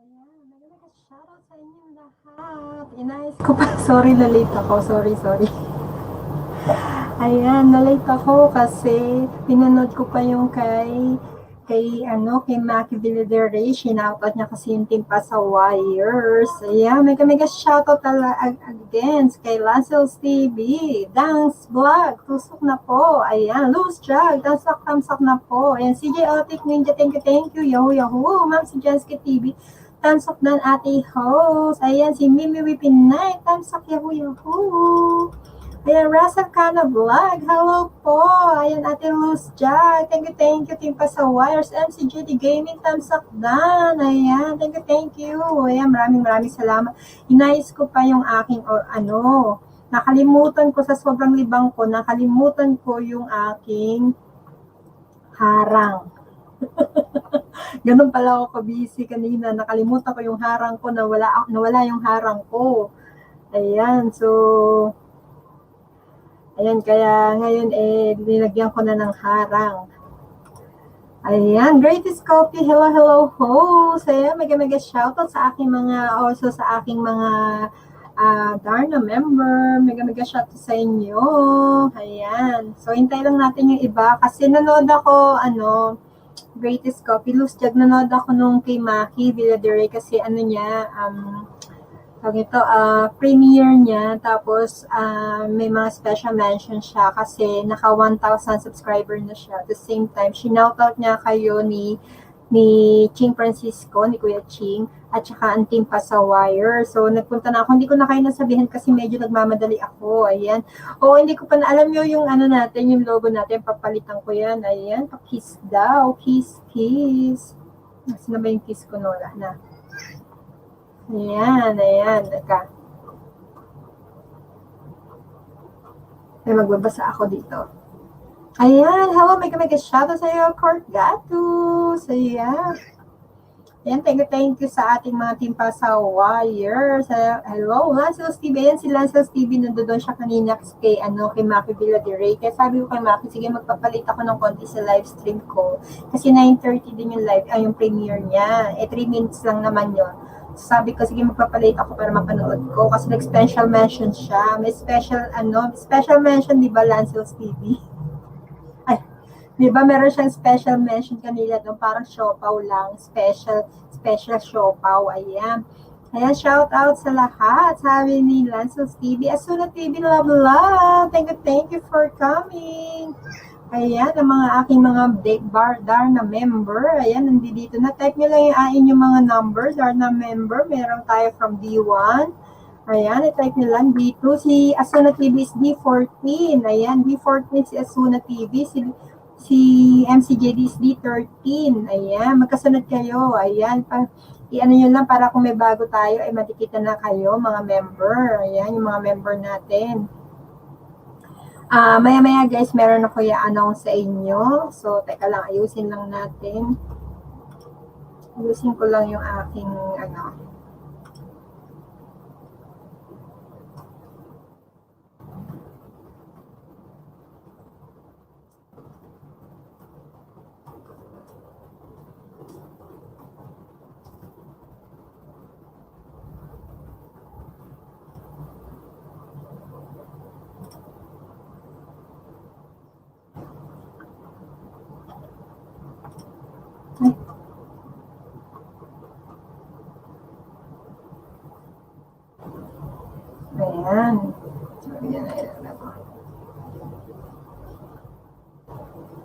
Ayan, shoutout sa inyong lahat. Inayos ko pa. Sorry na late ako. Sorry. Ayan, na-late ako kasi pinanood ko pa yung kay Maki Villadere. Sinoutout niya kasi yung team pa sa Wires. Ayan, mega shoutout again kay Lancels TV. Dance Vlog, tusok na po. Ayan, Loose Jug, tamsak na po. Ayan, CJ Otik Ninja, thank you. Yahoo. Ma'am, si Jenski TV. Thumbs up ng ate host. Ayan, si Mimi Wipinay. Thumbs up, yahoo. Ayan, Russell Kana Vlog. Hello po. Ayan, Ate Luz Jack. Thank you. Team pa sa Wires. MCGD Gaming. Thumbs up dan. Ayan, thank you. Ayan, maraming salamat. Inayos ko pa yung aking, nakalimutan ko sa sobrang libang ko, nakalimutan ko yung aking harang. Ganun pala ako ka-busy kanina. Nakalimutan ko yung harang ko, nawala yung harang ko. Ayan, so ayan, kaya ngayon nilagyan ko na ng harang. Ayan, Greatest Coffee, hello host. Ayan, mega shoutout sa aking mga Darna member. Mega shoutout sa inyo. Ayan. So, hintay lang natin yung iba kasi nanood ako, Greatest Coffee, Loose Jug, nanood ako nung kay Maki Villadere kasi premiere niya, tapos may mga special mention siya kasi naka 1,000 subscriber na siya. At the same time, sinoutout niya kayo ni Ching Francisco, ni Kuya Ching, at saka ang team pa sa Wire. So, nagpunta na ako. Hindi ko na kayo nasabihin kasi medyo nagmamadali ako. Ayan. Hindi ko pa na alam nyo yung natin, yung logo natin. Papalitan ko yan. Ayan. Pa-kiss daw. Kiss. Saan na ba yung kiss ko? Wala na. Ayan. Teka. May magbabasa ako dito. Ayan. Hello, may shoutout sa iyo, Court Gatus. Ayan. Ayan, thank you sa ating mga team pa sa Wire. Hello, Lancels TV. Ayan, si Lancels TV, nandoon siya kanina kay Maki Villadere. Kaya sabi ko kay Maki, sige, magpapalit ako ng konti sa live stream ko. Kasi 9:30 din yung yung premiere niya. 3 minutes lang naman yun. Sabi ko, sige, magpapalit ako para mapanood ko. Kasi nag-special mention siya. May special mention, di ba, Lancels TV? Ay, di ba meron siyang special mention kanila doon, parang siopaw lang, special siopaw, ayan. Ayan, shout out sa lahat, sabi ni Lancels TV, Asuna TV, love, thank you for coming. Ayan, ang mga aking mga Darna member, ayan, nandito na, type nyo lang yung mga numbers, Darna member, meron tayo from D1, ayan, i-type nyo lang, D2, si Asuna TV is D14, ayan, D14 si Asuna TV, si MCJD is D13. Ayan, magkasunod kayo. Ayan, i-ano nyo lang para kung may bago tayo, ay matikita na kayo, mga member. Ayan, yung mga member natin. Maya-maya guys, meron ako i-announce sa inyo. So, teka lang, ayusin lang natin. Ayusin ko lang yung aking, ayan.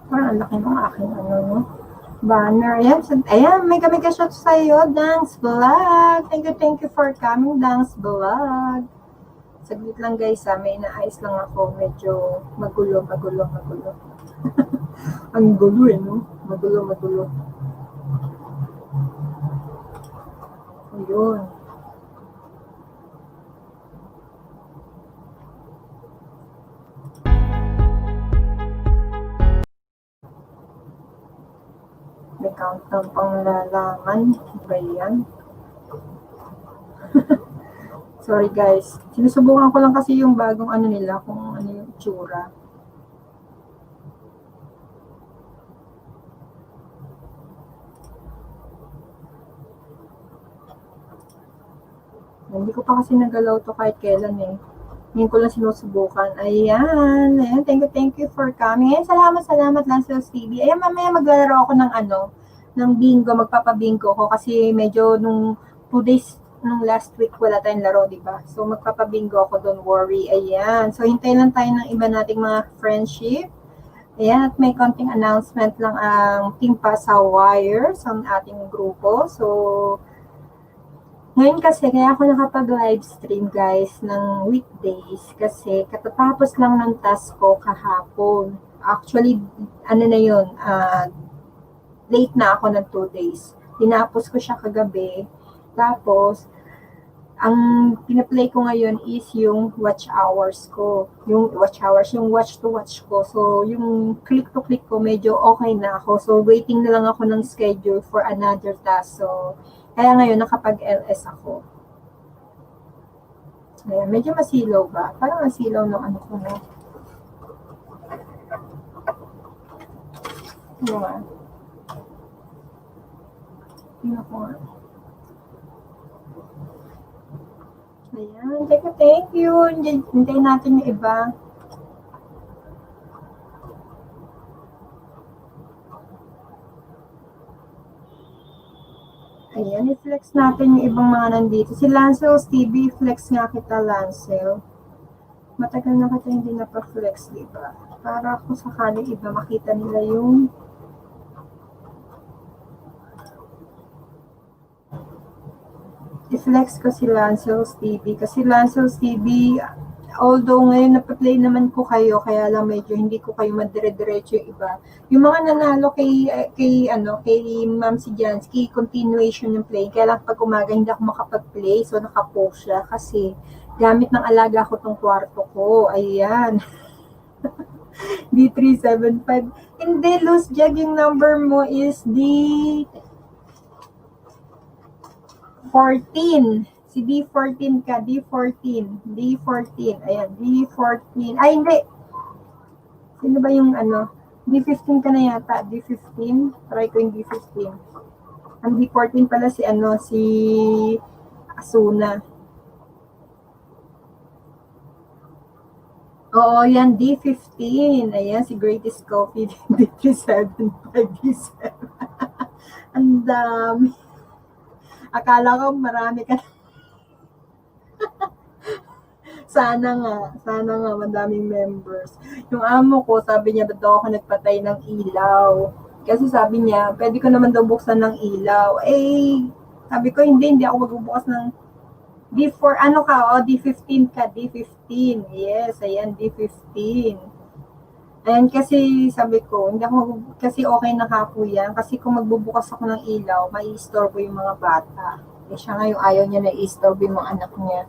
Parang ang laki ng aking banner. Ayan, may shot sa'yo, Dance Vlog. Thank you for coming, Dance Vlog. Saglit lang guys, may inaayos lang ako. Medyo magulo. Ang gulo no? Magulo. Ayun. May countdown pang lalaman. Ba yan? Sorry guys. Sinusubukan ko lang kasi yung bagong nila, kung ano yung itsura. Hindi ko pa kasi nagalaw to kahit kailan eh. Ngayon ko lang sinusubukan. Ayan. Ayan. Thank you for coming. Ayan, salamat Lancel's TV. Ayan, mamaya maglalaro ako ng ng bingo. Magpapabingo ko kasi medyo nung 2 days nung last week wala tayong laro, di ba? So magpapabingo ako, don't worry. Ayan. So hintay lang tayo ng iba nating mga friendship. Ayan, at may konting announcement lang ang Team Pasawires ang ating grupo. So, ngayon kasi, kaya ako nakapag-live stream guys ng weekdays kasi katatapos lang ng task ko kahapon. Actually, ano na yun, late na ako ng 2 days. Tinapos ko siya kagabi. Tapos, ang pina-play ko ngayon is yung watch hours ko. Yung watch hours, yung watch to watch ko. So, yung click to click ko, medyo okay na ako. So, waiting na lang ako ng schedule for another task. So, kaya ngayon, nakapag-LS ako. Ayan, medyo masilaw ba? Parang masilaw ng ano ko na. Ano nga? Tingnan ko nga. Ayan, thank you. Hintayin natin yung iba. Ayan, i-flex natin yung ibang mga nandito. Si Lancel's TV, flex nga kita, Lancel. Matagal na kita hindi na-flex, diba? Para kung sakali iba makita nila yung i-flex ko si Lancel's TV. Kasi Lancel's TV, although ngayon napaplay naman ko kayo, kaya lang medyo hindi ko kayo madire-diretso yung iba. Yung mga nanalo kay Ma'am si Jansky, continuation yung play. Kaya lang pag umaga hindi ako makapag-play, so nakapost siya kasi gamit ng alaga ko tong kwarto ko. Ayan. D375. Hindi, loose jag yung number mo is D14. Si D14 ka, D14. D14. Ayan, D14. Ay, hindi. Sino ba yung D15 ka na yata. D15. Try ko yung D15. Ang D14 pala si si Asuna. Oo, yan, D15. Ayan, si Greatest Coffee, D375, D7. Ang dami. Akala ko marami ka. Sana nga, madaming members. Yung amo ko, sabi niya, ba't daw ako nagpatay ng ilaw? Kasi sabi niya, pwede ko naman daw buksan ng ilaw. Eh, sabi ko, hindi ako magbubukas ng D4, D15 ka, D15. Yes, ayan, D15. Ayan, kasi sabi ko, kasi okay na kapo yan. Kasi kung magbubukas ako ng ilaw, mai-istorbo yung mga bata. Eh, siya nga yung ayaw niya na i-istorbo yung mga anak niya.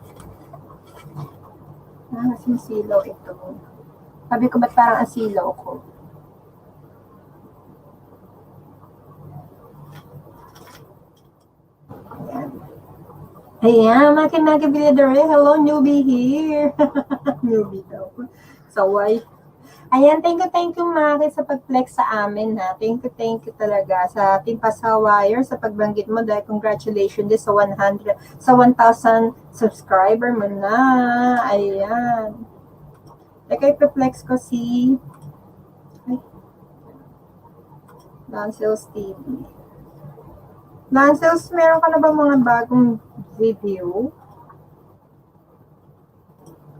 Silaw ito. Sabi ko, ba't parang ang silaw ko? Ayan, Maki Billadere. Hello, newbie here. Newbie daw. Saway. Ayan, thank you, Maki, sa pag-flex sa amin, ha. Thank you talaga sa Team Pasawire, sa pagbanggit mo, dahil congratulations din sa 1,000 subscriber mo na. Ayan. Teka, ipiplex ko si Lancel's TV. Lancel's, meron ka na ba mga bagong video?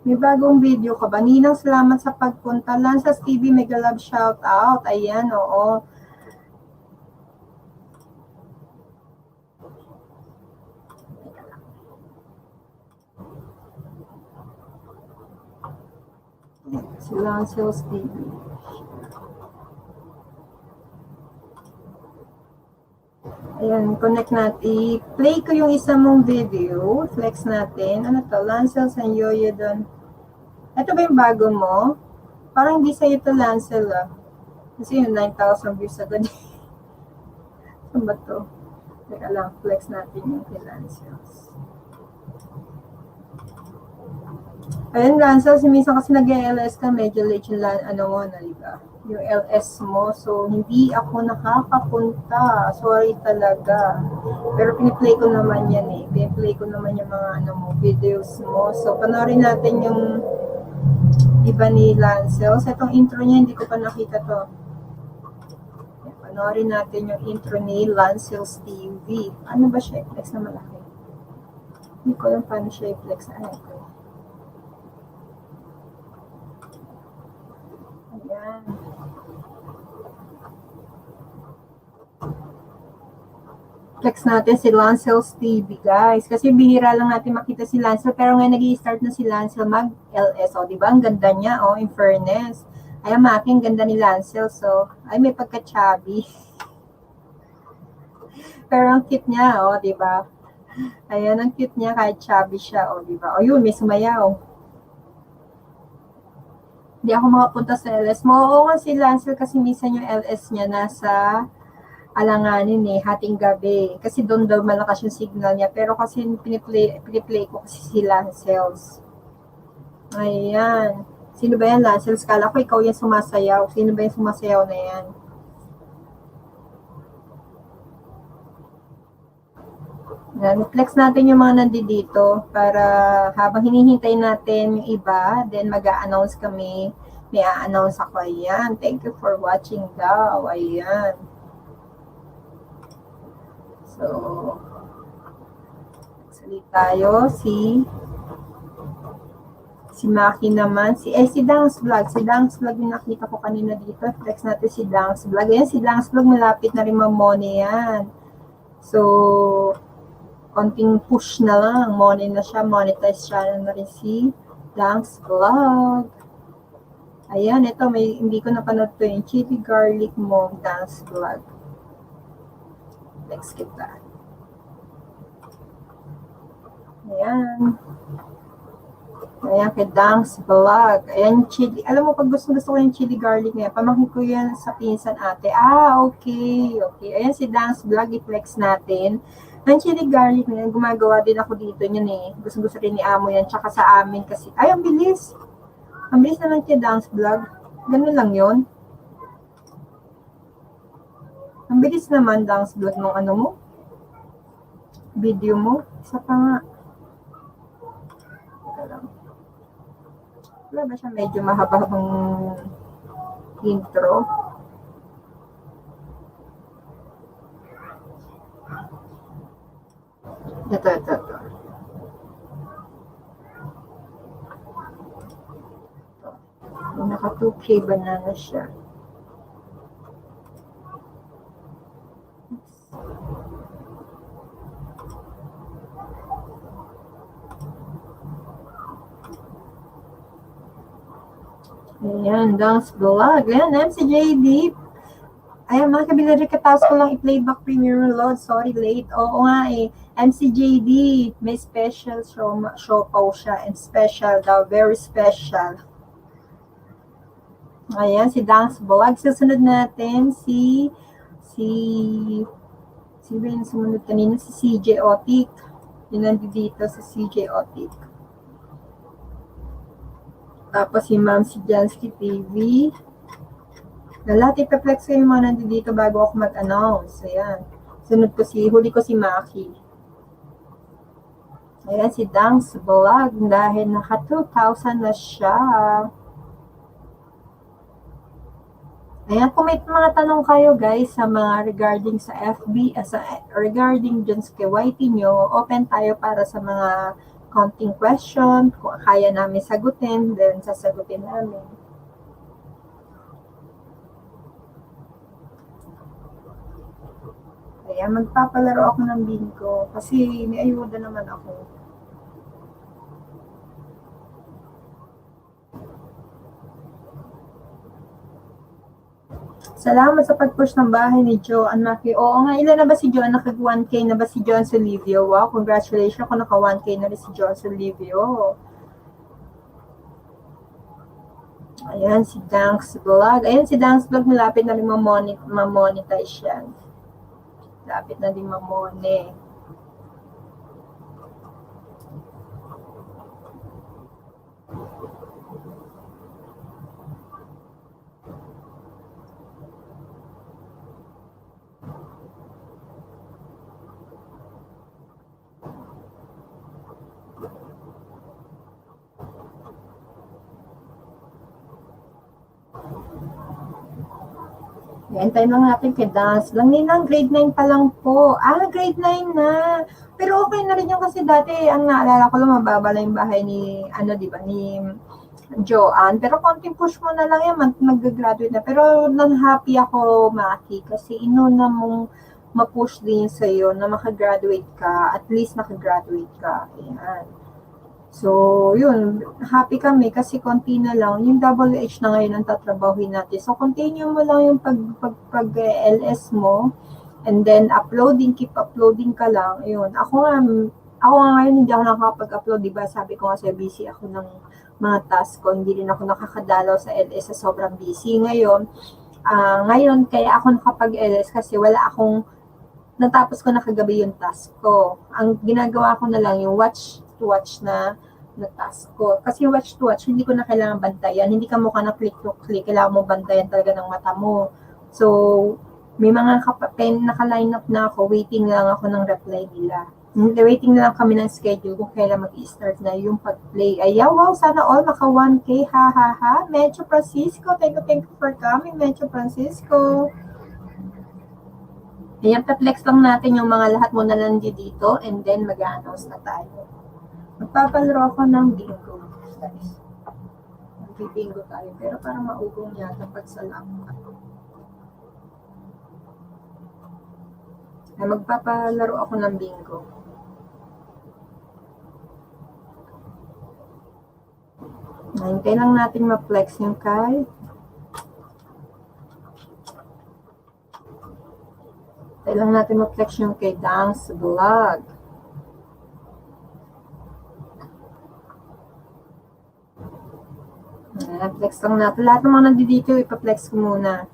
May bagong video ka ba? Ninang, salamat sa pagpunta. Lancel's TV, mega love shout out. Ayan, oo. Si Lancel's TV. Ayan, connect natin. I-play ko yung isa mong video. Flex natin. Ano to? Lancel and Yoyo doon. Ito ba yung bago mo? Parang hindi sa'yo ito, Lancel, ah. Kasi yung 9,000 views agad. Saan ba to? Teka lang, flex natin yung kay Lancel. Ayan, Lancel, minsan kasi nag-LS ka, medyo late yung mo na, diba? yung LS mo. So, hindi ako nakakapunta. Sorry talaga. Pero piniplay ko naman yan eh. Piniplay ko naman yung mga videos mo. So, panoorin natin yung iba ni Lancel. So, itong intro niya, hindi ko pa nakita to. Panoorin natin yung intro ni Lancel's TV. Ano ba siya? I-flex na malaki. Hindi ko alam paano siya i-flex. Ayan. Flex natin si Lancel's TV, guys. Kasi bihira lang natin makita si Lancel. Pero ngayon nag-i-start na si Lancel mag-LS. O, diba? Ang ganda niya, oh, in fairness. Ay, making ganda ni Lancel. So, ay, may pagka-chubby. Pero ang cute niya, oh, diba? Ayan, ang cute niya kahit chubby siya, oh, diba? O, yun, may sumayaw. Hindi ako makapunta sa LS mo. Oo nga si Lancel kasi minsan yung LS niya nasa alanganin eh, hating gabi. Kasi doon daw malakas yung signal niya. Pero kasi piniplay ko kasi si Lancels. Ayan. Sino ba yan, Lancels? Kala ko ikaw yung sumasayaw. Sino ba yung sumasayaw na yan? Yan. Flex natin yung mga nandito para habang hinihintay natin yung iba, then mag-a-announce kami. May a-announce ako. Ayan. Thank you for watching daw. Ayan. So, salit tayo. Si Maki naman. Si Dance Vlog. Si Dance Vlog yung nakita ko kanina dito. Flex natin si Dance Vlog. Ayan, si Dance Vlog malapit na rin mamone yan. So, konting push na lang. Money na siya. Monetize siya na rin si Dance Vlog. Ayan, ito. Hindi ko napanood to yung chili garlic mo. Dance Vlog. Let's skip that. Ayan. Ayan, kay Dance Vlog. Ayan, chili. Alam mo, pag gusto ko yung chili garlic niya, pamangkin ko yan sa pinsan ate. Ah, okay. Okay. Ayan, si Dance Vlog. I-flex natin. Ang chili garlic niya, gumagawa din ako dito yun eh. Gusto rin ni Amo yan. Tsaka sa amin kasi. Ay, ang bilis. Ang bilis naman kay Dance Vlog. Ganun lang yun. Ang bilis naman, Dance Vlog, nung ano mo. Video mo. Isa pa nga. Wala ba siya medyo mahaba-habang intro? Ito. Naka 2K banana siya. Ayan, Dance Vlog. Ayan, MCJD. Ayan, mga kabilari, katapos ko lang i-playback Premier Load. Sorry, late. Oo nga eh. MCJD, may special show po siya. And special daw, very special. Ayan, si Dance Vlog. Susunod natin sino yung sumunod kanina? Si CJ Otik. Yun nandito si CJ Otik. Tapos si Ma'am si Jansky TV. Lahat ipaplex ko yung mga nandito bago ako mag-announce. Ayan. Huli ko si Maki. Ayan, si Dance Vlog. Dahil naka 2,000 na siya. Ayan, kung may mga tanong kayo guys sa mga regarding sa FB, regarding dyan sa KYT nyo, open tayo para sa mga counting question. Kung kaya namin sagutin, then sasagutin namin. Kaya magpapalaro ako ng bingo kasi may ayuda naman ako. Salamat sa pag-push ng bahay ni Joan Maki. Oo nga, ilan na ba si Joan? Naka-1K na ba si Joan Solivio? Wow, congratulations kung naka-1K na rin si Joan Solivio. Ayan, si Dance Vlog. Ayan, si Dance Vlog, malapit na rin ma-monetize yan. Malapit na din ma-monetize. Hintayin lang natin kay Dance. Lang ninang, grade 9 pa lang po. Grade 9 na. Pero okay na rin yung kasi dati, ang naalala ko lang, mababa lang yung bahay ni, di ba, ni Joanne. Pero konting push mo na lang yan, mag-graduate na. Pero happy ako, Maki, kasi inuna mong ma-push din sa'yo na makagraduate ka. At least nakagraduate ka. Ayan. So, yun, happy kami kasi konti na lang. Yung WH na ngayon ang tatrabahuin natin. So, continue mo lang yung pag-LS mo and then keep uploading ka lang. Yun, ako nga ngayon hindi ako nakakapag-upload, diba? Sabi ko nga sa busy ako ng mga task ko. Hindi rin ako nakakadalaw sa LS sa sobrang busy. Ngayon, kaya ako nakapag-LS kasi natapos ko na kagabi yung task ko. Ang ginagawa ko na lang yung watch to watch na task ko. Kasi watch to watch, hindi ko na kailangan bantayan. Hindi ka mukha na click to click. Kailangan mo bantayan talaga ng mata mo. So, may mga naka-line up na ako. Waiting lang ako ng reply nila. Waiting na lang kami ng schedule kung kailan mag-i-start na yung pag-play. Wow, sana all maka 1K. Ha. Metro Francisco, thank you for coming, Metro Francisco. Ayan, pa-flex lang natin yung mga lahat mo na nandito and then mag-a-announce na tayo. Magpapalaro ako ng bingo, guys. Mag-bingo tayo, pero parang maugong yata pag sa laptop. Magpapalaro ako ng bingo. Hintay lang natin ma-flex yung kay. Hintay lang natin ma-flex yung kay Dance Vlog. Flex lang natin. Lahat ng mga nandito, ipa-flex ko muna.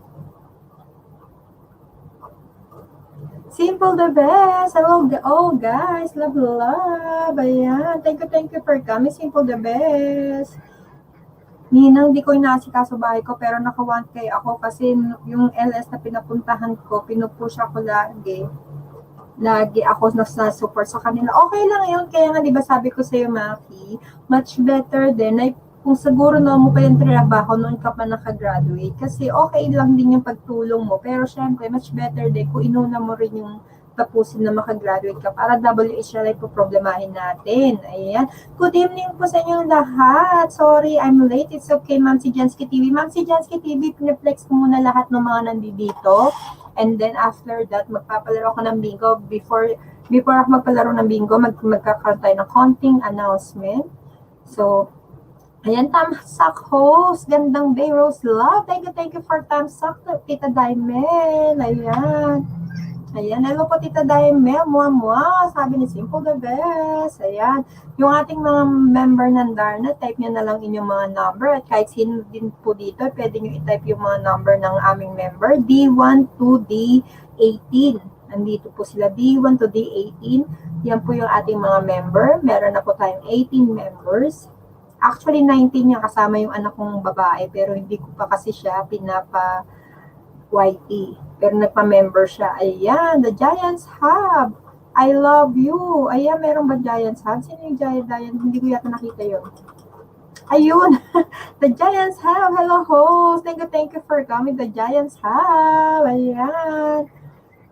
Simple the best. Hello, guys. Love. Ayan. Thank you for coming. Simple the best. Ninang, di ko inaasikaso bahay ko, pero naka 1K ako kasi yung LS na pinapuntahan ko, pinupush ako lagi. Lagi ako nasa-support sa kanila. Okay lang yun. Kaya nga, di ba sabi ko sa'yo, Maki, much better din. Kung siguro mo pa yung trabaho noon ka pa nakagraduate. Kasi okay lang din yung pagtulong mo. Pero syempre, much better din kung inuna mo rin yung tapusin na makagraduate ka para WH na lang po problemahin natin. Ayan. Good evening po sa inyong lahat. Sorry, I'm late. It's okay, Ma'am si Jansky TV. Ma'am si Jansky TV, piniflex ko muna lahat ng mga nandito. And then after that, magpapalaro ako ng bingo. Before ako magpalaro ng bingo, magkakaroon tayo ng konting announcement. So, ayan, Tamsak host. Gandang Bay Rose Love. Thank you for Tamsak. Tita Daimel. Ayan. Hello po, Tita Daimel. Mua. Sabi ni Simple the best. Ayan. Yung ating mga member ng Darna, type nyo na lang inyong mga number. At kahit sino din po dito, pwede nyo i-type yung mga number ng aming member. D1 to D18. Nandito po sila, D1 to D18. Yan po yung ating mga member. Meron na po tayong 18 members. Actually, 19 niya kasama yung anak kong babae, pero hindi ko pa kasi siya pinapa-YT. Pero nagpa-member siya. Ayan, the Giants Hub. I love you. Ayan, meron ba Giants Hub? Sino yung Giants? Hindi ko yata nakita yun. Ayun, the Giants Hub. Hello, host. Thank you for coming, the Giants Hub. Ayan.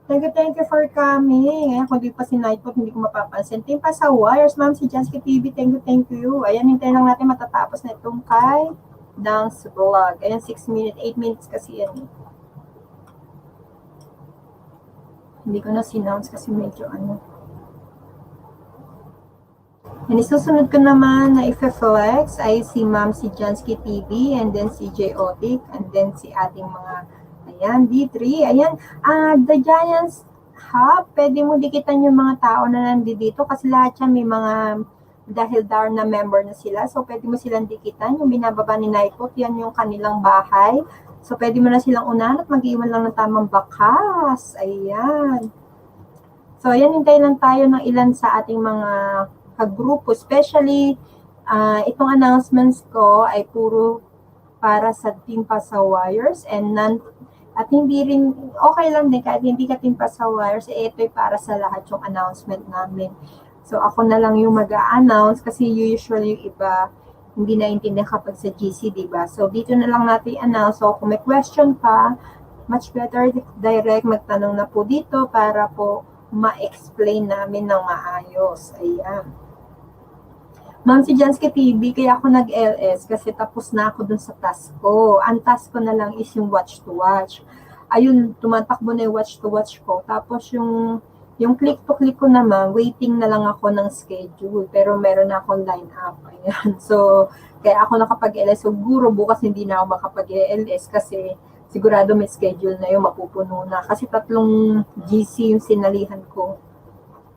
Thank you for coming. Ayan, kung di pa si Nightbot, hindi ko mapapansin. Team pa sa wires, Ma'am si Jansky TV. Thank you. Ayan, hintayin lang natin matatapos na itong kay Dance Vlog. Ayan, 6 minutes, 8 minutes kasi yan. Hindi ko na sinounce kasi medyo And isusunod ko naman na i-flex ay si Ma'am si Jansky TV and then si J Otic and then si ating mga ayan, D3. Ayan, the Giants Hub, pwede mo dikitan yung mga tao na nandito kasi lahat yan may mga dahil Darna member na sila. So, pwede mo silang dikitan. Yung binababa ni Nightbot, yan yung kanilang bahay. So, pwede mo na silang unahan at mag-iwan lang ng tamang bakas. Ayan. So, ayan, hintay lang tayo ng ilan sa ating mga kagrupo. Especially, itong announcements ko ay puro para sa Team Pasawires and at hindi rin, okay lang din kahit hindi ka Team Pasawires, ito'y para sa lahat yung announcement namin. So, ako na lang yung mag-a-announce kasi usually yung iba hindi naintindihan kapag sa GC, diba? So, dito na lang natin i-announce. So, kung may question pa, much better direct magtanong na po dito para po ma-explain namin ng maayos. Ayan. Ma'am, si Jansky TV, kaya ako nag-LS kasi tapos na ako dun sa task ko. Ang task ko na lang is yung watch to watch. Ayun, tumatakbo na yung watch to watch ko. Tapos yung click to click ko naman, waiting na lang ako ng schedule. Pero meron na akong line up. Ayan. So, kaya ako nakapag-LS. Siguro bukas hindi na ako makapag-LS kasi sigurado may schedule na yung mapupuno na. Kasi 3 GC yung sinalihan ko.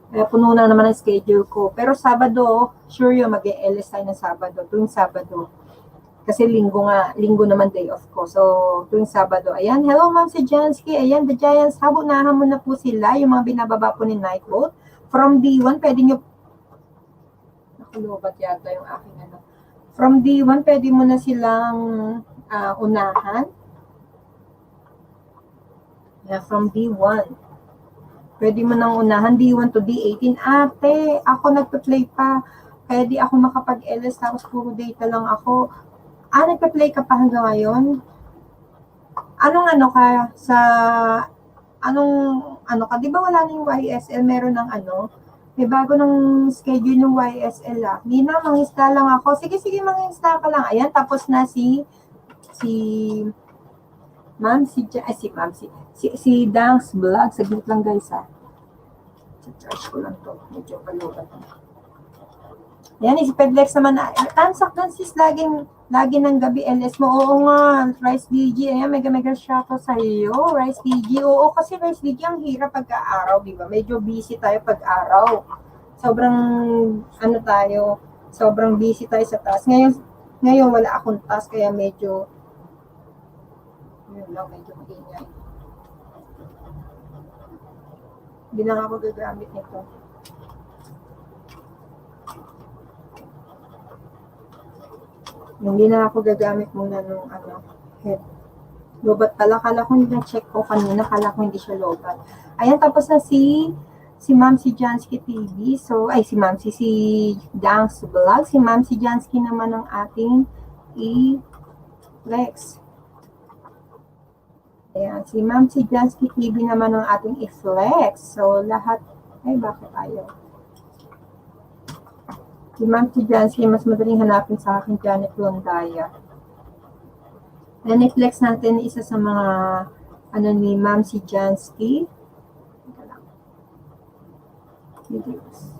Kaya puno na naman ang schedule ko. Pero Sabado, sure yun, mag-e-LS tayo ng Sabado, tuwing Sabado. Kasi linggo naman day off ko. So, tuwing Sabado. Ayan, hello Ma'am si Jansky. Ayan, the Giants, habunahan mo na po sila, yung mga binababa po ni Nightboat. From D1, pwede nyo, nakulobat yata yung aking ano. From D1, pwede mo na silang unahan. Yeah, from D1. Pwede mo nang unahan, D1 to D18. Ate, ako nagpa-play pa. Kaya di ako makapag-LS, tapos puro data lang ako. Nagpa-play ka pa hanggang ngayon? Anong ano ka? Ano ka? Di ba wala na yung YSL? Meron ng ano? May bago ng schedule yung YSL ah. Nina, mang-install lang ako. Sige, mang-install ka lang. Ayan, tapos na si Dang's Vlog. Saglit lang guys ha. Charge ko lang to. Medyo palubat. Ayan, si Pedlex naman. Tansak doon sis. Lagi ng gabi LS mo. Oo nga. Rice DG. Ayan, mega shout out sa iyo. Rice DG. Oo, kasi Rice DG ang hirap pagka-araw. Diba? Medyo busy tayo pag-araw. Sobrang busy tayo sa task. Ngayon wala akong task. Kaya medyo maingay. Hindi na ako gagamit nito. Hindi na ako gagamit muna nung head. Lobat pala. Kala ko na-check ko kanina. Kala ko hindi siya lobat. Ayan, tapos na si Ma'am si Jansky TV. So, si Dang's Vlog. Si Ma'am si Jansky naman ang ating i-flex. Ayan, si Ma'am si Jansky TV naman ang ating i-flex. So, lahat, bakit ayaw? Si Ma'am si Jansky, mas madaling hanapin sa akin Janet Londaya. Then, i-flex natin isa sa mga, ni Ma'am si Jansky. Videos.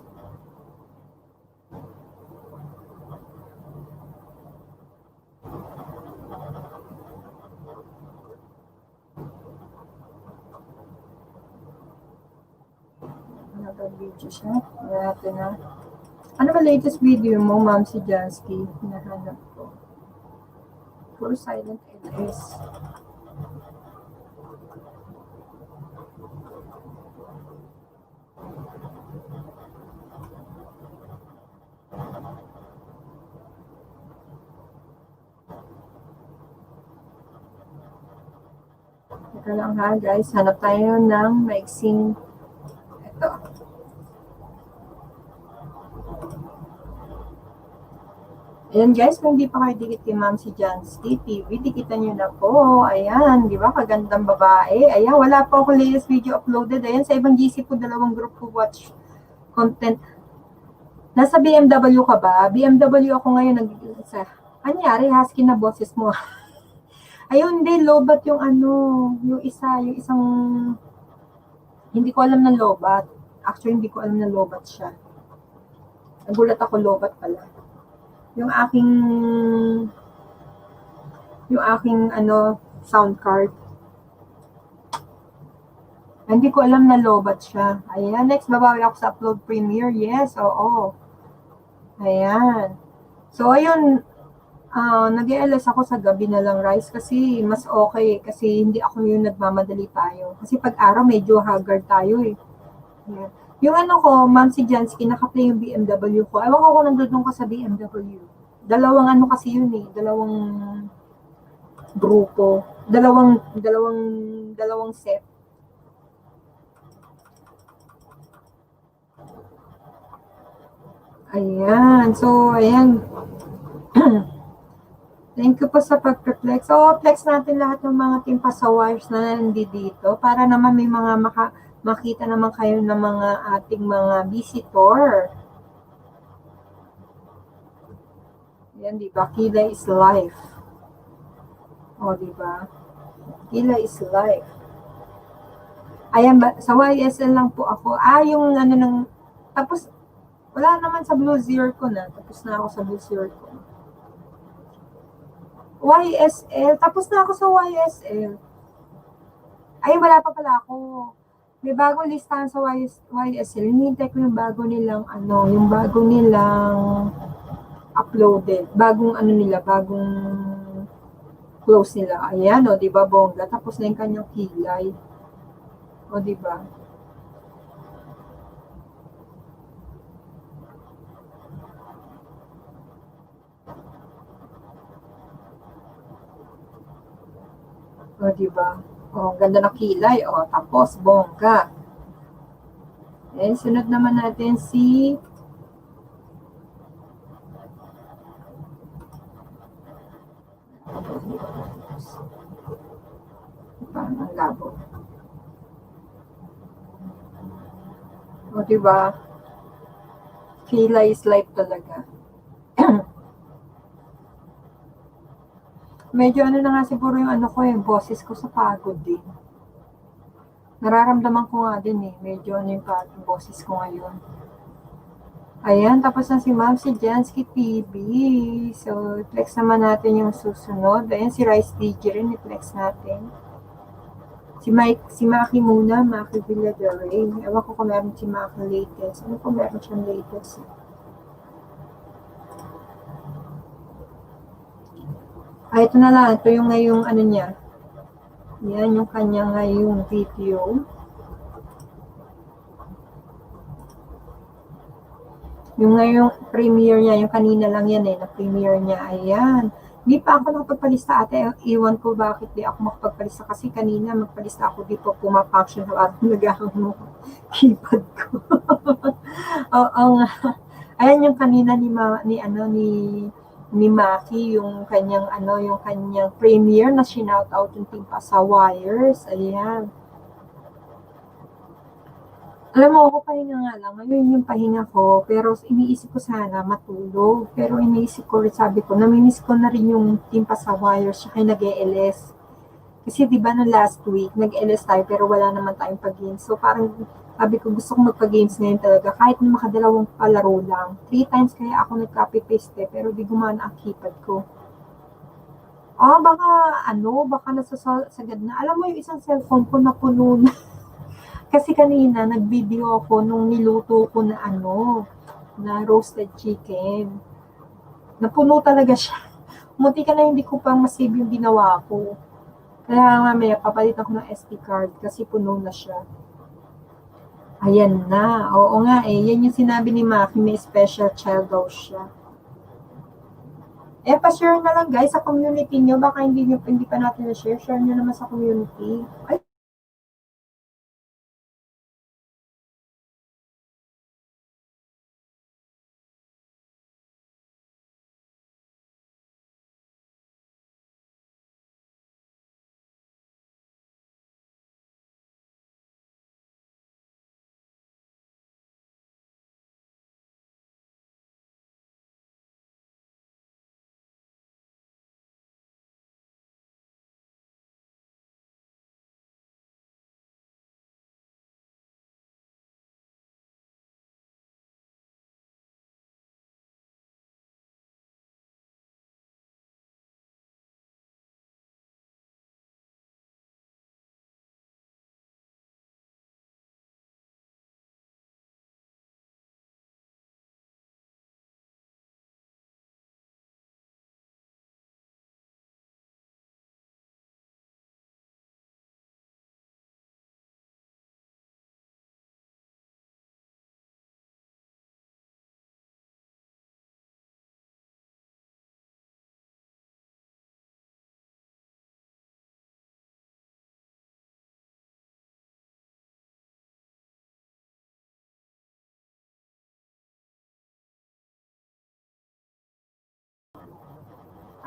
Video siya. Natin na. Ano ba latest video mo, Ma'am si Jansky? Hinahanap ko. Puro silent LS. Teka lang ha, guys. Hanap tayo ng maiksing ito. Ayan guys, kung hindi pa kayo dikit kay Ma'am si Jansky TV, dikitan nyo na po. Ayan, di ba? Kagandang babae. Ayan, wala po ako latest video uploaded. Ayan, sa ibang GC po, 2 group ko watch content. Nasa BMW ka ba? BMW ako ngayon nag-isa. Anyari, husky na boses mo. Ayun, hindi, lobat yung yung isang, hindi ko alam na lobat. Actually, hindi ko alam na lobat siya. Nagulat ako, lobat pala. Yung aking sound card. Hindi ko alam na lobat siya. Ayan, next babawi ako sa upload premiere. Yes, oo. Ayan. So, ayun, nag-LS ako sa gabi na lang, Rice, kasi mas okay. Kasi hindi ako yung nagmamadali tayo. Kasi pag-araw, medyo haggard tayo eh. Ayan. Yung ko, Ma'am si Jansky, naka-play yung BMW ko. Ewan ko kung nandun ka sa BMW. Dalawang kasi yun eh. Dalawang grupo. Dalawang set. Ayan. So, ayan. Thank you po sa pag-flex. So, flex natin lahat ng mga team pasawires na nandito para naman may mga makita naman kayo ng mga ating mga visitor. Yan, di ba? Kila is life. O, di ba? Kila is life. Ayan, sa YSL lang po ako. Yung ano ng, tapos, wala naman sa Blue Zircon na. Tapos na ako sa Blue Zircon. YSL, tapos na ako sa YSL. Ay, wala pa pala ako. May bagong listahan sa YSL. Hinihintay ko yung bago nilang, yung bago nilang uploaded. Bagong nila, bagong close nila. Ayan, o, di ba, bongga. Tapos na yung kanyang kilay. O, di ba? O, di ba? O, ganda ng kilay. O, tapos, bongga. Eh, sunod naman natin si parang ang labo. O, di ba? Kilay is life talaga. Medyo na nga siguro yung yung boses ko sa pagod din. Nararamdaman ko nga din medyo yung boses ko ngayon. Ayan, tapos na si Ma'am, si Jansky TV. So, flex naman natin yung susunod. Ayan, si Rice DJ rin, i-flex natin. Si Maki muna, Maki Villadoray. Ewan ko kung meron si Maki latest. Ano kung meron siyang latest? Ito na lang. Ito yung ngayong niya. Yan yung kanya ngayong video. Yung ngayong premiere niya, yung kanina lang yan na premiere niya. Ayan. Di pa ako nakapagpalista ate. Iwan ko bakit di ako makapagpalista. Kasi kanina magpalista ako, di po pumapunction sa ating nagahang keypad ko. Oo nga. Ayan yung kanina ni Maki, yung kanyang yung kanyang premiere na shinout out yung team pa sa wires. Ayan. Alam mo, ako pahinga nga lang. Ngayon yung pahinga ko, pero iniisip ko sana matulog. Pero iniisip ko rin, sabi ko, namimiss ko na rin yung team pa sa wires, siya nag-ELS. Kasi di ba no last week, nag-ELS tayo, pero wala naman tayong pag-games. So parang, sabi ko, gusto ko magpa-games ngayon talaga. Kahit makadalawang palaro lang. 3 times kaya ako nag-copy-paste, pero di gumana ang keypad ko. Baka nasasagad na. Alam mo yung isang cellphone ko na puno na. Kasi kanina, nag-video ako nung niluto ko na roasted chicken. Napuno talaga siya. Munti ka na hindi ko pang masave yung ginawa ko. Kaya mamaya, papalit ako ng SD card kasi puno na siya. Ayan na. Oo nga yan yung sinabi ni Maki, may special child daw siya. Pa-share na lang guys sa community nyo. Baka hindi pa natin na-share. Share nyo naman sa community. Ay,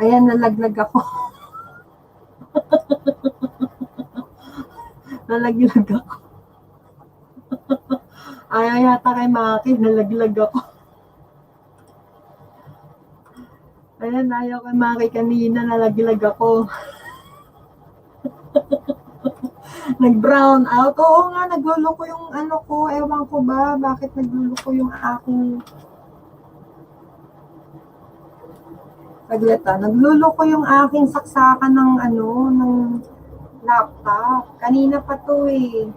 Ayan, nalaglag ako. Nalaglag ako. Ayaw yata kay Maki, nalaglag ako. Ayan, ayaw kay Maki kanina, nalaglag ako. Nag-brown out. Oo nga, nagluloko yung ano ko. Ewan ko ba, bakit nagluloko yung aking... Paglata, nagluloko yung aking saksakan ng ano, ng laptop. Kanina pa to eh.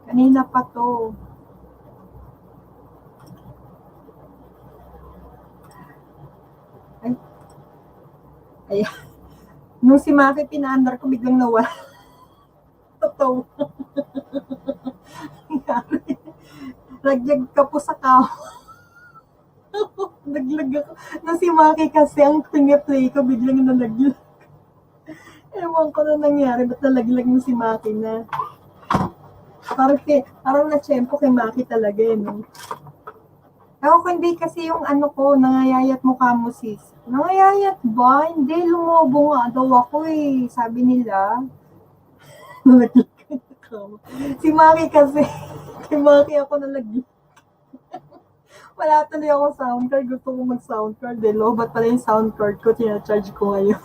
Kanina pa to. Ay. Ayan. Nung si Maki pinaandar ko, biglang nawala. Totoo. Nagjag ka po sa kao. Naglag ako. Nung si Maki kasi, ang piniplay ko, biglang nalaglag. Ewan ko na nangyari, ba't nalaglag mo si Maki na? Parang na-tsempo kay Maki talaga eh, no? Ewan ko, hindi kasi yung ano ko, nangayayat mukha mo sis. Nangayayat ba? Hindi, lumobo nga daw ako eh. Sabi nila. Si Maki kasi, kay Maki ako nalaglag. Wala tuloy ako sound card. Gusto ko mag-sound card. Lobat pala yung sound card ko. Tina-charge ko ngayon.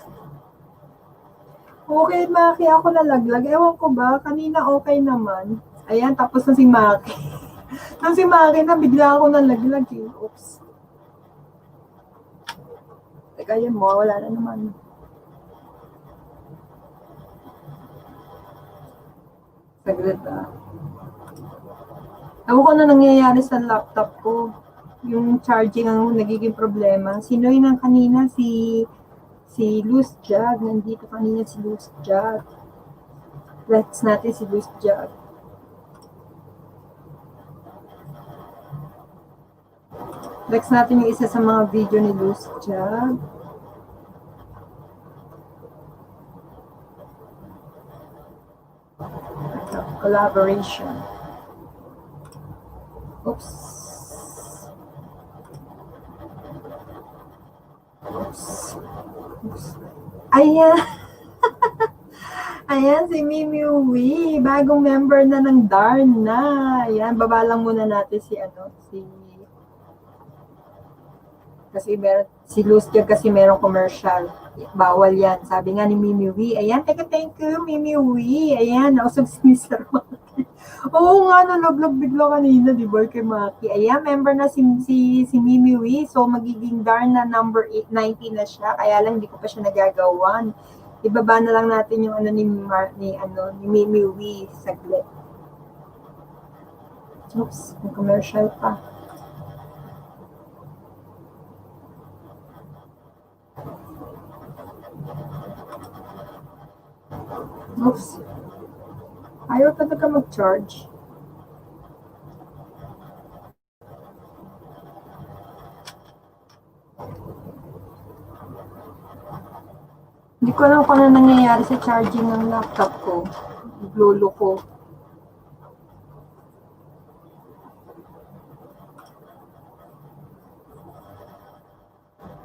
Okay, Maki. Ako nalaglag. Ewan ko ba? Kanina okay naman. Ayan, tapos na si Maki. Nung si Maki na, bigla ako nalaglag. Oops. Teka, yun mo. Wala na naman. Saglit ah. Ewan ko na nangyayari sa laptop ko. Yung charging ang nagiging problema. Sino yun ang kanina? Si Loose Jug. Nandito kanina si Loose Jug. Let's natin si Loose Jug. Next natin yung isa sa mga video ni Loose Jug. Collaboration. Oops. Ayan. Ayan, si Mimi Uwi. Bagong member na ng Darna. Ayan, baba lang muna natin si kasi si Luz Jug kasi merong commercial. Bawal yan. Sabi nga ni Mimi Uwi. Ayan, thank you, Mimi Uwi. Ayan, nausog si Mr. Maki. Oo nga, nalaglag bigla kanina, di ba, kay Maki. Ayan, member na si Mimi Uwi. So, magiging Darna number 90 na siya. Kaya lang, hindi ko pa siya nagagawan. Ibaba na lang natin yung ni Mimi Uwi. Saglit. Oops, may commercial pa. Oops. Ayaw talaga mag-charge. Hindi ko alam kung ano nangyayari sa charging ng laptop ko. Lolo ko.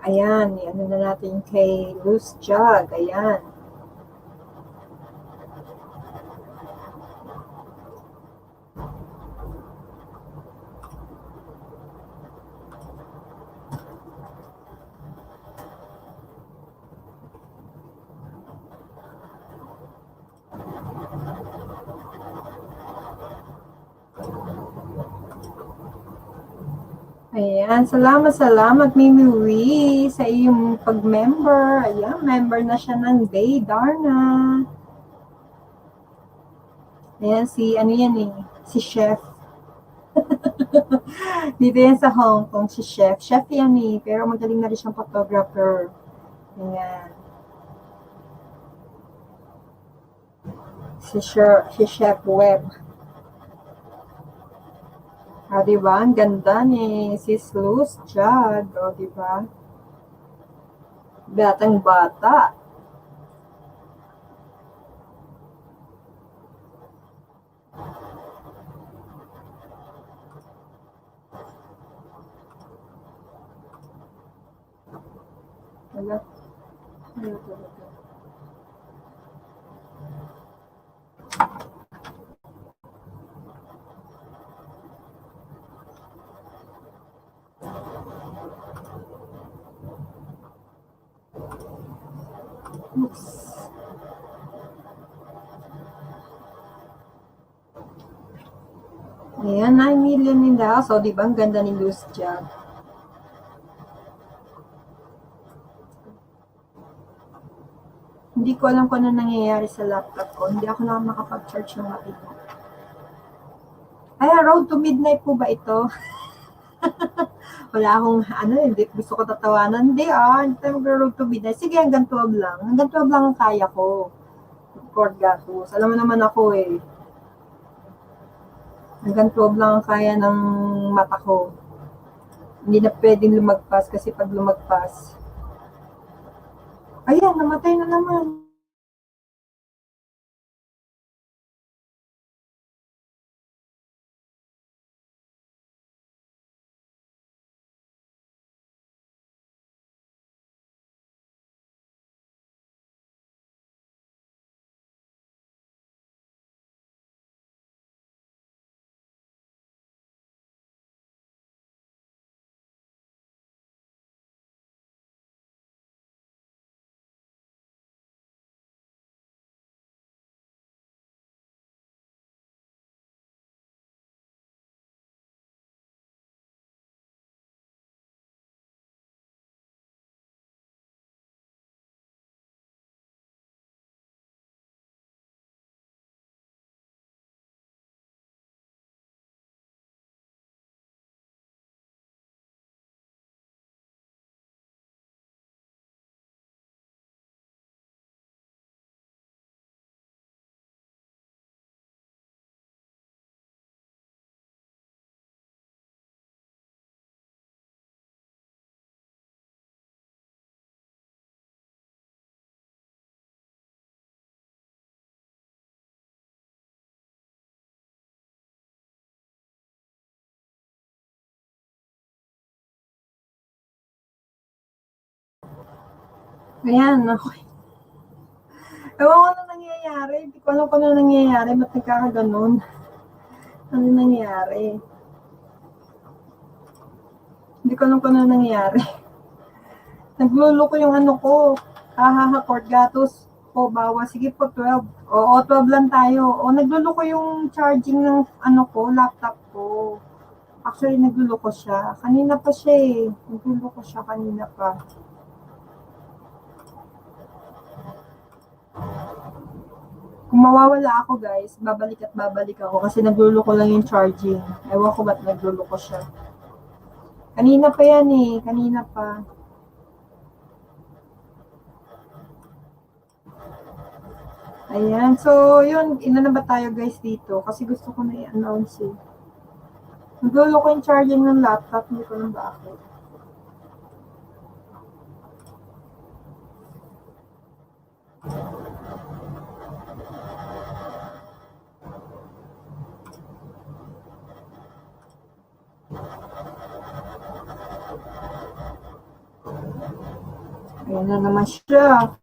Ayan, ano na natin kay Loose Jug. Ayan. Ayan, salamat Mimi Wee sa iyong pag-member. Ayan, member na siya ng Day Darna. Ayan, ano yan eh, si Chef. Dito yan sa Hong Kong, si Chef. Chef yan eh, pero magaling na rin siyang photographer. Ayan. Si Chef Web. Ah, diba? Ang ganda ni Sis Loose Jug. O, diba? Batang bata. Wala. Wala talaga. Oops. Ayan, 9 million in the house. O, di ba? Ang ganda ni Loose Jug. Hindi ko alam kung ano nangyayari sa laptop ko. Hindi ako na makapag-charge ng matino. Ay, Road to Midnight po ba ito? Wala akong, ano, hindi, gusto ko tatawanan. Hindi tayo mag-road to midnight. Sige, hanggang 12 lang. Hanggang 12 lang ang kaya ko. Cord gatos. Alam mo naman ako eh. Hanggang 12 lang ang kaya ng mata ko. Hindi na pwedeng lumagpas kasi pag lumagpas, ayan, namatay na naman. Ayan, okay. Ewan ko ano nangyayari. Hindi ko alam kung ano nangyayari. Ba't nagkakaganon? Ano nangyayari? Hindi ko alam kung ano nangyayari. Nagluloko yung ano ko. Hahaha, cord gatos. O, bawa. Sige po, 12. Oo, 12 lang tayo. O, nagluloko yung charging ng ano ko, laptop ko. Actually, nagluloko siya. Kanina pa siya eh. Nagluloko siya kanina pa. Kung mawawala ako guys, babalik at babalik ako kasi nagluloko lang yung charging. Ewan ko ba't nagluloko siya. Kanina pa yan eh. Kanina pa. Ayan. So, yun. Ina na ba tayo guys dito? Kasi gusto ko na i-announce eh. Nagluloko yung charging ng laptop. Hindi ko lang bakit. Ayan na naman siya.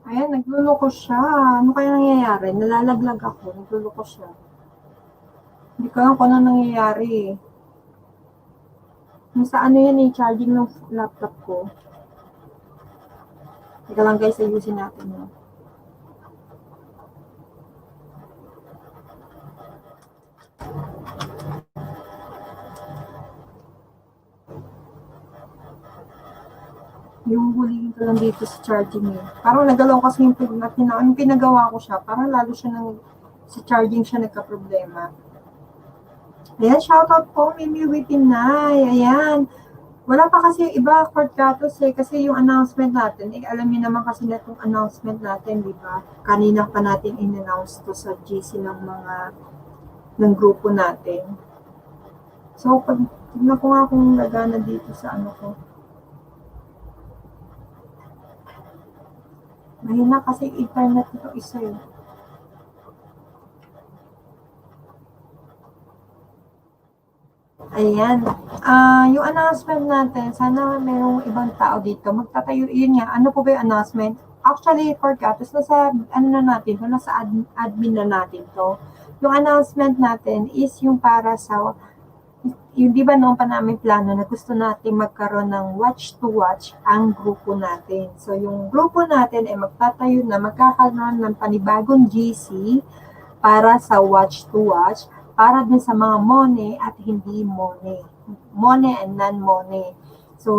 Ayan, nagluloko siya. Ano kaya nangyayari? Nalalaglag ako. Nagluloko siya. Hindi ko alam kung ano nangyayari eh. Yung sa ano yan eh, charging ng laptop ko. Teka lang guys, ayusin natin yun. Yung huliin ko lang dito sa charging eh. Parang nagalaw kasi yung pinagawa ko siya. Parang lalo siya sa charging siya nagka-problema. Ayan, shoutout po, Mimi Witinay. Ayan. Wala pa kasi yung iba, Court Gatos eh. Kasi yung announcement natin, eh, alam niyo naman kasi na itong announcement natin, di ba? Kanina pa natin in-announce to sa GC ng grupo natin. So, tignan ko nga kung gagana dito sa ano ko. Mahina kasi internet nito isa eh. Ayan. Yung announcement natin, sana merong ibang tao dito. Magtatayo, yun nga, ano po ba yung announcement? Actually, for Gatos, nasa, ano na natin, nasa admin na natin to. Yung announcement natin is yung para sa, yung di ba noon pa namin plano na gusto natin magkaroon ng watch to watch ang grupo natin. So, yung grupo natin ay magtatayo na magkakaroon ng panibagong GC para sa watch to watch para din sa mga money at hindi money. Money and non-money. So,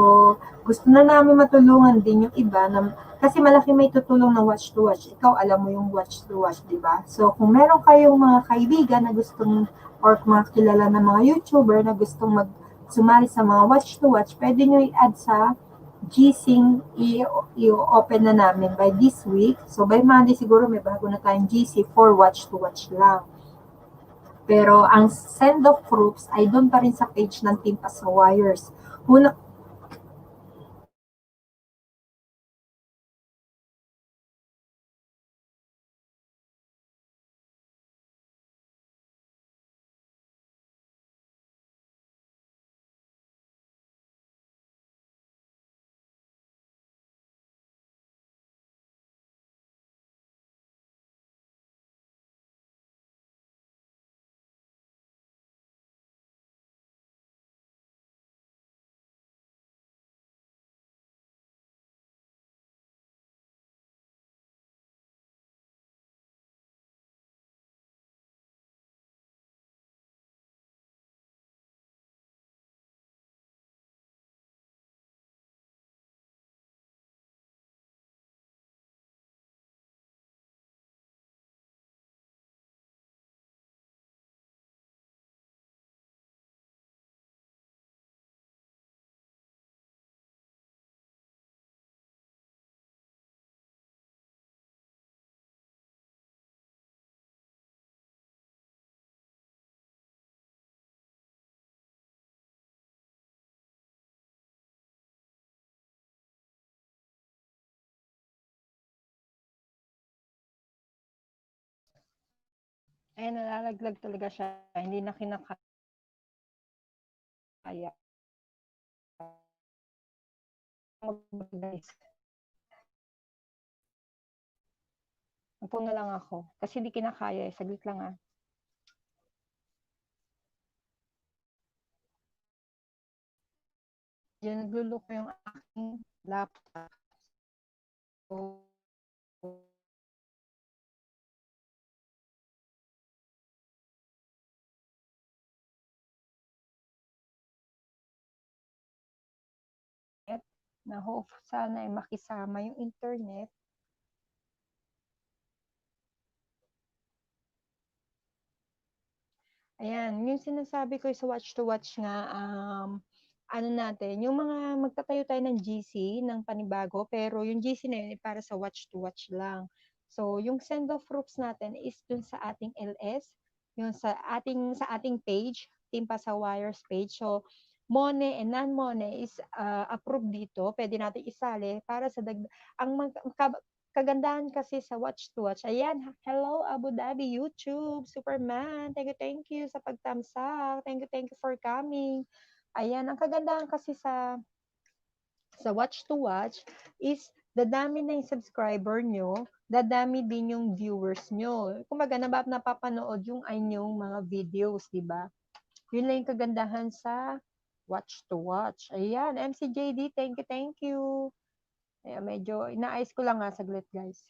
gusto na namin matulungan din yung iba na kasi malaki may tutulong ng watch to watch. Ikaw alam mo yung watch to watch, di ba? So, kung meron kayong mga kaibigan na gustong or mga kilala na mga YouTuber na gustong sumali sa mga watch to watch, pwede nyo i-add sa GSync i-open na namin by this week. So, by Monday siguro may bago na tayong GC for watch to watch lang. Pero ang send of proofs ay doon pa rin sa page ng Team Pasawires. Una, nalalaglag talaga siya. Hindi na kinakaya. Guys, upo na lang ako. Kasi hindi kinakaya eh. Saglit lang ah. Yan, nagluloko yung aking laptop. So, na hope sana ay makisama yung internet. Ayan, yung sinasabi ko sa watch to watch nga, ano natin, yung mga magtatayo tayo ng GC, ng panibago, pero yung GC na yun ay para sa watch to watch lang. So, yung send of proofs natin is dun sa ating LS, yung sa ating page, Team Pasawires page. So, money and non-money is approved dito. Pwede natin isali para sa kagandahan kasi sa watch to watch. Ayan, hello Abu Dhabi YouTube, Superman. Thank you sa pagtamsak. Thank you for coming. Ayan, ang kagandahan kasi sa watch to watch is dadami na yung subscriber nyo, dadami din yung viewers nyo. Kumbaga, napapanood yung inyong mga videos, di ba? Yun lang yung kagandahan sa watch to watch. Ayan, MCJD, thank you, thank you. Ayan, medyo inaayos ko lang nga saglit, guys.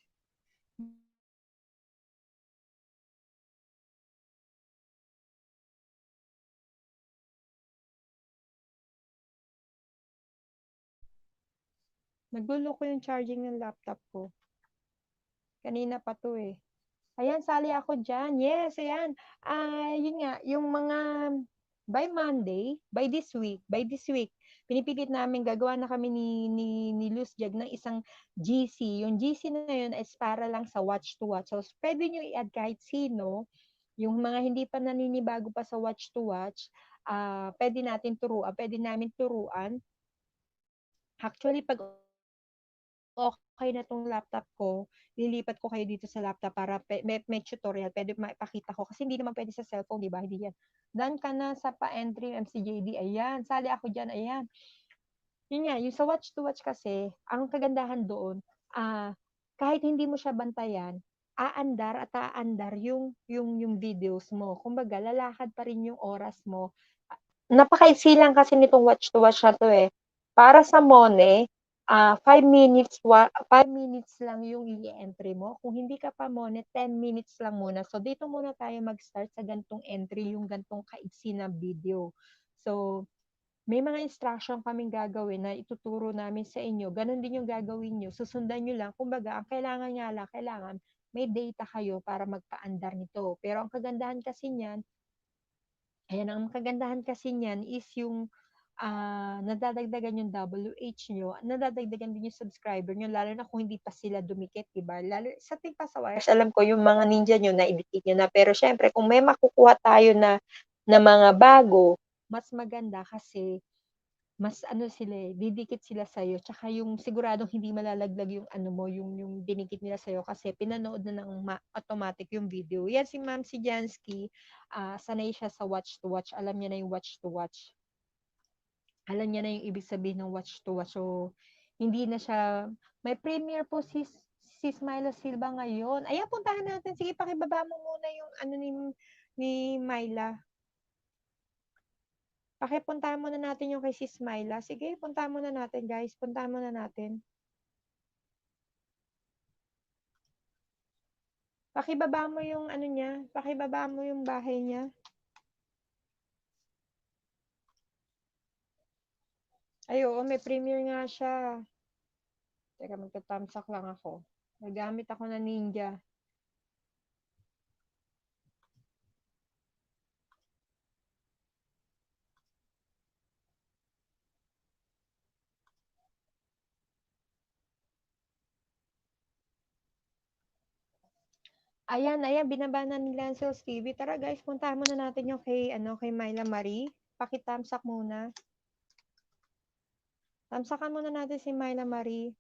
Nagulo ko yung charging ng laptop ko. Kanina pa to eh. Ayan, sali ako dyan. Yes, ayan. Yun nga, yung mga by Monday, by this week, pinipilit namin gagawa na kami ni Luz Jag ng isang GC. Yung GC na yun is para lang sa watch to watch. So, pwede nyo i-add kahit sino. Yung mga hindi pa naninibago pa sa watch to watch, pwede namin turuan. Actually, pag okay na tong laptop ko, lilipat ko kayo dito sa laptop para may tutorial, pwede maipakita ko. Kasi hindi naman pwede sa cellphone, di ba? Hindi yan. Done ka na sa pa-entry MCJD. Ayan, sali ako dyan. Ayan. Yun nga, yung sa watch to watch kasi, ang kagandahan doon, kahit hindi mo siya bantayan, aandar yung videos mo. Kumbaga, lalakad pa rin yung oras mo. Napakaiksi lang kasi nitong watch to watch na to eh. Para sa Mone, 5 minutes lang yung i-entry mo. Kung hindi ka pa Mone, 10 minutes lang muna. So, dito muna tayo mag-start sa gantong entry, yung gantong kaiksi na video. So, may mga instruction kaming gagawin na ituturo namin sa inyo. Ganon din yung gagawin nyo. Susundan nyo lang. Kumbaga, ang kailangan may data kayo para magpaandar nito. Pero ang kagandahan kasi niyan, is yung nadadagdagan yung WH nyo, nadadagdagan din yung subscriber nyo, lalo na kung hindi pa sila dumikit, diba? Lalo sa Team Pasawires, alam ko yung mga ninja nyo na i-edit nyo na, pero syempre, kung may makukuha tayo na mga bago, mas maganda kasi mas sila didikit sila sa iyo tsaka yung siguradong hindi malalaglag yung yung dinikit nila sa iyo kasi pinanood na ng automatic yung video. Yan si Ma'am si Jansky, sanay siya sa watch to watch. Alam niya na yung watch to watch. Alam niya na yung ibig sabihin ng watch to watch. So hindi na siya may premiere po si Myla Silva ngayon. Ayan, puntahan natin. Sige, pakibaba mo muna yung ni Myla. Pakipuntahan muna natin yung kay Sis Myla. Sige, puntahan muna natin, guys. Puntahan muna natin. Pakibaba mo yung niya. Pakibaba mo yung bahay niya. Ay, oo, may premiere nga siya. Teka, magta-thumbs lang ako. Nagamit ako na Ninja. Ayan, binaba na ni Lancel TV. Tara guys, puntahan muna natin yung kay Myla Marie. Paki-thumbs muna. Thumbs muna natin si Myla Marie.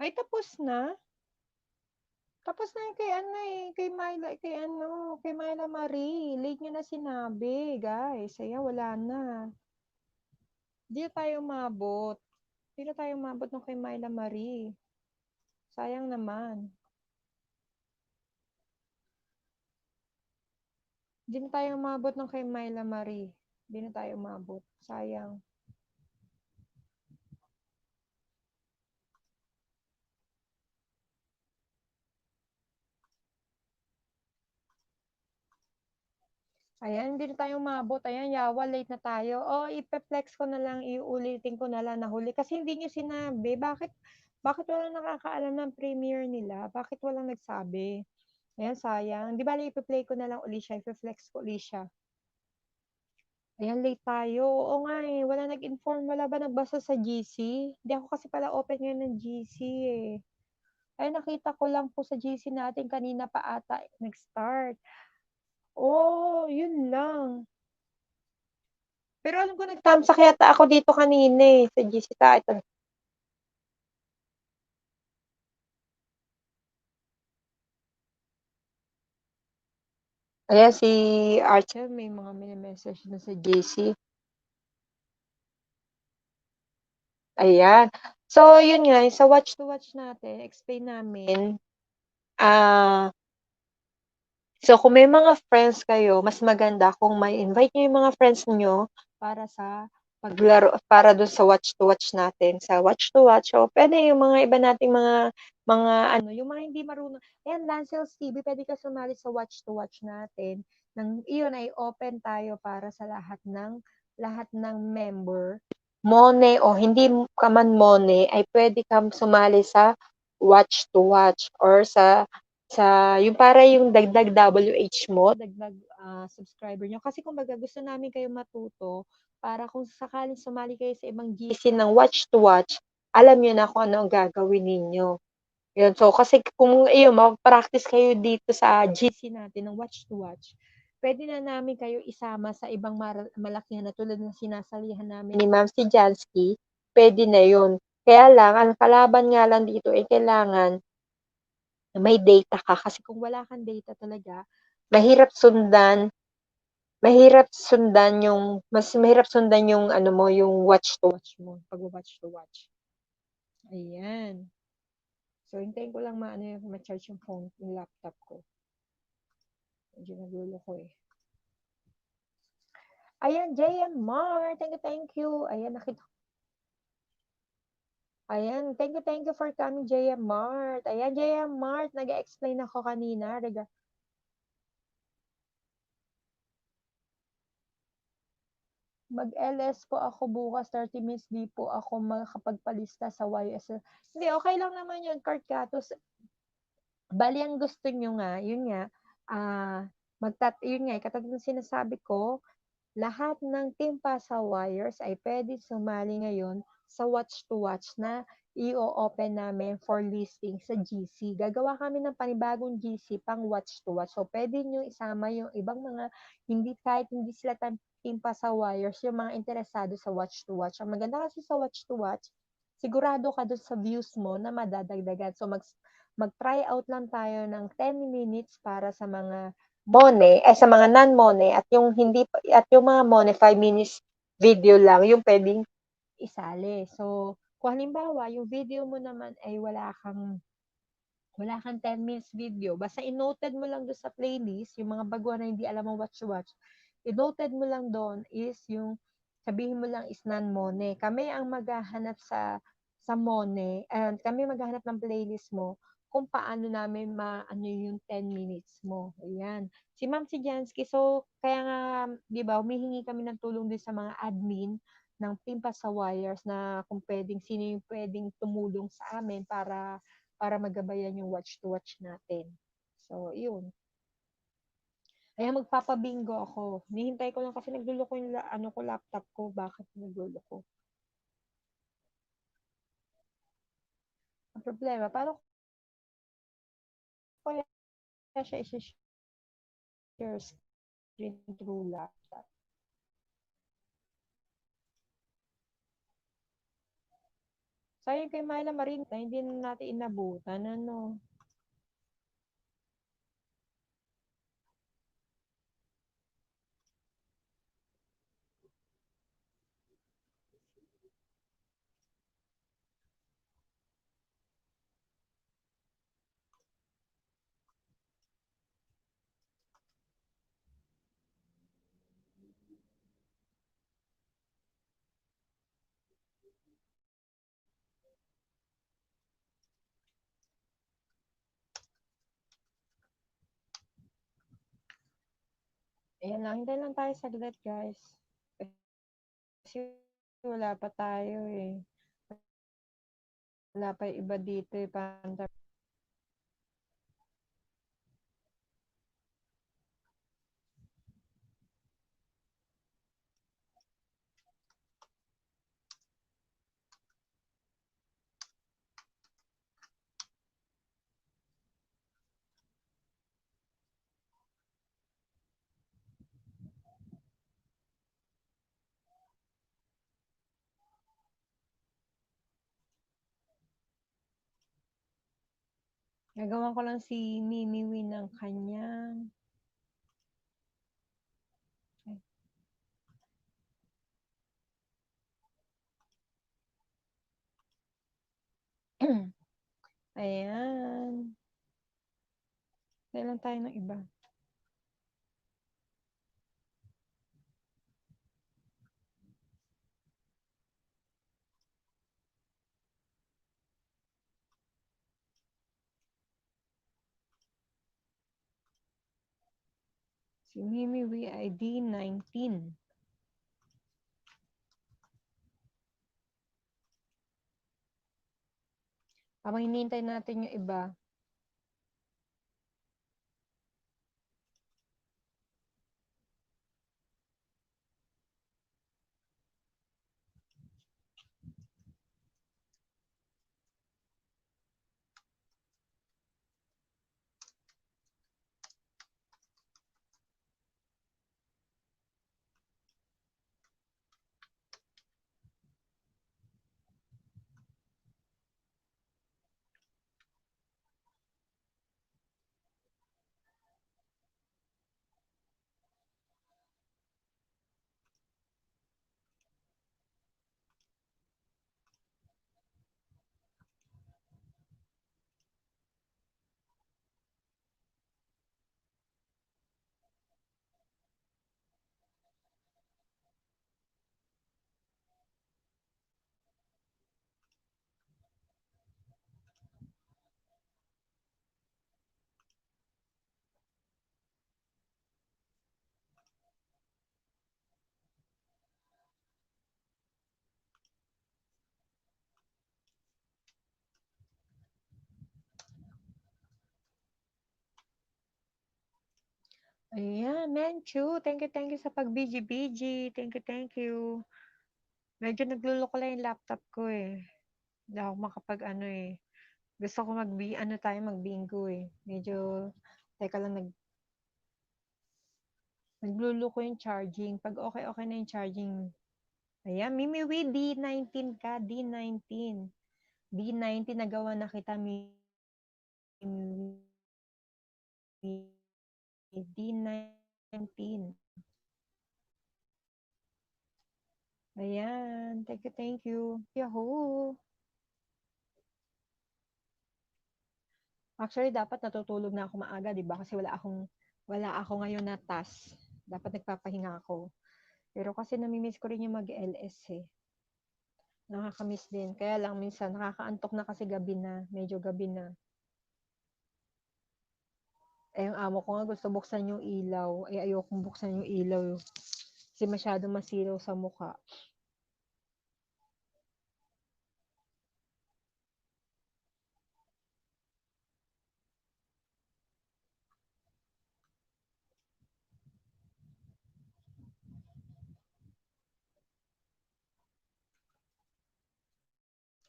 Ay, tapos na? Tapos na yung kay Myla Marie. Late nyo na sinabi, guys. Ayan, wala na. Hindi na tayo umabot. Hindi na tayo umabot ng kay Myla Marie. Sayang naman. Hindi na tayo umabot ng kay Myla Marie. Hindi na tayo umabot. Sayang. Ayan, hindi na tayo umabot. Ayan, yawa, late na tayo. O, ipe-flex ko na lang, iulitin ko na lang na huli. Kasi hindi niyo sinabi. Bakit walang nakakaalam ng premiere nila? Bakit walang nagsabi? Ayan, sayang. Di bali, ipe-play ko na lang uli siya. Ipe-flex ko uli siya. Ayan, late tayo. Oo nga eh. Wala nag-inform. Wala ba nagbasa sa GC? Hindi ako kasi pala open ngayon ng GC eh. Ay, nakita ko lang po sa GC natin kanina pa ata nag-start. Oh, yun lang. Pero alam ko nagtamsak yata ako dito kanina eh, sa GC ta. Ito. Ayan, si Archer may mga mini-message na sa GC. Ayan. So, yun nga, sa watch to watch natin, explain namin, ah, so kung may mga friends kayo, mas maganda kung may invite niyo yung mga friends niyo para sa paglaro para dun sa watch to watch natin, sa watch to watch o puwede yung mga iba nating mga ano, yung mga hindi marunong ayan, Lancel's TV puwede ka sumali sa watch to watch natin ng iyon ay open tayo para sa lahat ng member. Mone o hindi ka man Mone ay puwede kang sumali sa watch to watch or sa yung para yung dagdag WH mo, dagdag, subscriber niyo. Kasi kumbaga gusto namin kayong matuto para kung sakaling sumali kayo sa ibang GC ng watch to watch, alam niyo na kung ano ang gagawin ninyo. Yun, so kasi kung iyon magpa-practice kayo dito sa GC natin ng watch to watch, puwede na namin kayo isama sa ibang malakihan na tulad ng sinasalihan namin ni Ma'am si Jansky, puwede na yun. Kaya lang ang kalaban nga lang dito, eh, kailangan may data ka kasi kung wala kang data talaga, mahirap sundan mahirap sundan yung mas mahirap sundan yung ano mo, yung watch to watch mo, pagwa-watch to watch. Ayan. So, hintayin ko lang maano yung ma-charge yung phone, yung laptop ko. Medyo naguloko eh. Ayan, JM Mart. Thank you, thank you. Ayan, nakita Ayan, thank you for coming, JM Mart. Ayan, JM Mart, nag-explain ako kanina mag-LS po ako bukas 30 minutes, 'di po ako makakapagpalista sa YSL. Hindi, okey lang naman 'yun, Carcatos. Bale ang gusto niyo nga, 'yun nga, ah, 'yun nga, katulad ng sinasabi ko, lahat ng Team Pasawires ay puwedeng sumali ngayon sa watch to watch na i-o-open namin for listing sa GC. Gagawa kami ng panibagong GC pang watch to watch. So, puwede niyong isama yung ibang mga kahit hindi sila Team Pasawires, yung mga interesado sa watch to watch. Ang maganda kasi sa watch to watch, sigurado ka dun sa views mo na madadagdagan. So, mag-try out lang tayo ng 10 minutes para sa mga sa mga non-Mone at yung hindi at yung mga Mone 5 minutes video lang yung puwedeng isali. So, kung halimbawa yung video mo naman ay wala kang 10 minutes video, basta i-noted mo lang do'n sa playlist, yung mga baguhan na hindi alam ang watch-watch, i-noted mo lang do'n is yung sabihin mo lang is non-Mone. Kami ang maghahanap sa Mone, kami maghahanap ng playlist mo kung paano namin maano yung 10 minutes mo, ayan. Si Ma'am si Jansky, so kaya nga 'di ba humihingi kami ng tulong din sa mga admin ng Team Pasawires na kung puwedeng sino yung puwedeng tumulong sa amin para magabayan yung watch to watch natin. So, yun. Ayan, magpapa-bingo ako. Hinihintay ko lang kasi nagluloko yung ano ko, laptop ko. Bakit nagluloko? Ang problema, paano ko kaya siya isi-share screen through laptop? Sayang kay Myla Marinta, hindi na natin inabutan, ano. Ayan lang, hintay lang tayo saglit, guys. Kasi wala pa tayo eh. Wala pa yung iba dito eh. Nagawa ko lang si Mimi Win ng kanyang ayan. Kailan tayo ng iba? Si Mimi Win ay D19. Habang hinihintay natin yung iba, ayan, Menchu, thank you sa pag-BG-BG. Thank you. Medyo nagluloko lang yung laptop ko eh. Hindi ako makapag ano eh. Gusto ko mag-bingo eh. Medyo, teka lang, nagluloko yung charging. Pag okay na yung charging, ayan, Mimiwi, D19 ka, D19. D19, nagawa na kita, Mimiwi. D19. Ayan, thank you. Yahoo! Actually, dapat natutulog na ako maaga, di ba? Kasi wala ako ngayon na task. Dapat nagpapahinga ako. Pero kasi namimiss ko rin yung mag-LS eh. Nakakamiss din. Kaya lang minsan nakakaantok na kasi gabi na. Medyo gabi na. Eh, yung amo ko nga gusto buksan yung ilaw. Eh, ayokong buksan yung ilaw. Kasi masyadong masilaw sa mukha.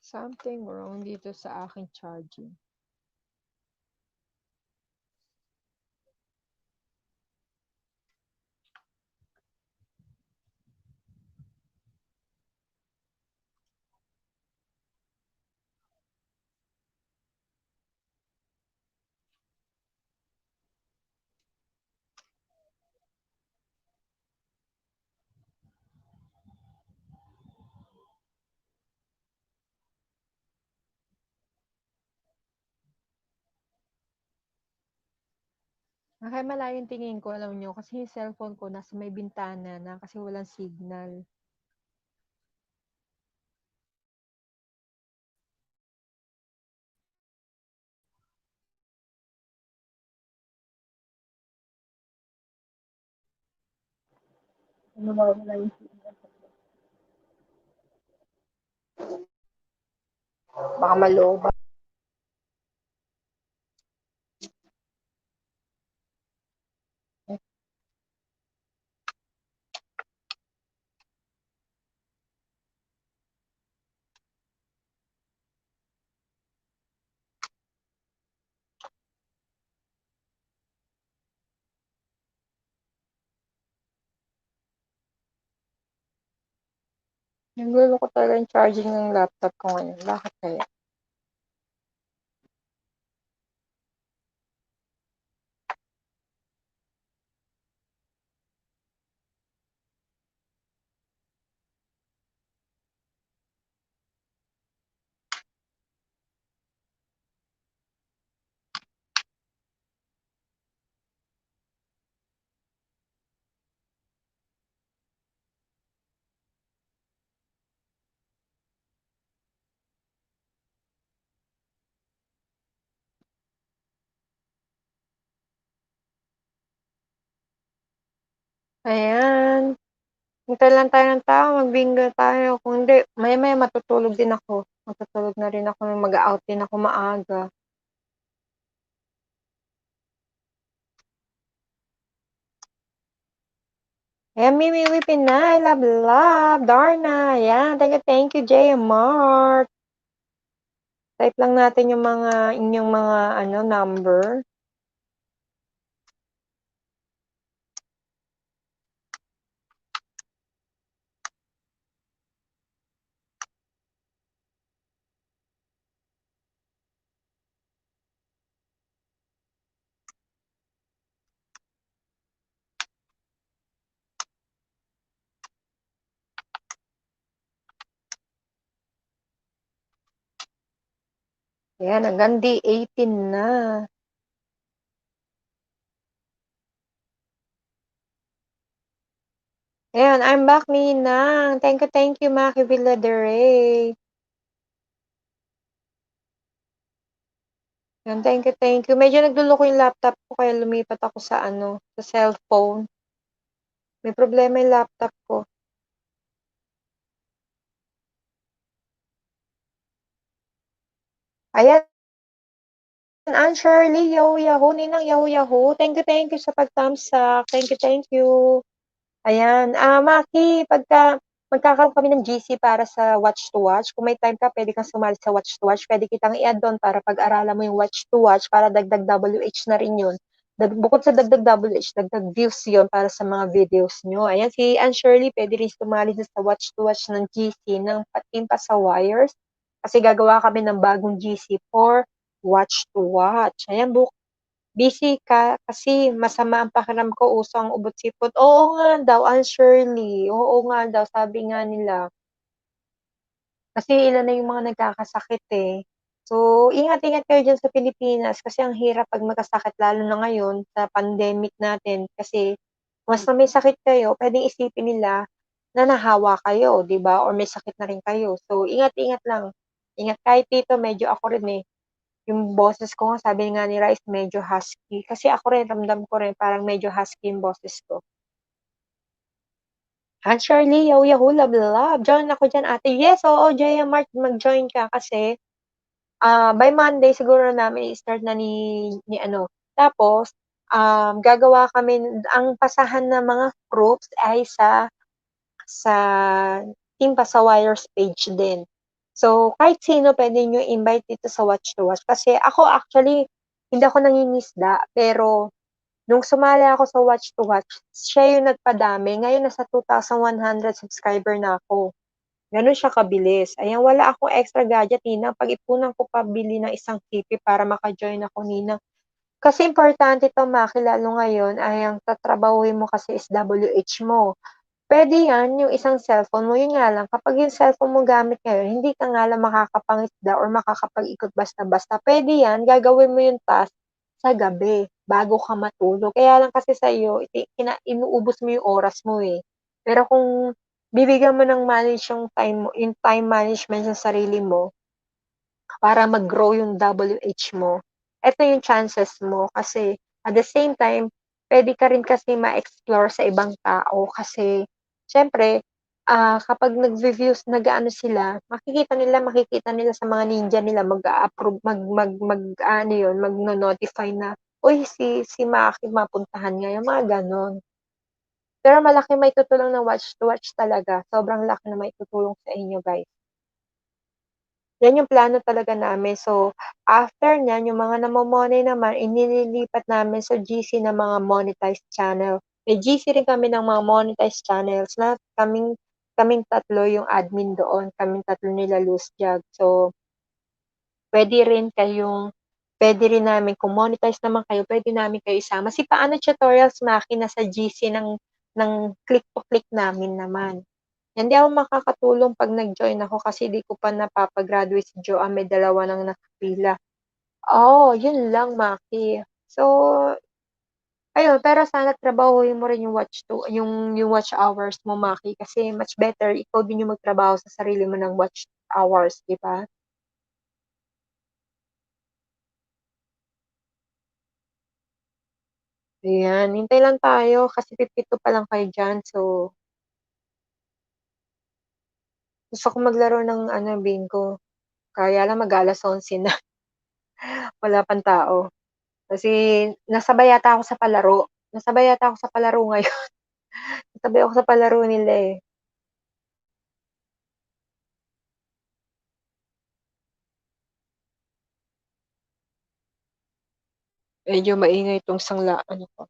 Something wrong dito sa aking charging. Kaya malayo yung tingin ko, alam nyo, kasi yung cellphone ko nasa may bintana na kasi walang signal. Nawawala yung signal. Baka maloba. Nagluloko talaga yung charging ng laptop ko ngayon. Bakit kaya? Ayan. Hintay lang tayo ng tao, mag-bingo tayo. Kung hindi, maya-maya matutulog din ako. Matutulog na rin ako, mag-out din ako maaga. Ayan, Mimi Pinay, love, Darna. Ayan, thank you, J. Mart. Type lang natin yung mga inyong mga number. Ayan, hanggang D18 na. Ayan, I'm back, Ninang. Thank you, Maki Villadere. Ayan, thank you. Medyo nagluloko yung laptop ko, kaya lumipat ako sa sa cellphone. May problema yung laptop ko. Ayan, Ann Shirley, Yahoo, Ninang Yahoo. Thank you sa pag-thumbs up. Thank you. Ayan, Maki, pagka magkakaroon kami ng GC para sa Watch to Watch, kung may time ka, pwede kang sumali sa Watch to Watch. Pwede kitang i-add doon para pag-aralan mo yung Watch to Watch para dagdag WH na rin yun. Bukod sa dagdag WH, dagdag views yun para sa mga videos nyo. Ayan, si Ann Shirley, pwede rin sumali sa Watch to Watch ng GC ng Patim pa sa Wires. Kasi gagawa kami ng bagong GC for Watch to Watch. Ayan, busy ka kasi masama ang pakiram ko, uso ang ubot sipot. Oo nga daw, Ann Shirley. Oo nga daw, sabi nga nila. Kasi ilan na yung mga nagkakasakit eh. So, ingat-ingat kayo dyan sa Pilipinas kasi ang hirap pag magkasakit lalo na ngayon sa pandemic natin kasi mas na may sakit kayo, pwedeng isipin nila na nahawa kayo, di ba? Or may sakit na rin kayo. So, ingat-ingat lang. Ingat kahit dito, medyo ako rin eh. Yung boses ko nga, sabi nga ni Rice, medyo husky. Kasi ako rin, ramdam ko rin, parang medyo husky yung boses ko. Han Shirley, Yahoo, love. Join ako dyan, ate. Yes, oo, Jaya Mart, mag-join ka kasi by Monday siguro namin i-start na ni ano. Tapos, gagawa kami, ang pasahan ng mga groups ay sa Team Pasawires page din. So, kahit sino pwede nyo invite dito sa Watch to Watch. Kasi ako actually, hindi ako nangingisda, pero nung sumali ako sa Watch to Watch, siya yung nagpadami. Ngayon, nasa 2,100 subscriber na ako. Ganun siya kabilis. Ayan, wala akong extra gadget, Nina. Pag-ipunan ko pabili ng isang TV para maka-join ako, Nina. Kasi importante ito, Maki, lalo ngayon, ay ang tatrabahuin mo kasi is WH mo. Pwede yan, yung isang cellphone mo, yun nga lang, kapag yung cellphone mo gamit ngayon, hindi ka nga lang makakapangisda or makakapag-ikot basta-basta. Pwede yan, gagawin mo yung task sa gabi, bago ka matulog. Kaya lang kasi sa iyo, inuubos mo yung oras mo eh. Pero kung bibigyan mo ng manage yung time management sa sarili mo, para mag-grow yung WH mo, eto yung chances mo. Kasi, at the same time, pwede ka rin kasi ma-explore sa ibang tao kasi siyempre, kapag nagvi-views, nag-aano sila, makikita nila sa mga ninja nila mag-a-approve, mag-aano yun, magno-notify na, "Uy, si Maki mapuntahan ngayon," mga gano'n. Pero malaki maitutulong ng watch to watch talaga, sobrang laki na maitutulong sa inyo, guys. Yan yung plano talaga namin. So, after niyan, yung mga namo-money naman, inililipat namin sa GC ng mga monetized channel. May GC rin kami ng mga monetized channels na kaming tatlo yung admin doon, kaming tatlo nila Loose Jug. So, puwede rin kayong puwede rin namin kung monetize naman kayo, puwede namin kayo isama. Si Paano Tutorials Maki nasa GC ng click to click namin naman. Hindi ako makakatulong 'pag nag-join ako kasi di ko pa napapa-graduate si Joanne, may dalawa ng nakapila. Oo, yun lang, Maki. So, ayun, pero sana trabahuhin mo rin yung watch hours mo, Maki, kasi much better ikaw din yung magtrabaho sa sarili mo ng watch hours, 'di ba? Ayan, hintay lang tayo kasi 52 pa lang kayo diyan. So, gusto ko maglaro ng ano, Bingo. Kaya lang mag-a-11:00 na, wala pang tao. Kasi nasabay yata ako sa palaro ngayon, nasabay ako sa palaro nila, eh. Medyo maingay 'tong ano ko.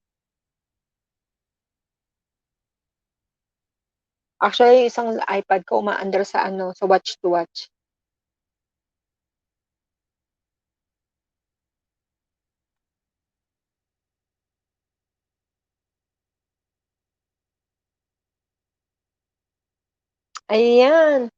Actually, yung isang iPad ko umaandar sa ano, sa watch to watch. Ayan,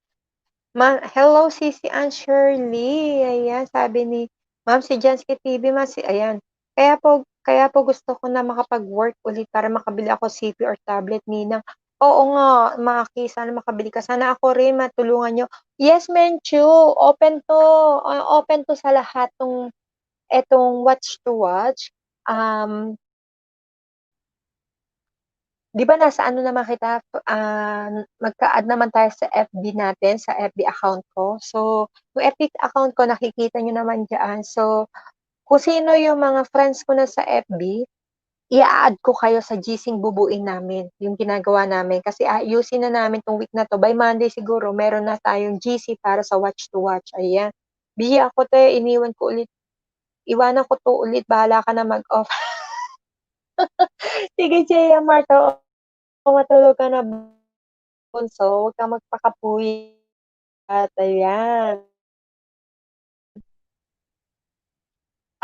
hello Sisi Ann Shirley, ayan sabi ni Ma'am si Jansky TV ayan. Kaya po gusto ko na makapag-work ulit para makabili ako CP or tablet, Ninang. Oo nga, Maki, sana makabili ka. Sana ako rin matulungan niyo. Yes, Menchu, open 'to sa lahat 'etong watch to watch. Um 'Di ba nasa ano naman kita, magka-add naman tayo sa FB natin, sa FB account ko. So, yung FB account ko nakikita niyo naman diyaan. So, kung sino yung mga friends ko na sa FB, ia-a-add ko kayo sa GC-ng bubuin namin, yung ginagawa namin. Kasi aayusin na namin 'tong week na 'to. By Monday siguro meron na tayong GC para sa watch to watch, ayan. Busy ako 'te, iwanan ko 'to ulit, bahala ka na mag-off. Sige, Jia Marto, matulog ka na bunso, huwag kang magpakapuyat, ayan.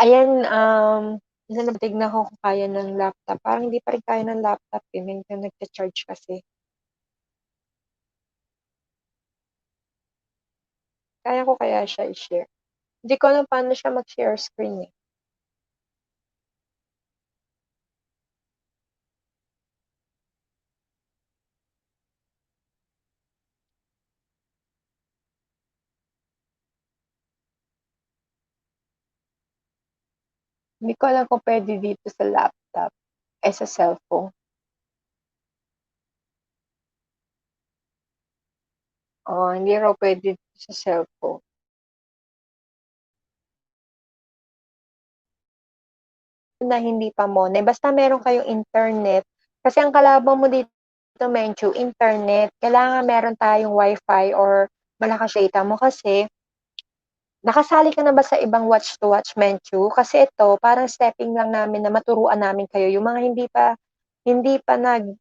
Ayan, tignan ko kung kaya ng laptop, parang hindi pa rin kaya ng laptop, eh, medyo nagcha-charge kasi. Kaya ko kaya siya i-share? Hindi ko alam paano siya mag-share screen, eh. Hindi ko alam kung puwede dito sa laptop, sa cellphone. Oo, hindi raw puwede sa cellphone. Na hindi pa mone, basta meron kayong internet, kasi ang kalaban mo dito Menchu, internet. Kailangan meron tayong wifi or malakas data mo kasi nakasali ka na ba sa ibang watch to watch, Menchu? Kasi ito parang stepping lang namin na maturuan namin kayo, yung mga hindi pa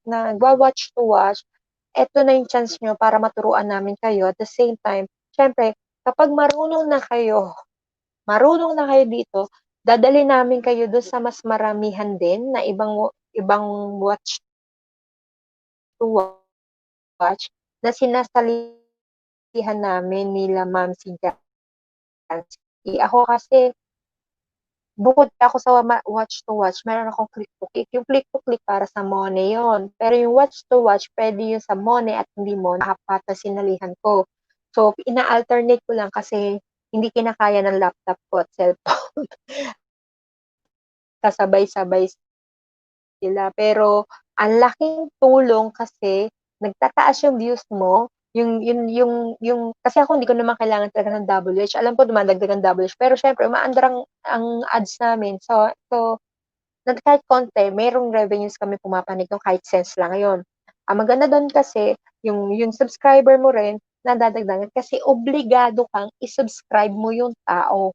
nagwa-watch to watch, eto na yung chance niyo para maturuan namin kayo at the same time, siyempre kapag marunong na kayo dito, dadalhin namin kayo dun sa mas maramihan din na ibang watch to watch na sinasalihan namin nila Ma'am si Jancy. Ako kasi bukod ako sa watch to watch, meron akong click to click. Yung click to click para sa Mone yun. Pero yung watch to watch, pwede yun sa Mone at hindi Mone, apat na sinalihan ko. So, ina-alternate ko lang kasi hindi kinakaya ng laptop ko at cellphone. Kasabay-sabay sila. Pero ang laking tulong kasi nagtataas yung views mo, kasi ako hindi ko naman kailangan talaga ng WH. Alam ko dumadagdag ang WH, pero syempre umaandar ang ads namin. So kahit konti, merong revenues kami pumapanig nung kahit cents lang yun. Ang maganda do'n kasi yung subscriber mo rin nadadagdagan kasi obligado kang i-subscribe mo yung tao,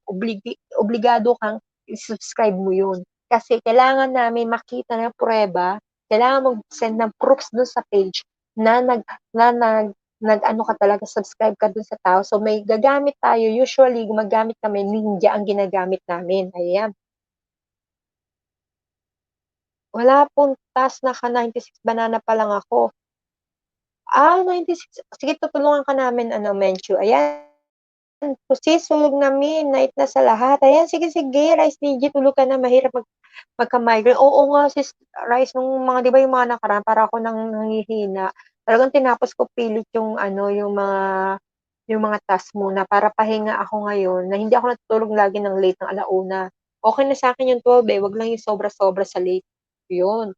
obligado kang i-subscribe mo yun. Kasi kailangan namin makita ng pruweba, kailangan mag-send ng proofs dun sa page na na nag-ano ka talaga, subscribe ka dun sa tao. So may gagamit tayo, usually gumagamit kami, Ninja ang ginagamit namin, ayan. Wala pong task, naka-96 banana pa lang ako. 96, sige tutulungan ka namin ano, Menchu, ayan. Sis, tulog na min, night na sa lahat. Ayan, sige, sige, Rice DJ, tulog ka na, mahirap magka-migraine. Oo nga, sis Rice, nung mga, di ba yung mga nakaraan, para ako nang nanghihina. Talagang tinapos ko pilit yung ano, yung mga task muna para pahinga ako ngayon na hindi ako natutulog lagi ng late ng 1:00. Okay na sa'kin yung 12 wag lang yung sobra-sobra sa late, yun.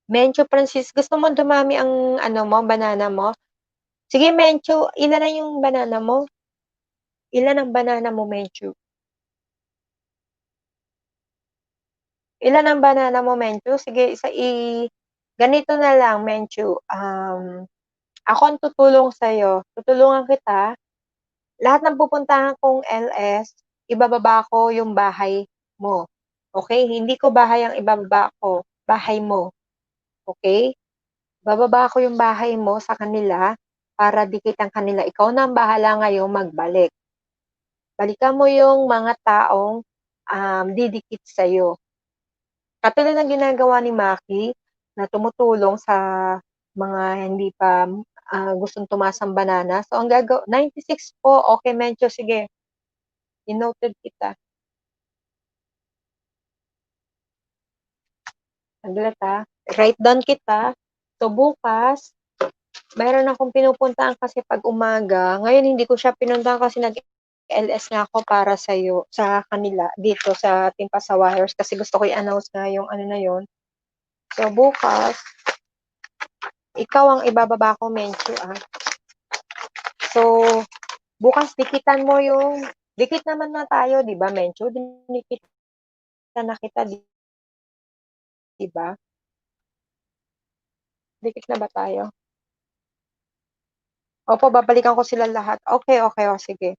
Mencho Francis, gusto mo dumami ang ano mo, banana mo? Sige Mencho, ilan na yung banana mo? Ilan ang banana mo, Mencho? Ilan ang banana mo, Mencho? Sige, ganito na lang, Mencho. Ako ang tutulong sa'yo. Tutulungan kita. Lahat ng pupuntahan kong LS, ibababa ko yung bahay mo. Okay? Hindi ko bahay ang ibababa ko. Bahay mo. Okay? Bababa ko yung bahay mo sa kanila para dikit ang kanila. Ikaw na ang bahala ngayong magbalik. Balikan mo yung mga taong didikit sa'yo. Katulad ng ginagawa ni Maki na tumutulong sa mga hindi pa gustong tumaas ng banana. So, 96 po. Okay, Mencho. Sige. I-noted kita. Saglit Write down kita. So, bukas, mayroon akong pinupuntahan kasi pag umaga. Ngayon, hindi ko siya pinuntahan kasi nag-LS nga ako para sa kanila, dito sa Team Pasawires kasi gusto ko i-announce nga yung ano na yon. So, bukas, ikaw ang ibababa ko, Menchu, So, bukas dikitan mo dikit naman na tayo, di ba, Menchu? Dinikitan na kita, di ba? Dikit na ba tayo? Opo, babalikan ko sila lahat. Okay, okay, sige.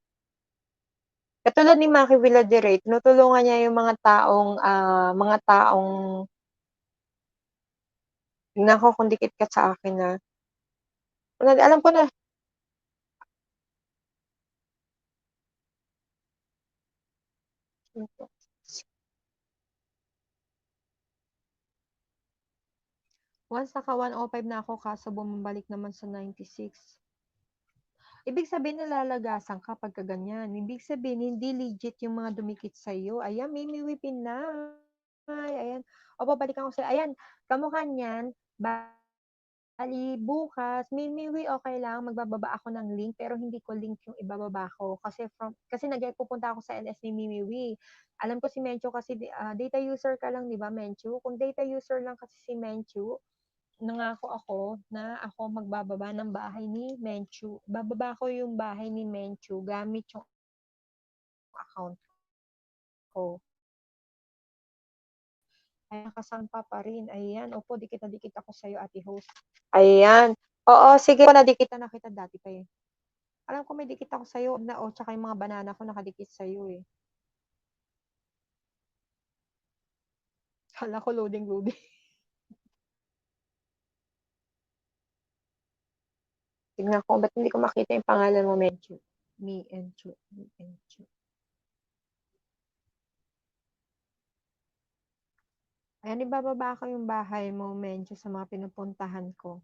Katulad ni Maki Villaderate, tinutulungan niya yung mga taong tignan ko kung dikit ka sa akin alam ko na. Once naka 105 na ako, kaso bumabalik naman sa 96. Ibig sabihin nalalagasan ka pagka ganyan. Ibig sabihin hindi legit yung mga dumikit sa'yo. Ayan, Mimi Pinay. Ayan. O, babalikan ko sa'yo. Ayan, kamukha niyan. Bali, bukas, Mimi, okay lang. Magbababa ako ng link, pero hindi ko link yung ibababa ko. Kasi pupunta ako sa LS ni Mimi. Alam ko si Menchu kasi data user ka lang, di ba, Menchu? Kung data user lang kasi si Menchu, nangako ako na ako magbababa ng bahay ni Menchu. Bababa ko yung bahay ni Menchu gamit yung account ko. Ay, nakasampa pa rin. Ayan. Opo, dikit na dikit ako sa'yo, ate host. Ayan. Oo, sige. Nadikit na kita dati pa eh. Alam ko may dikit ako sa'yo tsaka yung mga banana ko nakadikit sa'yo eh. Hala ko loading. Tignan ko, ba't hindi ko makita yung pangalan mo, Menchu? Menchu. Ayan, ibababa ko yung bahay mo, Menchu, sa mga pinupuntahan ko.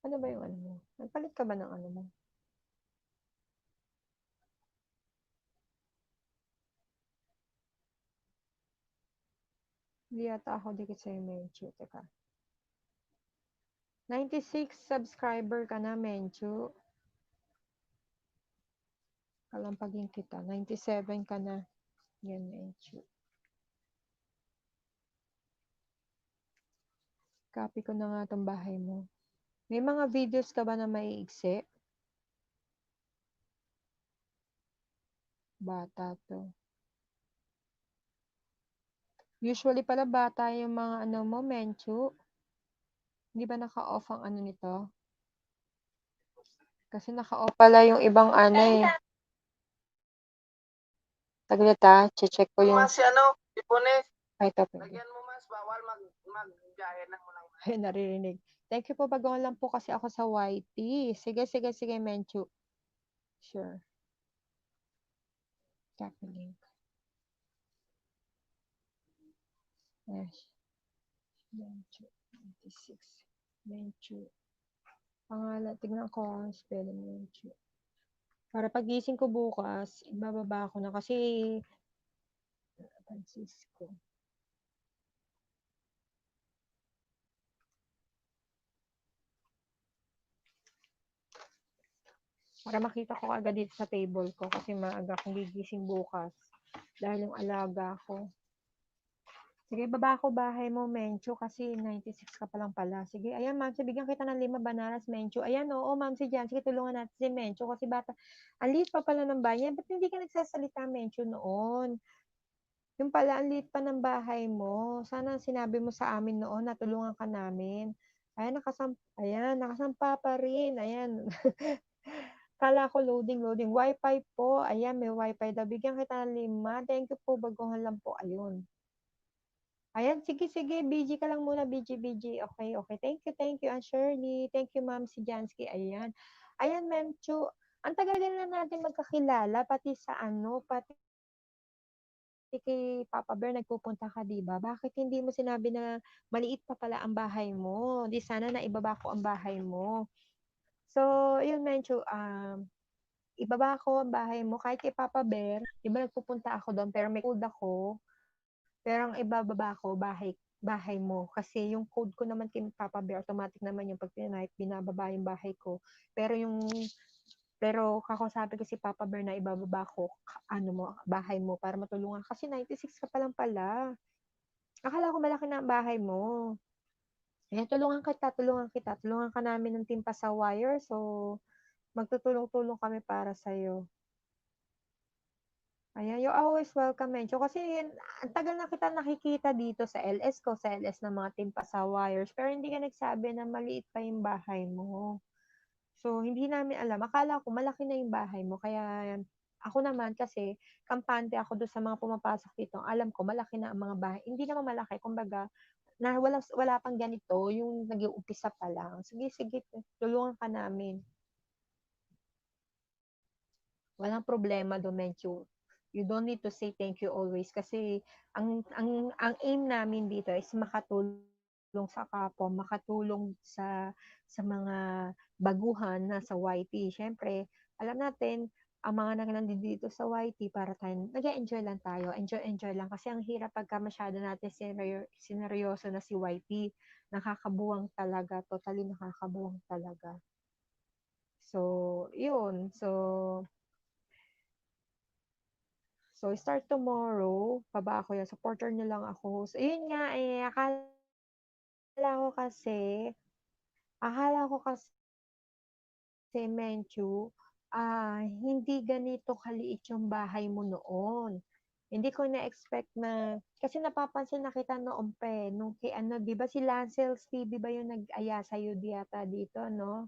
Ano ba yung ano mo? Nagpalit ka ba ng ano mo? Hindi yata ako dikit sa'yo, Menchu. Teka. 96 subscriber ka na, Menchu. Kalampagin kita. 97 ka na. Yan, Menchu. Copy ko na nga itong bahay mo. May mga videos ka ba na maiigsi? Bata to. Usually pala bata yung mga ano mo, Menchu. Hindi ba naka-off ang ano nito? Kasi naka-off pala yung ibang ano eh. Saglit ah, check ko yung... Mas ano, Ipones, Ay, ito. lagyan mo mas, bawal mag-gaya ng ulang. Ay, naririnig. Thank you po. Bagoon lang po kasi ako sa YT. Sige, Menchu. Sure. Copy link. Yes. Menchu. 96. Menchu. Pangalan. Tignan ko ang spelling Menchu. Para pagising ko bukas, ibababa ko na kasi Francisco. Para makita ko agad dito sa table ko kasi maaga akong gigising bukas dahil yung alaga ko. Sige, baba ko bahay mo, Menchu, kasi 96 ka pa lang pala. Sige, ayan, ma'am, bigyan kita ng 5 bananas, Menchu. Ayan, oo, ma'am, si Jan. Sige, tulungan natin si Menchu kasi bata. Ang liit pa pala ng bahay niya. Ba't hindi ka nagsasalita, Menchu, noon? Yung pala, ang liit pa ng bahay mo. Sana sinabi mo sa amin noon na tulungan ka namin. Ayan, nakasampa pa rin. Ayan. Kala ko loading. Wi-Fi po. Ayan, may Wi-Fi daw. Bigyan kita ng 5. Thank you po. Baguhan lang po. Ayun. Ayan, sige. BG ka lang muna. BG. Okay. Thank you, Aunt Shirley. Thank you, Ma'am si Jansky. Ayan. Ayan, Ma'am Chu. Ang tagal na natin magkakilala, pati kay Papa Bear nagpupunta ka, di ba? Bakit hindi mo sinabi na maliit pa pala ang bahay mo? Di sana na ibaba ko ang bahay mo. So, yun, Menchu, ibaba ko ang bahay mo. Kahit kay Papa Bear, di ba nagpupunta ako doon, pero may code ako. Pero ang ibababa ko, bahay mo. Kasi yung code ko naman kay Papa Bear, automatic naman yung pag pinanight, binababa yung bahay ko. Pero kakausapin ko si Papa Bear na ibababa ko, bahay mo para matulungan. Kasi 96 ka pa lang pala. Akala ko malaki na ang bahay mo. Ayan, tulungan kita. Tulungan ka namin ng Team Pasawire. So, magtutulong-tulong kami para sa'yo. Ayan, you're always welcome, Mencho. Kasi ang tagal na kita nakikita dito sa LS ko, sa LS ng mga Team Pasawires. Pero hindi ka nagsabi na maliit pa yung bahay mo. So, hindi namin alam. Akala ko malaki na yung bahay mo. Kaya, ako naman kasi, kampante ako doon sa mga pumapasok dito. Alam ko, malaki na ang mga bahay. Hindi naman malaki. Kumbaga, na wala pang ganito, yung nag-uumpisa pa lang. Sige, tulungan ka namin. Walang problema, Domencio. You don't need to say thank you always kasi ang aim namin dito is makatulong sa kapwa, makatulong sa mga baguhan na sa YT. Siyempre, alam natin, ang mga nandito sa YT para tayo, nag-enjoy lang tayo. Enjoy lang. Kasi ang hirap pagka masyado natin sineryoso na si YT. Nakakabuwang talaga. Totally nakakabuwang talaga. So, yun. So, start tomorrow, baba ako yan. Supporter niyo lang ako. So, yun nga akala ko kasi, Menchu, hindi ganito kaliit yung bahay mo noon. Hindi ko na-expect na, kasi napapansin na kita noon pa nung kay di ba si Lancel's TV ba yung nag-aya sa'yo yata dito, no?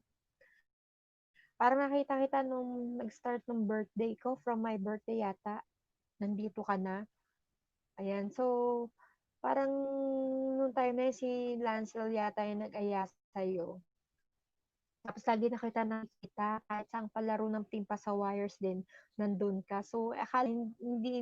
Parang nakita kita nung nag-start ng birthday ko, from my birthday yata. Nandito ka na. Ayan, so, parang nung time na yun, si Lancel yata yung nag-aya sa'yo. Tapos lagi na kita nakikita, kahit saan palaro ng Team Pasawires din, nandun ka. So, akala hindi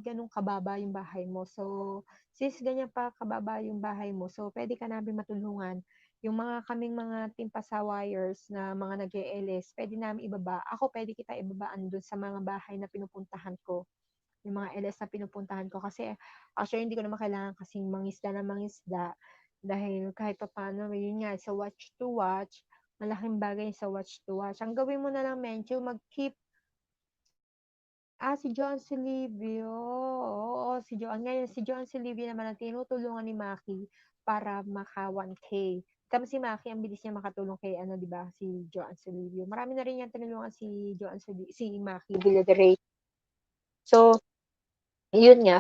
ganun kababa yung bahay mo. So, since ganyan pa kababa yung bahay mo, so pwede ka namin matulungan. Yung kaming mga Team Pasawires na mga nag-ELS, pwede namin ibaba. Ako pwede kita ibabaan dun sa mga bahay na pinupuntahan ko. Yung mga LS na pinupuntahan ko. Kasi, actually, hindi ko naman kailangan kasing mangisda. Dahil kahit pa paano, yun nga, sa watch to watch, malaking bagay sa watch to watch. Ang gawin mo na lang, Menchu, mag-keep Si John Silivio. Oo, si John. Ngayon, si John Silivio naman ang tinutulungan ni Maki para maka 1K. Tapos si Maki, ang bilis niya makatulong kay, ano, di ba, si John Silivio. Marami na rin yan tinulungan si si Maki Villaderey. So, yun nga,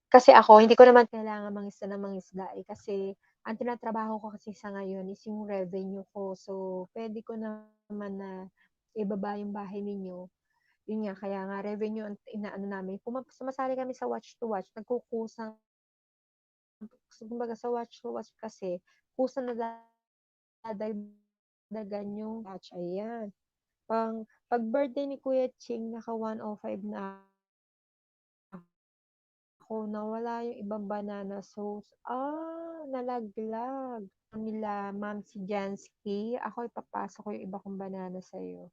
kasi ako, hindi ko naman kailangan mangisda ng mangisda eh. Kasi, ang tinatrabaho ko kasi sa ngayon is yung revenue ko. So, pwede ko naman na ibaba yung bahay ninyo. Yun nga, kaya nga revenue ang inaano namin. Sumasali kami sa watch to watch, nagkukusang, kumbaga sa watch to watch kasi, kusang nadadagdagan yung watch. Ayan. Pag birthday ni Kuya Ching, naka 105 na ako, nawala yung ibang banana sauce. Nalaglag. Nila, Ma'am si Jansky. Ako, ipapasok ko yung iba kong banana sa'yo.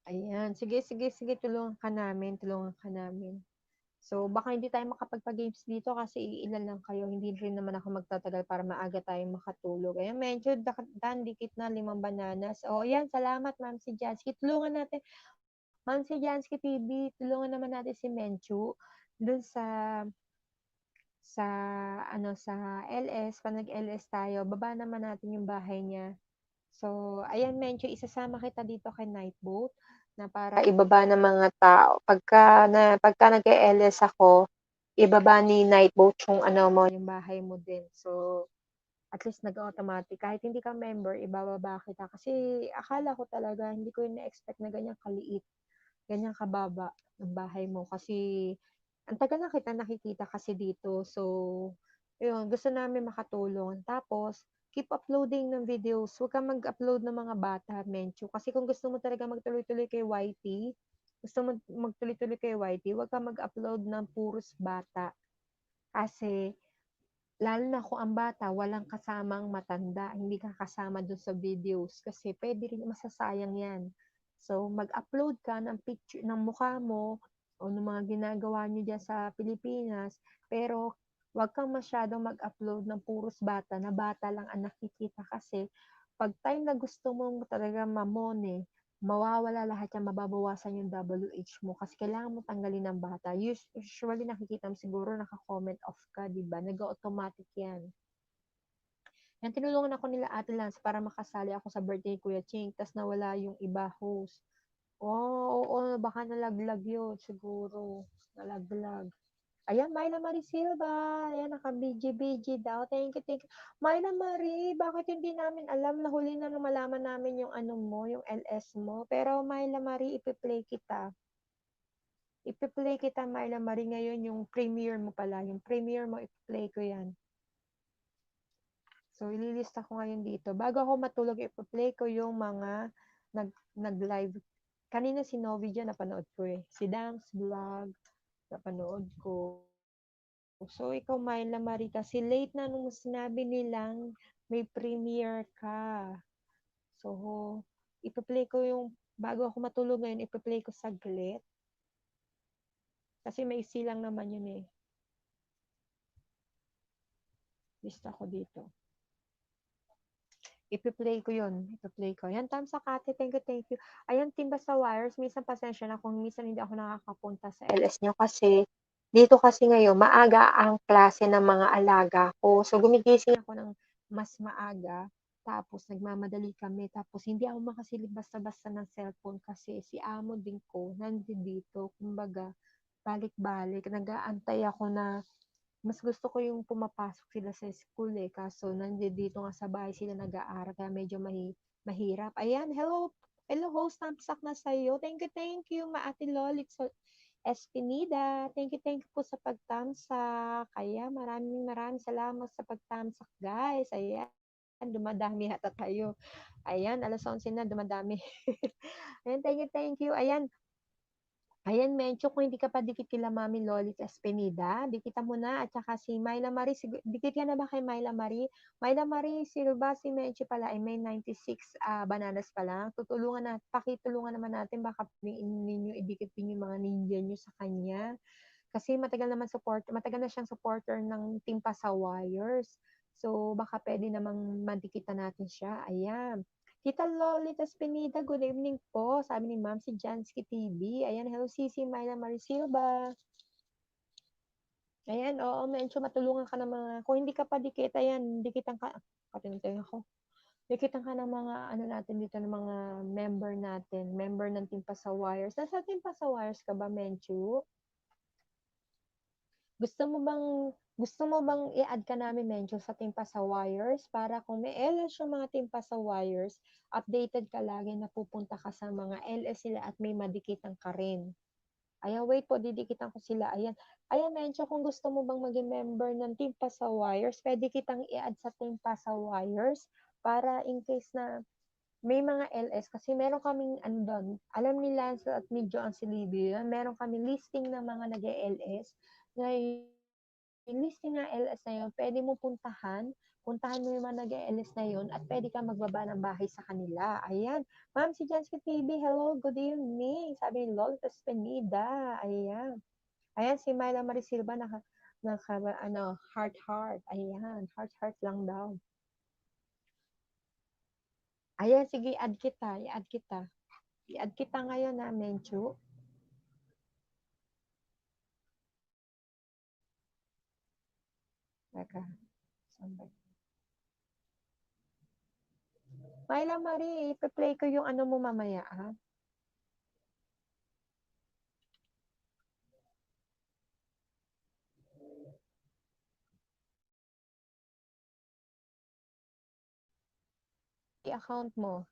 Ayan. Sige, tulungan ka namin. So, baka hindi tayo makapagpa-games dito kasi ilan lang kayo. Hindi rin naman ako magtatagal para maaga tayong makatulog. Ayan, medyo dikit na 5 bananas. Ayan, salamat, Ma'am si Jansky. Tulungan natin, Ma'am si Jansky TV, tulungan naman natin si Menchu dun sa sa LS. Pag nag-LS tayo, baba naman natin yung bahay niya. So, ayan, Menchu, isasama kita dito kay Nightboat na para ibaba ng mga tao. Pagka nag-LS ako, ibaba ni Nightboat yung yung bahay mo din. So, at least nag-automatic. Kahit hindi ka member, ibababa kita. Kasi akala ko talaga, hindi ko yung na-expect na ganyan kaliit, ganyan kababa ng bahay mo. Kasi ang tagal na kita nakikita kasi dito. So, yun, gusto namin makatulong. Tapos, keep uploading ng videos. Huwag kang mag-upload ng mga bata, Menchu. Kasi kung gusto mo talaga magtuloy-tuloy kay YT, huwag kang mag-upload ng puros bata. Kasi, lalo na kung ang bata, walang kasamang matanda, hindi ka kasama dun sa videos. Kasi pwede rin masasayang yan. So, mag-upload ka ng picture ng mukha mo o ng mga ginagawa nyo dyan sa Pilipinas, pero wag kang masyadong mag-upload ng puros bata, na bata lang ang nakikita kasi pag time na gusto mong talaga mamone, mawawala lahat yan, mababawasan yung WH mo kasi kailangan mo tanggalin ng bata. Usually nakikita mo siguro naka-comment off ka, di ba? Nag-automatic yan. Yan, tinulungan ako nila Ate Lance para makasali ako sa birthday ni Kuya Ching, tas nawala yung iba host. Oo, baka nalaglag yun, siguro. Nalaglag. Ayan, Myla Marie Silva. Ayan, naka-BG daw. Thank you. Myla Marie, bakit hindi namin alam? Nahuli na nung malaman namin yung ano mo, yung LS mo. Pero Myla Marie, ipi-play kita. Myla Marie, ngayon yung premiere mo pala. Yung premiere mo, ipi-play ko yan. So, ililista ko ngayon dito. Bago ako matulog, ipi-play ko yung mga nag-live. Kanina si Novi dyan, napanood ko eh. Si Dance Vlog, napanood ko. So, ikaw, Myla Marie, kasi late na nung sinabi nilang may premiere ka. So, ipa-play ko bago ako matulog ngayon, ipa-play ko saglit. Kasi may silang naman yun eh. Lista ko dito. Ipi-play ko yun. Yan, Tam Sakati, thank you. Ayan, Team Basta Wires, minsan pasensya na kung minsan hindi ako nakakapunta sa LS nyo kasi dito kasi ngayon, maaga ang klase ng mga alaga ko. So, gumigising ako ng mas maaga, tapos nagmamadali kami, tapos hindi ako makasilip basta-basta ng cellphone kasi si amo din ko nandito. Kumbaga, balik-balik, nag-aantay ako na mas gusto ko yung pumapasok sila sa school eh. Kaso dito nga sa bahay sila nag-aaral kaya medyo mahirap. Ayan, hello host, tamsak na sa'yo. Thank you, Maati Lolit Espinida. Thank you po sa pagtamsak. Kaya maraming salamat sa pagtamsak, guys. Ayan, dumadami hata tayo. Ayan, alas 11 na, dumadami. Ayan, thank you. Ayan, Ayan, Mencho, kung hindi ka pa dikit kila Mami Lolit Espinida, dikitan mo na. At saka si Myla Marie, dikit ka na ba kay Myla Marie? Myla Marie, Silva, si Mencho pala ay may 96 bananas pa lang. Pakitulungan naman natin, baka ninyo idikit din yung mga ninja nyo sa kanya. Kasi matagal na siyang supporter ng Team Pasawayers. So, baka pwede namang madikitan natin siya. Ayan. Tita Lolita Espinida, good evening po. Sabi ni Ma'am si Jansky TV. Ayan, hello Sisi Myla Marisilva. Ayan, oo, Mencho, matulungan ka ng mga, kung hindi ka pa dikit, ayan, dikitan ka, patinutay ako. Dikitan ka ng mga, ano natin dito, ng mga member ng Team Pasawayers. Nasa Team Pasawayers ka ba, Mencho? Gusto mo bang i-add ka namin, Mencho, sa Team Pasawayers para kung may LS yung mga Team Pasawayers, updated ka lagi na pupunta ka sa mga LS sila at may madikitan ka rin. Ayan, wait po, didikitan ko sila. Ayan. Ayan, Mencho, kung gusto mo bang maging member ng Team Pasawayers, pwede kitang i-add sa Team Pasawayers para in case na may mga LS kasi meron kaming ano doon, alam ni Lance at ni Joan Silibio, meron kami listing ng mga nag-LS na yung listing ng LS na yun, pwede mo puntahan mo yung mga nag-LS na yun at pwede ka magbaba ng bahay sa kanila. Ayan. Ma'am, si Jansky TV, hello, good evening. Sabi ni Lolita Spenida. Ayan. Ayan, si Myla Marisilva, heart. Ayan, heart lang daw. Ayan, sige, i-add kita. I-add kita ngayon na, Menchu. Teka, sandali. Myla Marie, ipa-play ko yung ano mo mamaya, ha? I-account mo.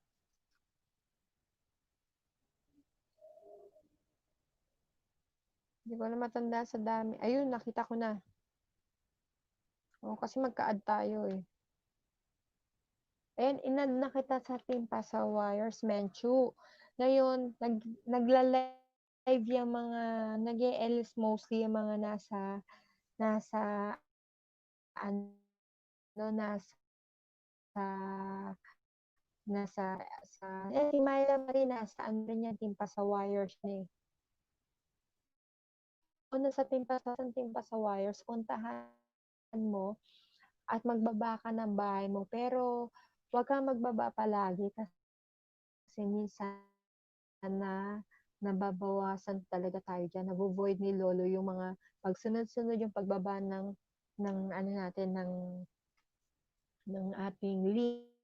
Hindi ko na matanda sa dami. Ayun, nakita ko na. Oh, kasi magka-add tayo eh. Ayan, inad na kita sa Team Pasawayers, Menchu. Ngayon, nagla-live yung mga nag-e-LS mostly yung mga nasa ano, nasa nasa si Myla Marie nasa ano rin yan, Team Pasawayers ni. Kung nasa Team Pasawayers, puntahan mo at magbaba ka ng bahay mo. Pero, huwag kang magbaba palagi kasi minsan na nababawasan talaga tayo dyan. Nabo-void ni Lolo yung mga pagsunod-sunod yung pagbaba ng ano natin, ng ating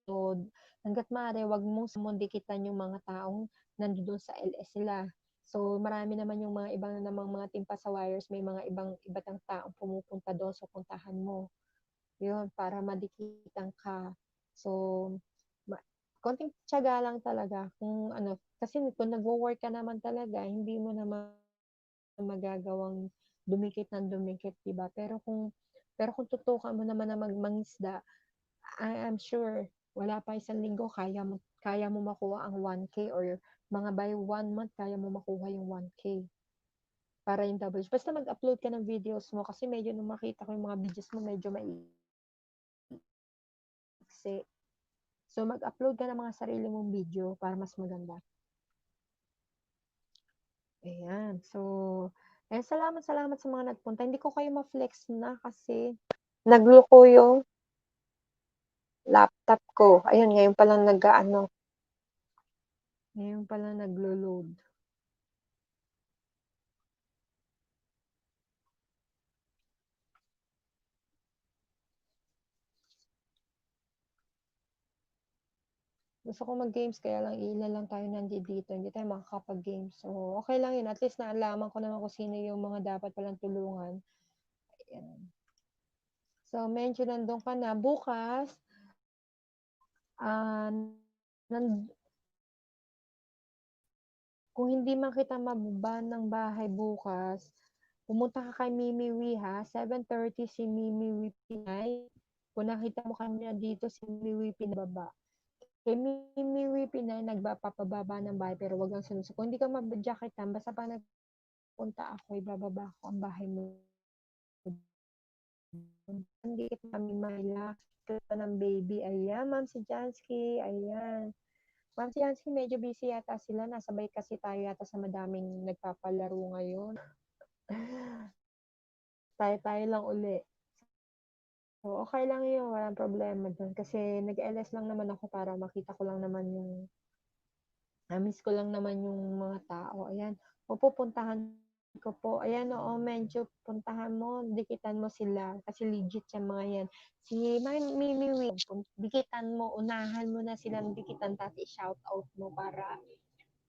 load. Hanggat maaari, wag mong sumundikitan yung mga taong nandoon sa LS sila. So, marami naman yung mga ibang namang mga Team Pasawayers, may mga iba't taong pumupunta doon sa puntahan mo. Yun, para madikitan ka. So, konting tiyaga lang talaga kung ano, kasi kung nagwo-work ka naman talaga, hindi mo naman magagawang dumikit, 'di ba? Pero kung tutukan mo naman na mangisda, I am sure wala pa isang linggo kaya mo makuha ang 1K or mga by 1 month kaya mo makuha yung 1K para yung double. Basta mag-upload ka ng videos mo kasi medyo nung makita ko yung mga videos mo medyo maiksi. So, mag-upload ka ng mga sarili mong video para mas maganda. Ayan. So, salamat sa mga nagpunta. Hindi ko kayo ma-flex na kasi nagluko yung laptop ko. Ayun, ngayon pa lang Ngayon pa lang naglo-load. Gusto ko mag-games kaya lang ilan lang tayo nandito. Hindi tayo makakapag-games. So, okay lang yun. At least naalaman ko naman kung sino yung mga dapat palang tulungan. Ayan. So, medyo nandun ka na. Bukas, kung hindi man kita mababa ng bahay bukas, pumunta ka kay Mimi ha. 7:30 si Mimi Pinay. Kung nakita mo kanya dito, si Mimi Pinababa. Kay Mimi Pinay, nagpapababa ng bahay pero wag lang sinusunod. Kung hindi ka mabadyakitan, basta pa punta ako, ibababa ko ang bahay mo. Hindi kita namin maila ng baby. Ayan, Ma'am si Jansky. Ayan. Ma'am si Jansky, medyo busy yata sila. Nasabay kasi tayo yata sa madaming nagpapalaro ngayon. Tayo-tayo lang uli. So, okay lang yun. Walang problema dun. Kasi nag-LS lang naman ako para makita ko lang naman yung na-miss ko lang naman yung mga tao. Ayan. Pupuntahan ko po. Ayan, oo, medyo puntahan mo. Dikitan mo sila. Kasi legit yung mga yan. Si Mimi Wing, dikitan mo. Unahan mo na silang dikitan. Tapos i-shout out mo para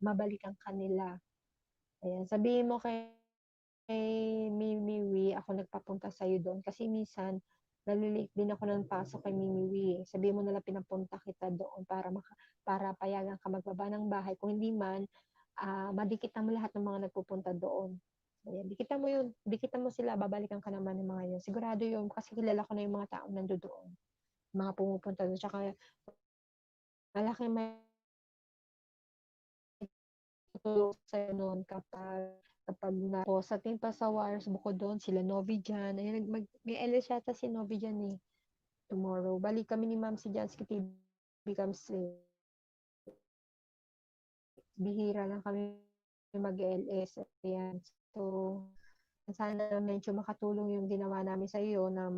mabalikan kanila. Ayan. Sabihin mo kay Mimi Wee, ako nagpapunta sa'yo doon. Kasi minsan, nalilate din ako ng pasok kay Mimi Wee. Sabihin mo nalang pinapunta kita doon para payagan ka magbaba ng bahay. Kung hindi man, madikitan mo lahat ng mga nagpupunta doon. Ayan, dikitan mo sila, babalikan ka naman ng mga yun. Sigurado yun, kasi kilala ko na yung mga taong nandoon. Mga pumupunta doon. Tsaka, malaki may tutulong sa'yo noon kapag na po sa Team Pasawars, bukod doon, sila Novi dyan. Ayun, may LS yata si Novi dyan eh. Tomorrow. Balik kami ni Ma'am si Jansky TV becomes bihira lang kami mag-LS. Ayan. So, sana medyo makatulong yung ginawa namin sa iyo na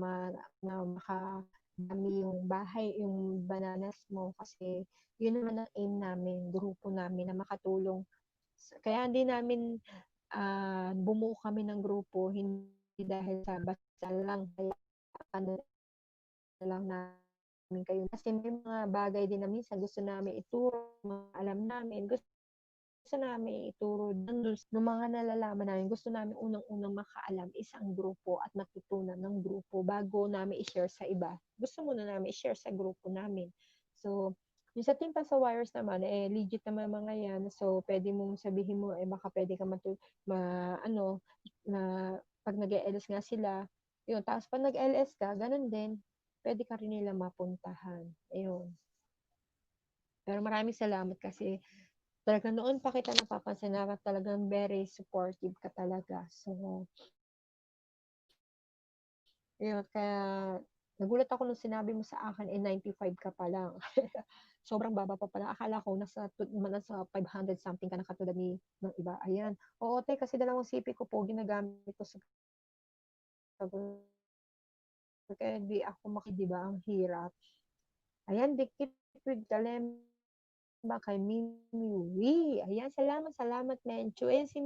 makadami yung bahay, yung bananas mo. Kasi yun naman ang aim namin, grupo namin na makatulong. Kaya hindi namin bumuo kami ng grupo, hindi dahil sa basta lang, kaya ano lang namin kayo. Kasi may mga bagay din na minsan gusto namin ituro, mga alam namin, gusto namin ituro ng mga nalalaman namin. Gusto namin unang-unang makaalam isang grupo at matutunan ng grupo bago namin i-share sa iba. Gusto muna namin i-share sa grupo namin. So, yung sa Team Pasawires naman, legit naman mga yan. So, pwede mong sabihin mo, baka pwede ka na pag nag-LS nga sila, yun. Tapos pag nag-LS ka, ganun din, pwede ka rin nila mapuntahan. Ayun. Pero maraming salamat kasi talaga noon pa kita napapansin na talagang very supportive ka talaga. So, yun, kaya nagulat ako nung sinabi mo sa akin, 95 ka pa lang. Sobrang baba pa pala. Akala ko nasa 500 something ka na katulad ng iba. Ayan. Oo, te, kasi dalawang CP ko po, ginagamit ko sa kaya di ako diba, ang hirap. Ayan, dikit with Kalemba kay Mimi. Ayan, salamat, Menchu. Ayan, si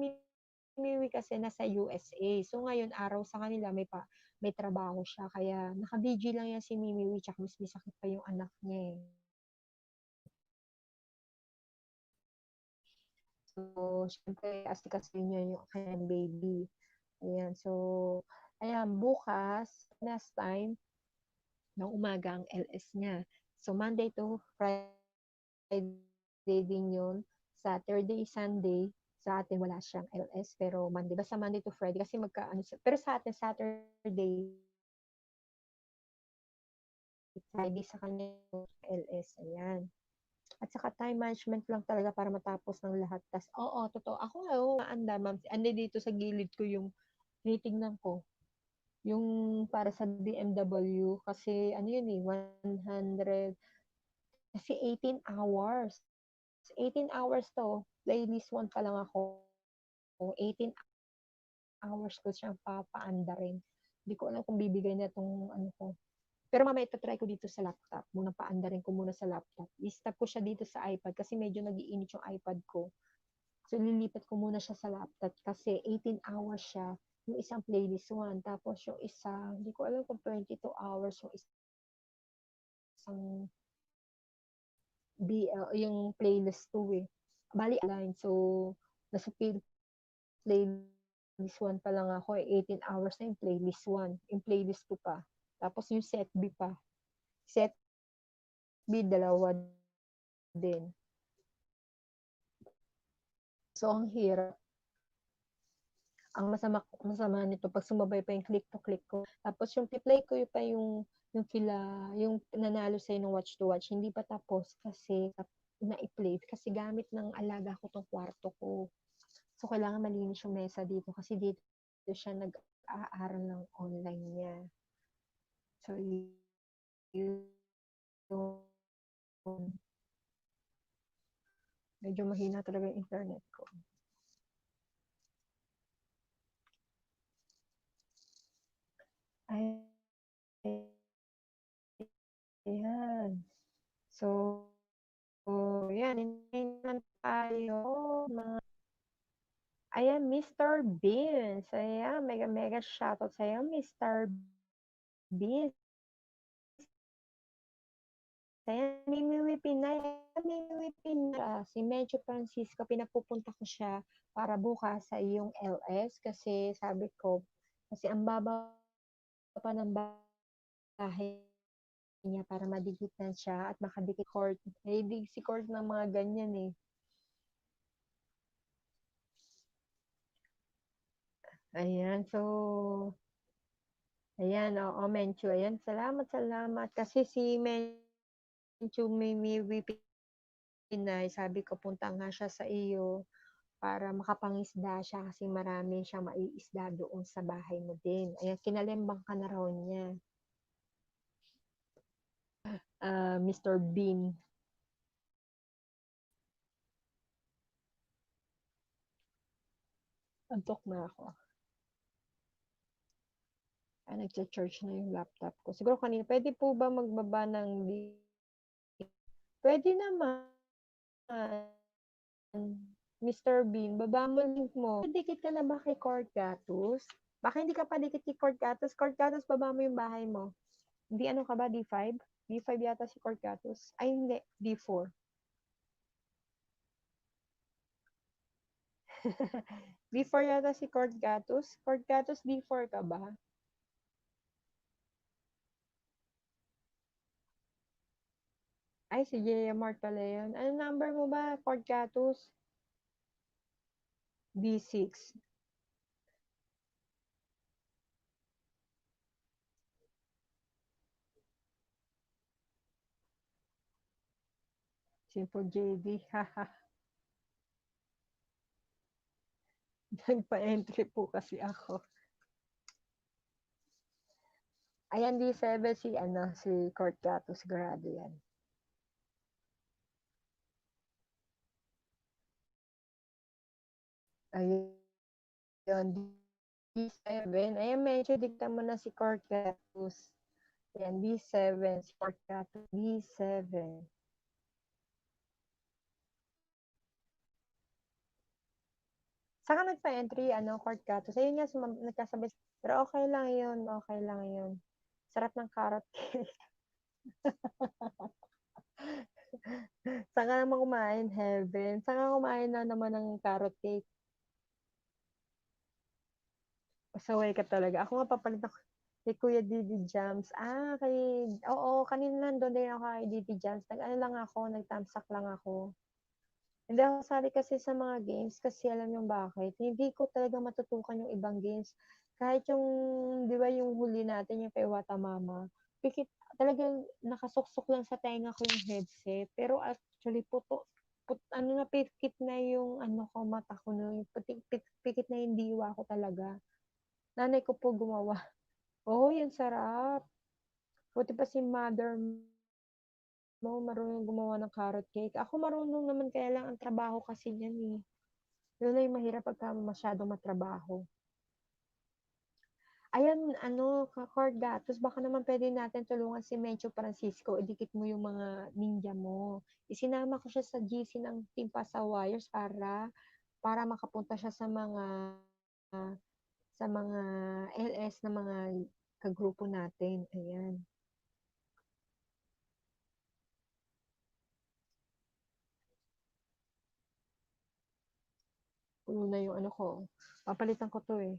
Mimi kasi nasa USA. So, ngayon, araw sa kanila, may trabaho siya. Kaya, naka-BG lang yan si Mimi. Tsaka, mas may sakit pa yung anak niya eh. So, syempre, asikasin niya yung kanyang baby. Ayan, so, ayan, bukas, next time, ng umaga ang LS niya. So, Monday to Friday din yun. Saturday, Sunday, sa atin wala siyang LS, pero Monday, basta Monday to Friday, kasi pero sa atin, Saturday, Friday sa kanya LS, ayan. At saka time management lang talaga para matapos ng lahat. Tas, oo, totoo. Ako nga, anda, ma'am. Andi dito sa gilid ko yung tinitingnan ko. Yung para sa BMW. Kasi, ano yun eh, 100, kasi 18 hours. 18 hours to. Playlist 1 pa lang ako. 18 hours ko siyang papaanda rin. Hindi ko alam kung bibigay na itong ano ko. Pero mamaya ito-try ko dito sa laptop. Muna paanda rin ko muna sa laptop. I-stop ko siya dito sa iPad kasi medyo nag-iinit yung iPad ko. So, lilipat ko muna siya sa laptop kasi 18 hours siya. Yung isang playlist 1. Tapos yung isa, hindi ko alam kung 22 hours yung isang yung playlist 2 eh. Bali, align. So, nasa playlist 1 pa lang ako eh. 18 hours na yung playlist 1. Yung playlist 2 pa. Tapos yung set B pa. Set B, dalawa din. So, ang hirap. Ang masama nito, pag sumabay pa yung click to click ko. Tapos yung play ko pa yung nanalo sa'yo ng watch to watch, hindi pa tapos kasi na-play kasi gamit ng alaga ko tong kwarto ko. So, kailangan malinis yung mesa dito kasi dito siya nag-aaral ng online niya. So, yun. Medyo mahina talaga yung internet ko. Ay, ayan. So, yan. Hindi tayo. Ayan, Mr. Beans. Ayan, mega mega shoutout sa'yo, Mr. Beans. Ayan, Mimiwi Pinay. Mimiwi Pinay. Si Medyo Francisco, pinapupunta ko siya para bukas sa iyong LS kasi sabi ko, kasi ang baba pa ng bahay niya para madikitan siya at makadikit court. Hindi si court ng mga ganyan eh. Ayan, so, ayan, oo, Menchu. Ayan, salamat, salamat. Kasi si Menchu Mimiwi Pinay, sabi ko, punta nga siya sa iyo para makapangisda siya kasi marami siyang maiisda doon sa bahay mo din. Ayan, kinalembang ka na raw niya. Mr. Bean. Antok na ako. Nagcha-charge na yung laptop ko. Siguro kanina, pwede po ba magbaba ng Pwede naman. Mr. Bean, baba mo link mo. Dikit ka na ba kay Corgatus? Baka hindi ka pa dikit kay Corgatus. Corgatus, baba mo yung bahay mo. Hindi ano ka ba, D5? D5 yata si Corgatus. Ay, hindi. D4. D4 yata si Corgatus. Corgatus, D4 ka ba? Ay, si JMR pala yun. Ano number mo ba, Corgatus? D6. Simple JD. Haha. Nagpa-entry po kasi ako. Ayan, D7 si Corgatus. Sigurado yan. Ayun, D7. Ayan, medyo dikta mo na si Corgatus. Ayan, D7, si Corgatus, D7. Saka nagpa-entry, Corgatus. Ayun nga, nagkasabay. Pero okay lang yun, okay lang yun. Sarap ng carrot cake. Saan ka naman kumain, Heaven? Saan ka kumain na naman ng carrot cake? Pasaway ka talaga. Ako nga papalit ako kay Kuya Didi Jams. Oo, kanina nandun din ako kay Didi Jams. Nag-ano lang ako, nag-thumbsuck lang ako. Hindi ako sali kasi sa mga games kasi alam yung bakit. Hindi ko talaga matutukan yung ibang games. Kahit yung, di ba yung huli natin, yung kay Watamama, pikit, talagang nakasuksok lang sa tenga ko yung headset. Pero actually, pikit na yung mata ko, no? Yung pikit na yung diwa ko talaga. Nanay ko po gumawa. Oh, yan sarap. Buti pa si mother mo, marunong gumawa ng carrot cake. Ako marunong naman, kaya lang ang trabaho kasi niyan eh. Yun na yung mahirap pagka masyadong matrabaho. Ayan, Corgatus, baka naman pwede natin tulungan si Mencho Francisco. Idikit mo yung mga ninja mo. Isinama ko siya sa GC ng Team Pasa Wires para makapunta siya sa mga LS na mga kagrupo natin. Ayan. Puno na yung ko. Papalitan ko to eh.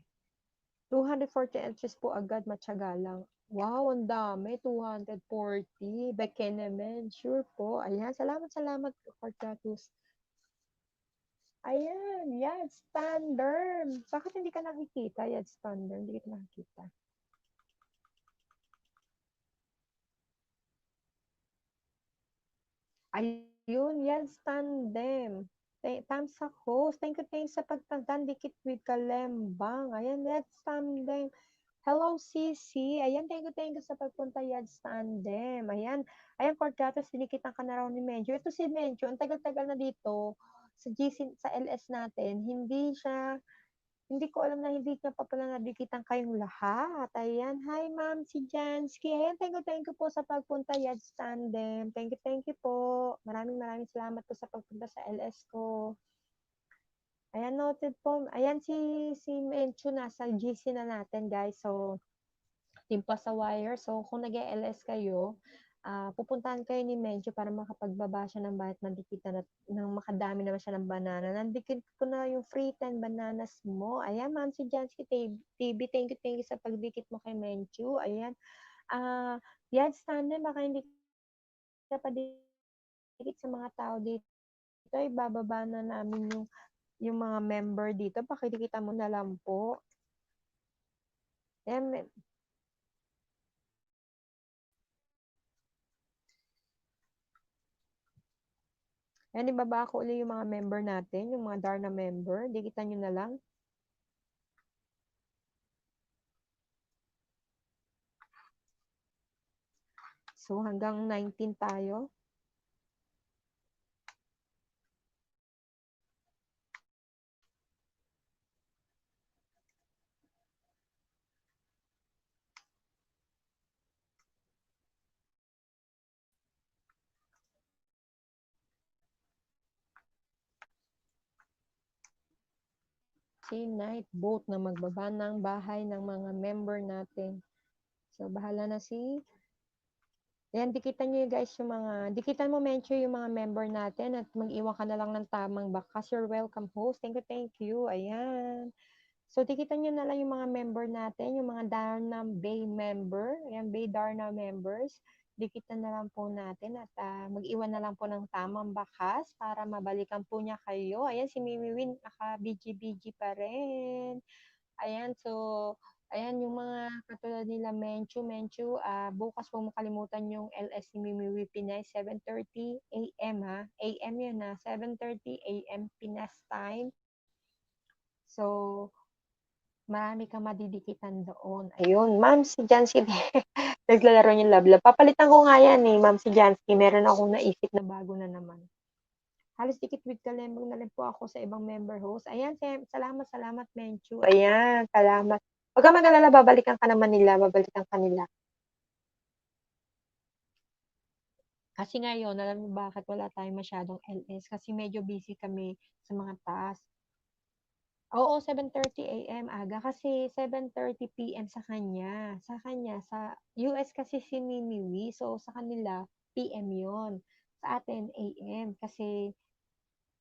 240 entries po agad, matyaga lang. Wow, ang dami. 240. Beke naman. Sure po. Ayan, salamat, Cortatus. Ayan, Yad Standard. Bakit hindi ka nakikita, Yad Standard? Hindi kita nakikita. Ayun, Yad Tandem. Thumbs up host. Thank you sa pagtanggan. Dikit with Kalembang. Ayan, let's tandem. Hello, Sisi. Ayan, thank you sa pagpunta Yads Tandem. Ayan, Cordatos, dinikitan ka na raw ni Menjo. Ito si Menjo, ang tagal-tagal na dito sa GC, sa LS natin. Hindi ko alam na hindi niya pa pala nadikitan kayong lahat. Ayan, hi ma'am, si Jansky. Ayan, thank you po sa pagpunta Yads Tandem. Thank you po. Maraming salamat po sa pagpunta sa LS ko. Ayan, noted po. Ayan, si Mencho nasa GC na natin, guys. So, timpa sa wire. So, kung nag-LS kayo, pupuntahan kayo ni Mencho para makapagbaba siya ng bahit mandikita na ng makadami naman siya ng banana. Nandikit ko na yung free 10 bananas mo. Ayan, ma'am, si Jansky TV. Thank you sa pagdikit mo kay Mencho. Ayan. Yan, standard, baka hindi ka pa dikit sa mga tao dito. Ibababa na namin yung mga member dito. Pakikita mo na lang po. Ayan, Yan, ibaba ko ulit yung mga member natin, yung mga Darna member. Dikitan nyo na lang. So, hanggang 19 tayo. Si Night Boat na magbaba ng bahay ng mga member natin. So, bahala na si... Yan, dikitan nyo guys yung mga... Dikitan mo, mention yung mga member natin at mag-iwan ka na lang ng tamang bakas. You're welcome, host. Thank you. Ayan. So, dikitan nyo na lang yung mga member natin, yung mga Darna Bay member. Ayan, Bay Darna members. Dikitan na lang po natin at mag-iwan na lang po ng tamang bakas para mabalikan po niya kayo. Ayan, si Mimi Win, naka-BG pa rin. Ayan, so, ayan yung mga katulad nila Menchu, bukas po makalimutan yung LS ni Mimi Win Pinay, 7:30 a.m. ha. AM yun ha, 7:30 a.m. Pinas time. So, marami kang madidikitan doon. Ayun, ma'am, si Jancy, naglalaro yung love. Papalitan ko nga yan eh, ma'am, si Jancy. Meron akong naisip na bago na naman. Halos dikit with kalembang na rin po ako sa ibang member host. Ayan, salamat, Menchu. Ayan, salamat. Huwag ka mag-alala, babalikan ka naman nila, babalikan ka nila. Kasi ngayon, alam mo bakit wala tayong masyadong LS? Kasi medyo busy kami sa mga task. Oo, 7:30 AM aga kasi 7:30 PM sa kanya. Sa US kasi si Mimiwi, so sa kanila PM 'yon. Sa atin AM kasi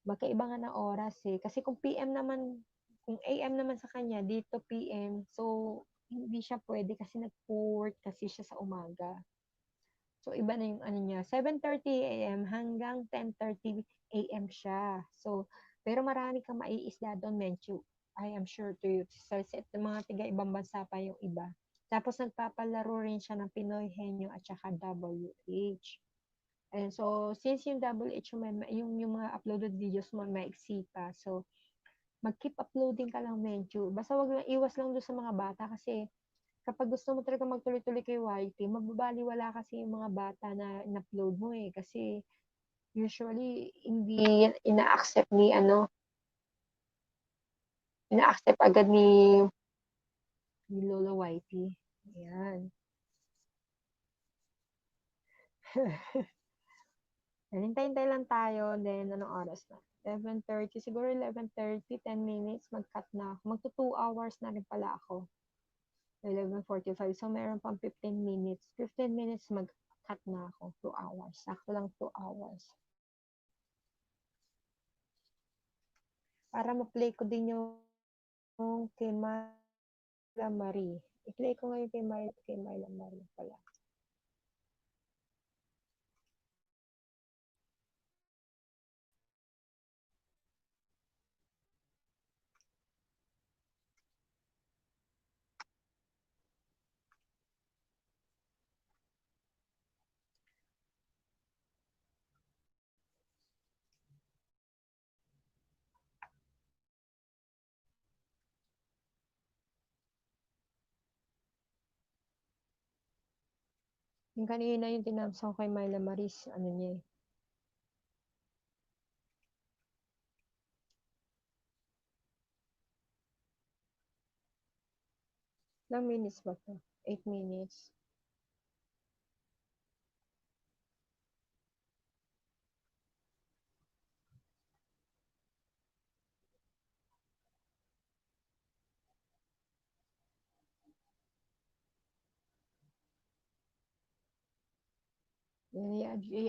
magkaiba nga ng oras eh. Kasi kung PM naman, kung AM naman sa kanya, dito PM, so hindi siya pwede kasi nag-work kasi siya sa umaga. So iba na yung ano niya, 7:30 AM hanggang 10:30 AM siya. So, pero marami kang maiisda doon, Menchu. I am sure to you. So, mga tiga ibang bansa pa yung iba. Tapos nagpapalaro rin siya ng Pinoy Henyo at saka WH. And so, since yung WH, yung mga uploaded videos mo, maiksi pa. So, mag-keep uploading ka lang, Menchu. Basta wag lang, iwas lang doon sa mga bata kasi kapag gusto mo talaga magtuloy-tuloy kay YT, mababaliwala kasi yung mga bata na in-upload mo eh. Kasi usually, hindi ina-accept ina-accept agad ni Lola YT. Ayan. Hintay-hintay lang tayo. Then, anong oras na? 11:30. Siguro 11:30, 10 minutes, mag-cut na ako. Magto 2 hours na rin pala ako. 11:45. So, meron pang 15 minutes. 15 minutes, mag-cut na ako. 2 hours. Sakto lang 2 hours. Para ma-play ko din yung kay Myla Marie. I-play ko ngayon kay Myla Marie pala. Yung kanina yung tinapos ko kay Myla Maris, ano niya eh. Ilang minutes ba to? 8 minutes.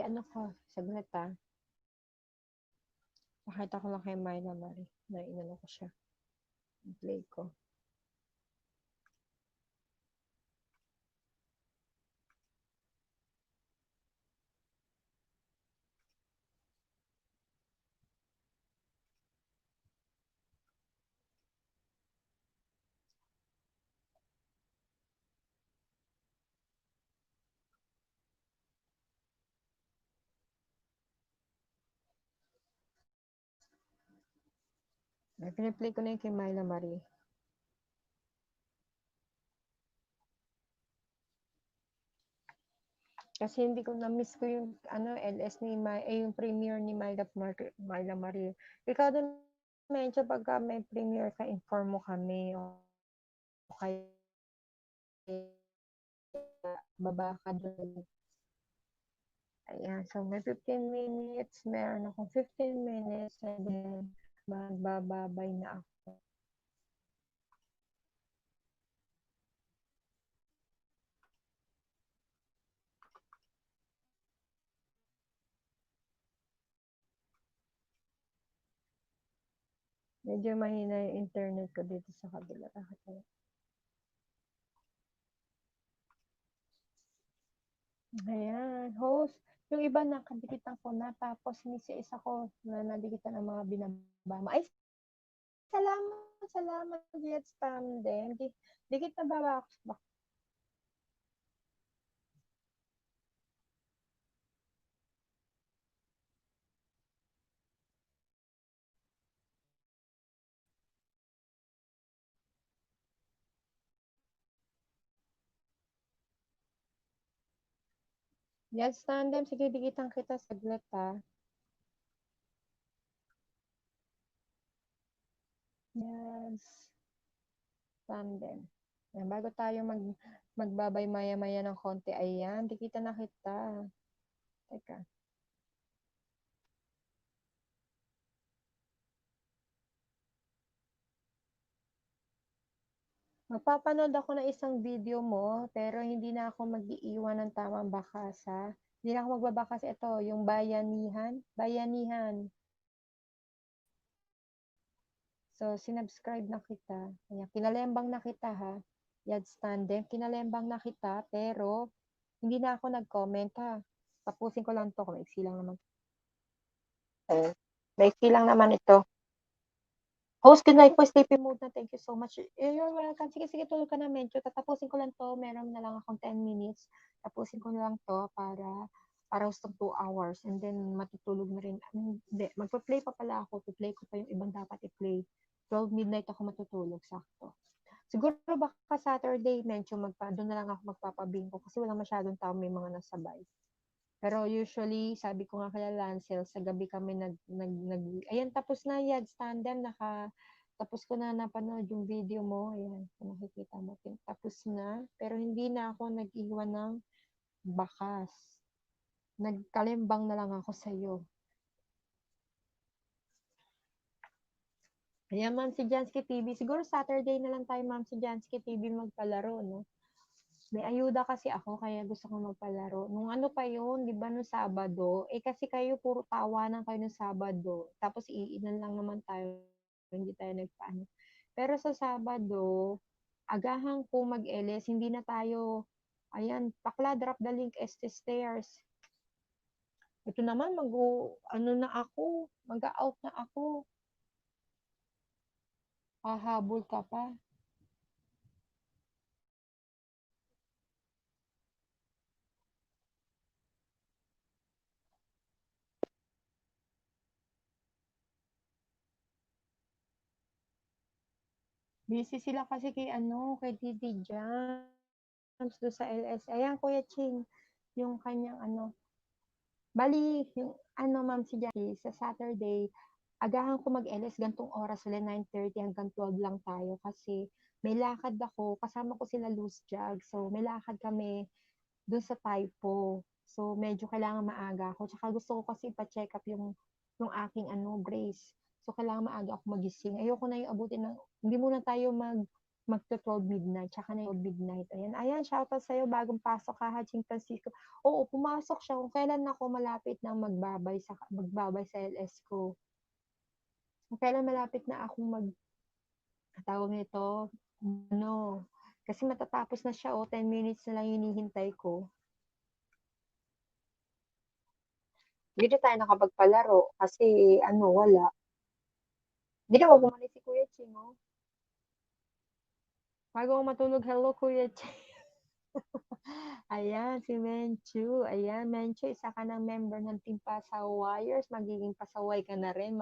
Ano ko, saglit ah. Pakita ko lang kay Myla Maris na inano ko siya. Play ko. Piniplay ko na yung kay Myla Marie. Kasi hindi ko na-miss ko yung LS ni yung premiere ni Myla Marie. Ikaw din medyo pagka may premiere ka, inform mo kami. O kaya baba ka doon. Ayan, so may 15 minutes, meron akong 15 minutes, and then magbababay na ako. Medyo mahina yung internet ko dito sa kabila. Ayan, host. Yung iba nakadikitan ko na, tapos may isa ko na nadikitan ng mga binabama. Ay, salamat, Jets Tandem. Dikit na ba ako? Jets Tandem, sige, dikitan kita saglit ha. Yes. Tandem. Yan, bago tayo magbabay maya-maya ng konti, ayan, dikita na kita. Teka. Magpapanood ako ng isang video mo, pero hindi na ako mag-iiwan ng tamang bakas, ha? Hindi na ako magbabakas. Ito, yung bayanihan. Bayanihan. So, sinubscribe na kita. Ayan, kinalembang na kita, ha? Yad Tandem, kinalembang na kita, pero hindi na ako nag-comment, ha? Tapusin ko lang to. Maiksi lang naman. Maiksi lang naman ito. Host, good night po. Sleepy mode na. Thank you so much. You're welcome. Sige, tulog ka na medyo. Tatapusin ko lang to. Meron na lang akong 10 minutes. Tapusin ko na lang to para hostong 2 hours. And then, matutulog na rin. Hindi, magpa-play pa pala ako. Play ko pa yung ibang dapat i-play. 12 midnight ako matutulog. Sakto. Siguro baka Saturday, medyo doon na lang ako magpapabingko kasi wala masyadong tao, may mga nasabay. Pero usually, sabi ko nga kay Lancel, sa gabi kami ayan, tapos na yan, Tandem, tapos ko na napanood yung video mo, ayan, kung nakikita mo, tapos na, pero hindi na ako nag-iwan ng bakas. Nagkalimbang na lang ako sa'yo. Ayan, Ma'am si Jansky TV, siguro Saturday na lang tayo, Ma'am si Jansky TV, magpalaro, no? May ayuda kasi ako, kaya gusto ko magpalaro. Nung ano pa yun, di ba, nung Sabado, kasi kayo puro tawanan kayo nung Sabado, tapos iinan lang naman tayo, hindi tayo nagpaano. Pero sa Sabado, agahan ko mag-LS, hindi na tayo, ayan, pakla, drop the link, este stairs. Ito naman, mag-out na ako. Hahabol ka pa. Busy sila kasi kay Didi Jams do sa LS. Ayan, Kuya Ching. yung kanyang bali, yung ma'am si Jackie, sa Saturday, agahan ko mag-LS gantong oras ulit, 9:30 hanggang 12 lang tayo kasi may lakad ako, kasama ko sila Loose Jug. So, may lakad kami dun sa Taipo. So, medyo kailangan maaga ako. Tsaka gusto ko kasi ipa-check up yung aking brace. So, kailangan maaga ako magising. Ayoko na yung abutin ng, hindi muna tayo magto 12 midnight, tsaka na yung midnight. Ayan, shoutout sa'yo, bagong pasok ka, Haching Francisco. Oo, pumasok siya kung kailan ako malapit na magbabay sa LS ko. Kung kailan malapit na akong tawag nito, kasi matatapos na siya, 10 minutes na lang hinihintay ko. Hindi na tayo nakapagpalaro kasi wala. Hindi na bumalik si Kuya Ching, oh. Bago ako matulog, hello Kuya Ching. Ayan, si Menchu. Ayan, Menchu, isa ka ng member ng Team Pasawayers. Magiging pasaway ka na rin.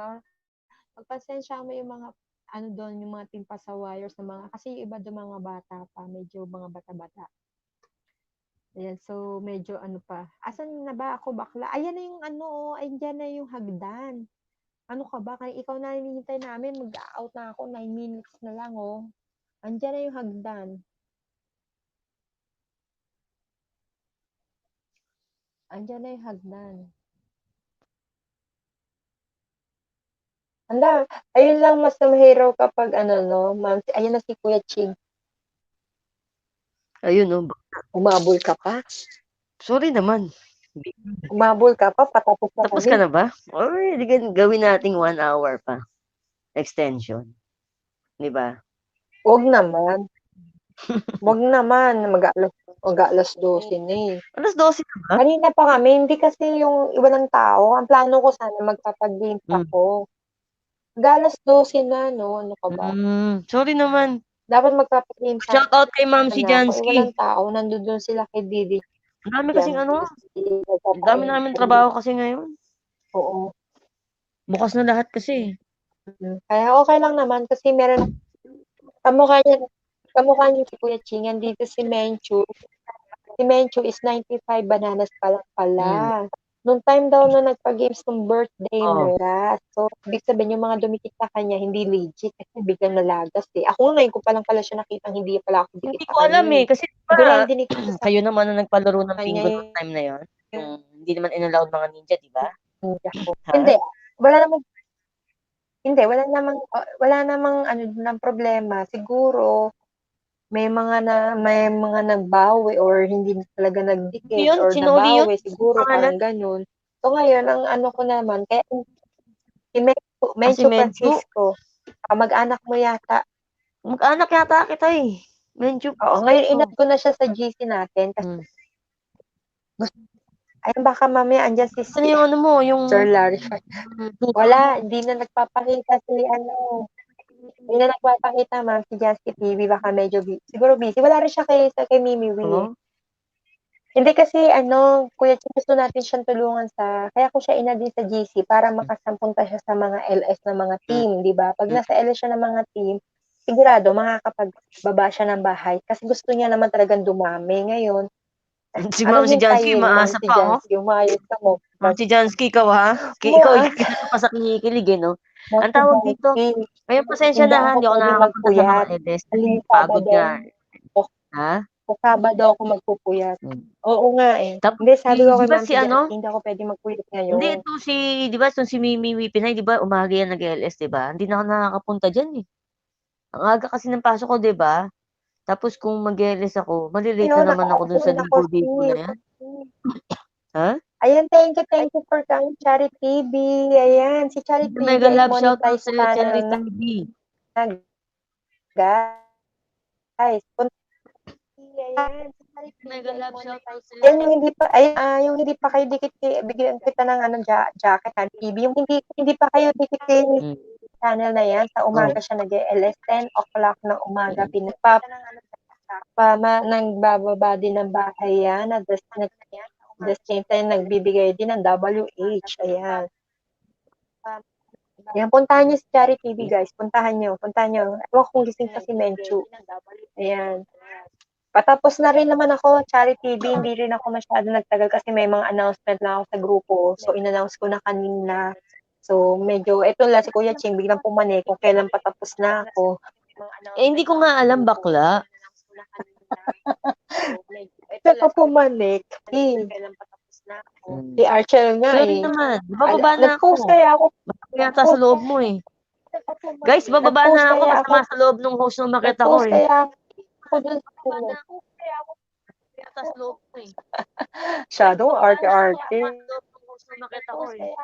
Pagpasensya mo yung mga, doon, yung mga Team Pasawayers na mga, kasi yung iba doon mga bata pa, medyo mga bata-bata. Ayan, so medyo pa. Asan na ba ako bakla? Ayan na yung ayan na yung hagdan. Ano ka ba? Kaya ikaw na hinihintay namin, mag-out na ako, 9 minutes na lang, oh. Andiyan na yung hagdan. Andiyan na yung hagdan. Anda, ayun lang mas mahiraw kapag ma'am. Ayun na si Kuya Ching. Ayun, oh. Umabol ka pa? Sorry naman. Umabol ka pa? Patapos na Tapos kami. ka na ba? Or gawin nating 1 hour pa. Extension. Di ba? Huwag naman. Huwag naman. Mag-alas 12 na eh. Alas 12 na ba? Kanina pa kami, hindi kasi yung iba ng tao. Ang plano ko sana magpapag-games ako. Mag-alas 12 na, no? Ano ka ba? Sorry naman. Dapat magpapag-games Shout out kay Ma'am si ako. Jansky. Walang tao. Nandun sila kay Didi. Ang dami kasing ang dami namin trabaho kasi ngayon. Oo. Bukas na lahat kasi. Kaya okay lang naman kasi meron kamukha niya si Kuya Ching, dito si Menchu. Si Menchu is 95 bananas pa lang pala. Nung time daw na nagpa-games ng birthday nila. So, ibig sabihin yung mga dumikit sa kanya, hindi legit kasi biglang nalagas eh. Ako ngayon ko pa lang pala siya nakita, hindi pala ako dikit Hindi sa ko alam kanya. eh. Kasi Siguro diba, yung dinikit ko sa kayo naman na nagpalaro ng kanya bingo noong time na yun. Hindi naman inallowed mga ninja, di ba? Hindi. Wala namang ng problema. Siguro, may mga nagbawi or hindi talaga nagdikit Yun, or sinuli yun. nabawi siguro parang ganun. So ngayon ang ko naman kaya si Menchu Francisco, mag-anak mo yata. Mag-anak yata kita eh. Menchu. Oo, ngayon inat ko na siya sa GC natin kasi ayun baka mamaya andyan si Ano yung yung Sir Larry. Wala, hindi na nagpapakita hindi na nagpapakita ma'am si Jasky TV, baka medyo siguro busy. Wala rin siya kay Mimi Wee. Hindi kasi Kuya Ching, gusto natin siyang tulungan kaya ko siya din sa GC para makasampunta siya sa mga LS na mga team, di ba? Pag nasa LS siya ng mga team, sigurado makakapagbaba siya ng bahay kasi gusto niya naman talagang dumami. Ngayon, si Ma'am si Jansky, maasa pa, oh. Umayos ka mo. Ma'am si Jansky, ikaw ha? Ikaw, ka pa sa kinikilig, eh, no? Ang tawag dito, ngayon pasensya na ha, hindi ako nakakapunta sa mga LS. Pagod nga. Ha? Sa Sabado ako magpupuyat. Oo nga eh. Hindi, sabi ko kay Ma'am si Jansky, hindi ako pwede magpuyat ngayon. Hindi, ito di ba, si Mimi Pinay, di ba, umaga yan nag-LS, di ba? Hindi na ako nakakapunta dyan, eh. Ang aga kasi ng pasok ko, di ba? Tapos kung mag-LS ako, malilate na naman ako dun sa ligo-ligo na yan. Ha? Ayan, thank you for coming, Charity TV. Ayan, si Charity TV. Mega love shout out sa Charity TV. Guys, ayan, mega love shout out sa yung hindi pa kayo dikit bigyan kita ng jacket TV. Yung hindi pa kayo dikit kay channel na yan, sa umaga siya nag-LS 10 o'clock ng umaga nagbababa din ng bahay yan, at the same time nagbibigay din ng WH. Ayan. Ayan, puntahan niyo si Charity TV, guys. Puntahan niyo. Ewan kung gising pa si Menchu. Ayan. Patapos na rin naman ako, Charity TV, hindi rin ako masyado nagtagal kasi may mga announcement lang ako sa grupo. So, in-announce ko na kanina. So, medyo, eto lang si Kuya Ching, biglang pumanik kung kailan patapos na ako. Eh, hindi ko nga alam, bakla. Saka pumanik. Si Archel nga Sorry eh. naman. Bababa na ako. Nag-post kaya ako. Yata sa loob mo eh. Guys, bababa Nag-post na ako. kaya Masama sa loob ng host nung makita ko Nag-post eh. kaya ako dun sa Bababa na ako. Yata sa loob mo eh. Shadow, arte-arte. Masama sa loob ng host nung makita ko eh.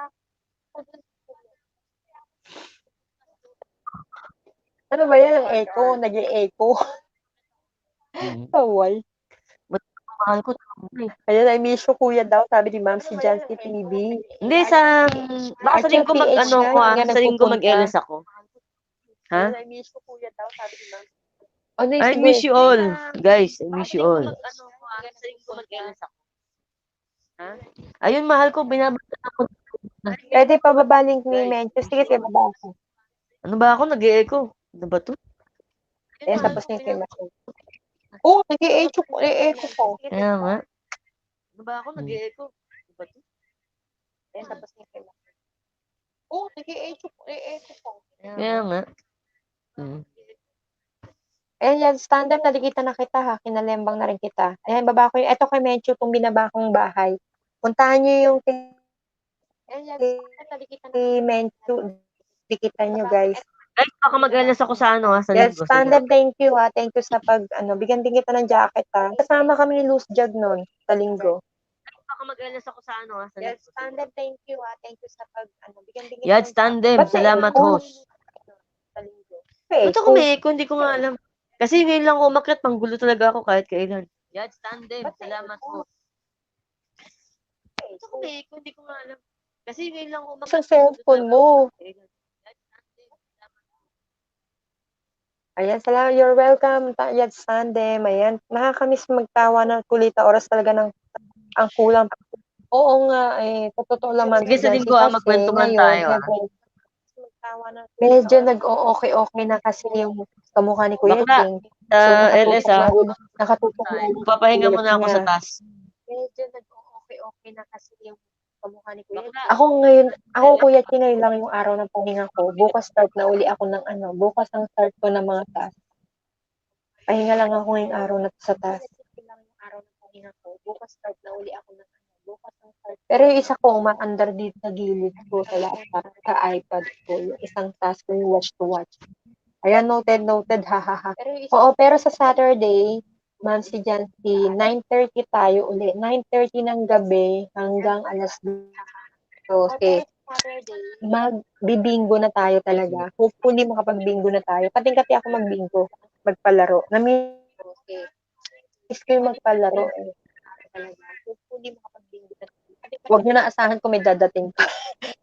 Ano ba yan? Ang echo. Nag-i-echo. Tawal. Mahal ko. Ayan, I miss you, kuya daw. Sabi ni Ma'am si Jancy TV. Hindi, sa... Baka sa linggo mag, PH ano nga, ko ah. hindi nga Sa linggo nagpupunta. mag-LS ako. Ha? I miss you, kuya daw. Sabi ni Ma'am. Ano yung I sige? miss you all. Guys, I miss you all. Sa linggo mag-LS ako. Ha? Ayun, mahal ko. Binabata ako. Pwede pa baba link ni Mencho. Sige, sige, baba ako. Ano ba ako? Nag-e-echo. Ano ba to? Ayan, tapos na yung kay Mencho. Oo, nag-i-echo ko. I-echo ko. Kaya nga. Ano ba ako? Nag-e-echo. Ano ba to? Ayan, tapos na yung kay Mencho. Oo, nag-i-echo ko. I-echo ko. Kaya nga. Hmm. Ayan, yan. Stand-up, nalikita na kita ha. Kinalembang na rin kita. Ayan, baba ko yung, eto kay Mencho, itong binaba kong bahay. Puntahan nyo yung si Mencho. Dikitan nyo, guys. Guys, baka mag-LS ako sa ano ha, sa Yes, linggo. stand-up, thank you ha. Thank you sa pag, bigyan din kita ng jacket ha. Kasama kami ni Loose Jug nun, sa linggo. Baka mag-LS ako sa ano ha, sa Yes, linggo. stand-up, thank you ha. Thank you sa pag, bigyan din kita Yad, ng tandem. Ba't Salamat, na-echo? host. Sa linggo. Ba't ako may echo? Hindi ko nga alam. Kasi ngayon lang ako umakyat. Panggulo talaga ako kahit kailan. Yad, tandem. Salamat, host. Ba't ako may echo? Hindi ko nga alam. Kasi ngayon lang ako umakyat. Sa cellphone mo. Ayan, salamat. You're welcome. Yad Sandem. Ayan, nakakamiss magtawa ng kulita. Oras talaga ng ang kulang. Oo nga, sa totoo naman. Sige, sa linggo magkwentuhan tayo. Medyo nag-o-okay-okay na kasi yung kamukha ni Kuya Bakla, Ching. sa LS ha. Nakatutok na ulit. Papahinga muna ako sa taas. Medyo nag-okay-okay na kasi yung kamukha ni Kuya Bakla. Ako Kuya Ching, ngayon lang yung araw ng pahinga ko. Bukas start na uli ako ng bukas ang start ko ng mga task. Pahinga lang ako ngayong araw na sa task. Bukas start na uli ako ng Pero yung isa ko, umaandar dito sa gilid ko sa laptop, sa iPad ko. Yung isang task ko, yung watch to watch. Ayan, noted, hahaha. Oo, pero sa Saturday, Ma'am si Jancy, 9:30 tayo uli. 9:30 ng gabi hanggang alas 12. Magbibingo na tayo talaga. Hopefully, makapagbingo na tayo. Kating-kati ako magbingo, magpalaro. Namiss ko yung magpalaro eh. Hopefully, makapagbingo na tayo. Huwag nyo na asahan kung may dadating pa.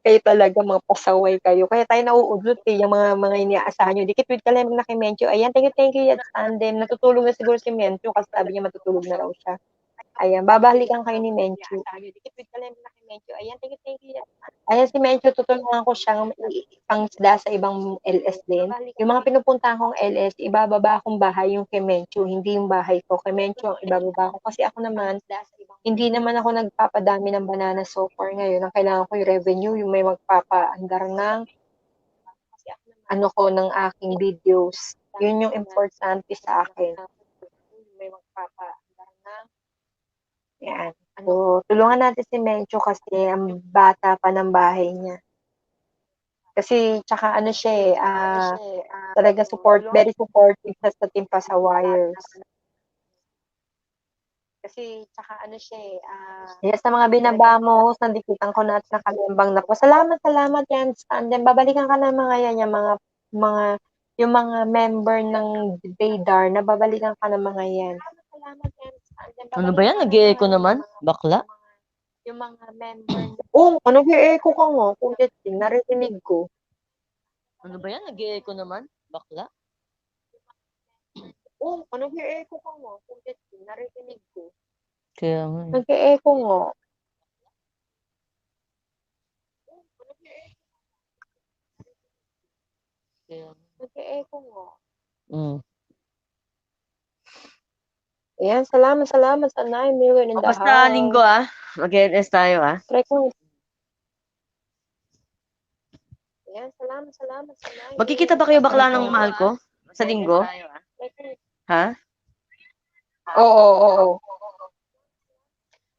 Kayo talaga, mga pasaway kayo. Kaya tayo nauudlot eh, yung mga iniaasahan nyo. Dikit-wit ka lang na kay Mencho. Ayan, thank you, Yad Tandem. Natutulog na siguro si Mencho kasi sabi niya matutulog na raw siya. Ayan, babalikan kayo ni Mencho. Dikit-wit ka lang na kay Mencho. Ayan, thank you, Yad Tandem. Ayan, si Mencho, tutulungan ko siyang pangsda sa ibang LS din. Yung mga pinupuntahan kong LS, ibababa akong bahay yung kay Mencho, hindi yung bahay ko. Kay Mencho ang ibababa ko. Kasi ako naman, hindi naman ako nagpapadami ng banana so far ngayon. Ang kailangan ko yung revenue, yung may magpapaandar ng ng aking videos. Yun yung importante sa akin. Yan. So, tulungan natin si Mencho kasi ang bata pa ng bahay niya. Kasi, tsaka siya talaga very supportive sa Team Pasawires. Kasi, tsaka yes, sa mga binaba mo, sandikitan ko na at nakalembang na po. Salamat yan, Tandem. Babalikan ka ng mga yan, yung mga member ng Radar, na babalikan ka ng mga yan. Ano ba yan? Nag-e-echo naman? Bakla? Yung mga member. Oo, nag-e-echo ka nga. Kuya Ching, narinig ko. Ano ba yan? Nag-e-echo naman? Bakla? Oo, nag-e-echo ka nga. Kuya Ching, narinig ko. Kaya nga. Nag-e-echo nga. Kaya nga. Nag-e-echo nga. Mm. Ayan, salamat sa 9 million in O the basta linggo house. mag-LS tayo Try ko. Ayan, salamat sa 9 Magkikita million ba kayo in bakla the ng mahal ko? Sa linggo? Try ko. Ha? Oo.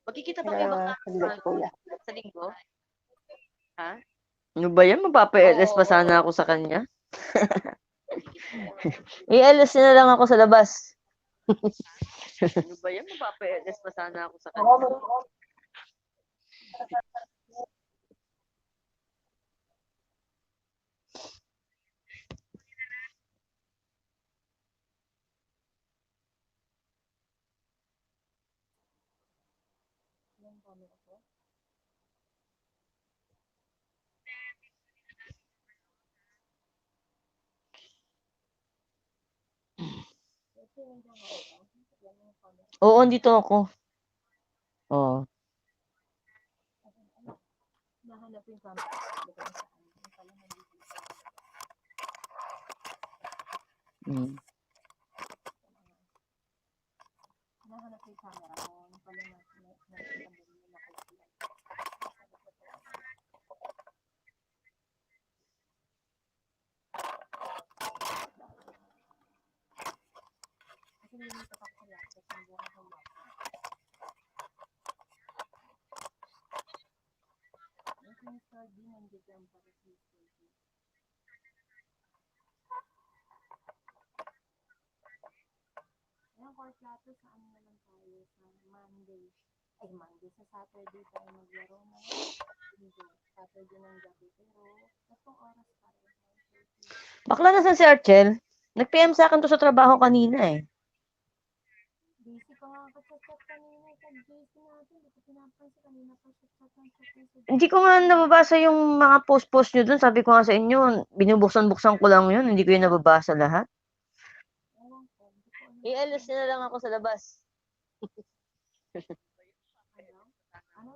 Magkikita ba kayo bakla ng Saglit, mahal ko? kuya. Sa linggo? Ha? Ano ba yan? Magpapa-LS pa sana ako sa kanya. I-LS na lang ako sa labas. Ano ba yan? Magpapa-LS pa sana ako sa kanya. Oo, dito ako. Oo. Nahanap yung camera. Nahanap yung camera ko. Yung pala nakita mo yung nakalagay. Kasi nilipat ako sa laptop. Nandiyan ako sa laptop. Yung Mr. D, nandiyan para si Mr. D. Ayan, core plato, saan na lang tayo? Sa Monday. Ay, Monday. Sa Saturday tayo maglaro na. Saturday ng gabi. Pero, tatong oras pa rin. Bakla na si Archel. Nag-PM sa akin to sa trabaho kanina eh. Busy pa nga ako chat kanina sa GC natin. Hindi ko pinapansin kanina pa chat. Hindi ko nga nababasa yung mga post-post nyo dun. Sabi ko nga sa inyo, binubuksan-buksan ko lang yun. Hindi ko yung nababasa lahat. Ewan ko. Hindi ko ano. I-LS na lang ako sa labas. Ano?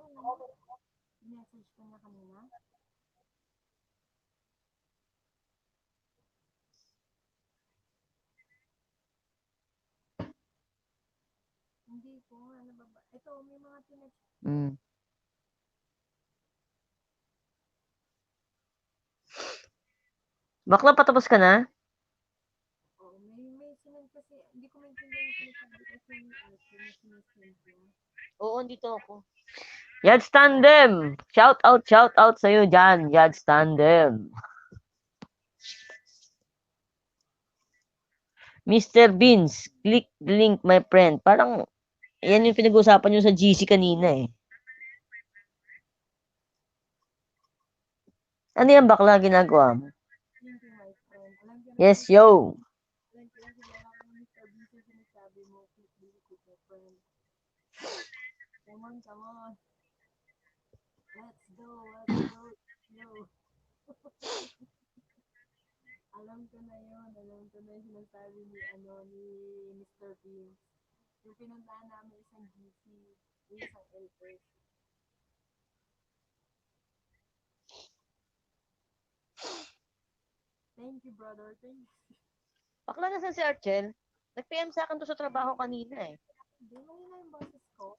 Message ko na kanina. Hindi ko ano ba? Ito, may mga tinext. Bakla, patapos ka na? Oh, may sinend kasi, hindi ko maintindihan yung sinasabi kasi ni Arthur na sinisend niya. Oo, dito ako. Yads Tandem! Shout out sa'yo dyan, Yads Tandem. Mr. Beans, click the link, my friend. Parang, yan yung pinag-uusapan nyo sa GC kanina eh. Ano yan bakla ginagawa mo? Thank you, my friend. Alam ko na Yes, yo. Alam ko yung sinala ko ng Mr. Beast yung sinasabi mo, click this with my friend. Come on. Let's go. Alam ko na yun. Alam ko na yung sinasabi ni Mr. Beans. Yung pinuntahan namin isang GC, isang LS. Thank you, brother. Thank you. Bakla na si Archel. Nag-PM sa akin to sa trabaho kanina eh. Hindi mo yun yung boses ko.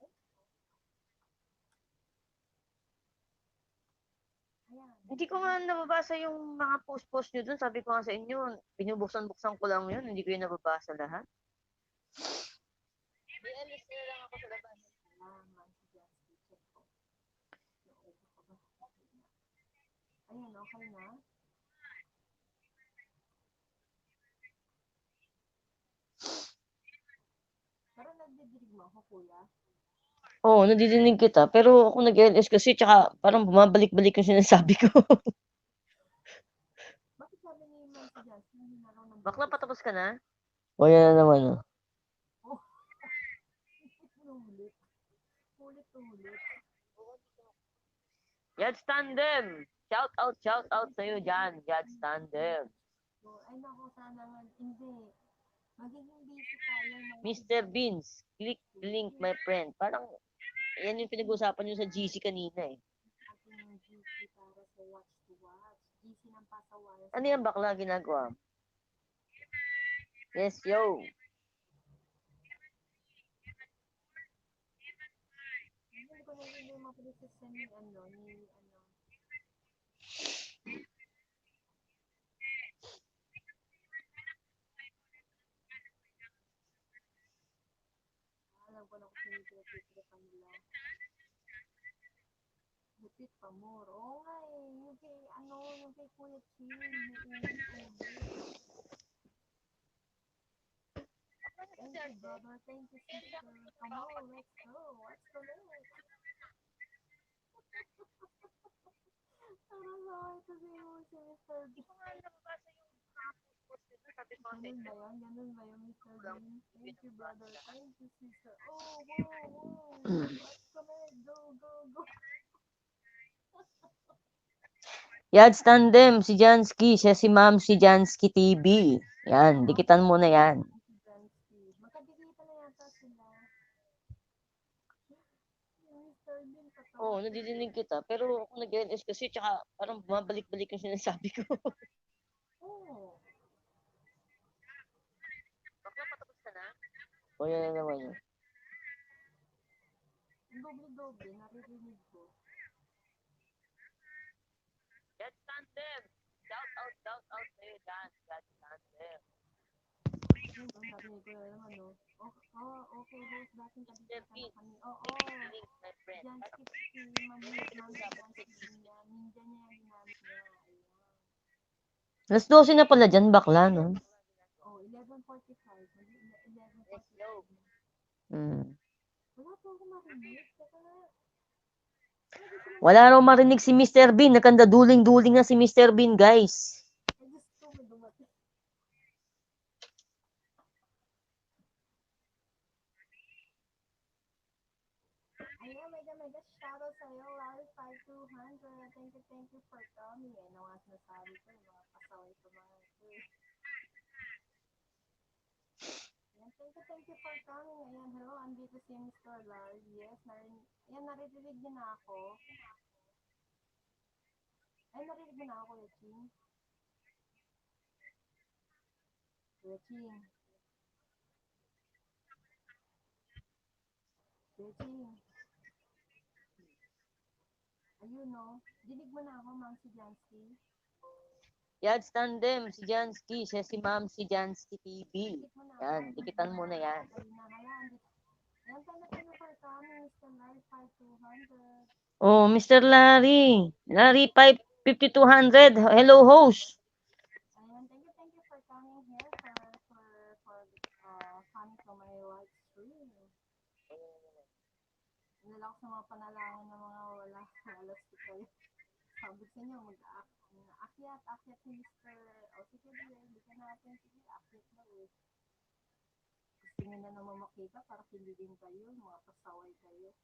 Ayan. Hindi ko nga nababasa yung mga post-post nyo dun. Sabi ko nga sa inyo, binubuksan-buksan ko lang yun. Hindi ko yung nababasa lahat. I-alis na lang ako sa labas. Salamat. Check ko. Ayan, okay na. Pero nagdidinig mo ako, kuya. Oo, nadidinig kita. Pero ako nag-LS kasi, tsaka parang bumabalik-balik yung sinasabi ko. Bakit sabi ni Mansi Justin, hindi na raw ng Bakla, boses? patapos ka na? O, yan na naman. Oh. Ulit. Yads Tandem! Shout out sa'yo dyan, Yads Tandem. So, ay naku, sana nga, hindi. Magiging busy tayo. Mr. Beans, click the link, my friend. Parang, yan yung pinag-usapan nyo sa GC kanina eh. Ating GC para sa watch to watch. GC ng Pasawara. Ano yan bakla ginagawa? Yes, yo. ako dito sa ni ano. Alam ko na kung sino pinag-tripan nila. Lupit Pamor. Oo nga eh. Yung kay, yung kay Kuya Chin. Thank you, brother. Thank you, sister. Come on, let's go. What's the next? Parang sa akin kasi yung si Mr. Bean. Ganun ba yun, Mr. Bean? Thank you, brother. Thank you, sister. Oh, wow. Let's go, go, go, go. Yads Tandem, si Jansky, siya si Ma'am si Jansky TV. Yan, dikitan mo na yan. Magkadikita na yata sila. Mr. Bean, totoo. Oo, nadidinig kita. Pero ako nag-LS kasi, tsaka parang bumabalik-balik yung sinasabi ko. Oo. Bakla, patapos ka na? O, yan na naman yun. Doble-doble, naririnig ko. Yads Tandem, shout out sa'yo, Jans. Yads Tandem. Ayun, narinig ko na naman, no? Okay, boss. Dating kabita ka na kami. Oo. Feelings, my friend. Jansky, si Mami, Jansky, yan. Ninja niya yung ginamit niya. Ayan. Alas 12 na pala dyan, bakla, no? Oh, 11:45. 11:45. Wala po ako marinig. Wala raw marinig si Mr. Bean. Nakanda duling-duling na si Mr. Bean, guys. Ay, gusto mo dumating. Ayan, mega shoutout sa'yo, Larry 5200. Thank you for coming. Ano nga sinasabi ko, mga pasaway ko mga ito. Ayan, thank you for coming. Ayan, hello, andito si Mr. Larry. Yes, ayan, naririnig niyo na ako. Ay, narinig mo na ako, Kuya Ching. Kuya Ching. Kuya Ching. Ayun, no? Dinig mo na ako, Ma'am si Jansky. Yads Tandem, si Jansky. Siya si Ma'am si Jansky TV. Yan, dikitan mo na yan. Ayan, thank you for coming, Mr. Larry 5200. Oh, Mr. Larry. Larry 5200. Hello, host. Ayan, thank you for coming here for coming to my live stream. Nalak sa mga panalangin ng mga wala si kayo. Sabi sa inyo, akyat si Mr. O sige, hindi ka natin. Sige, akyat na eh. Gusto nyo na naman makita para kilidin kayo, mga pasaway kayo.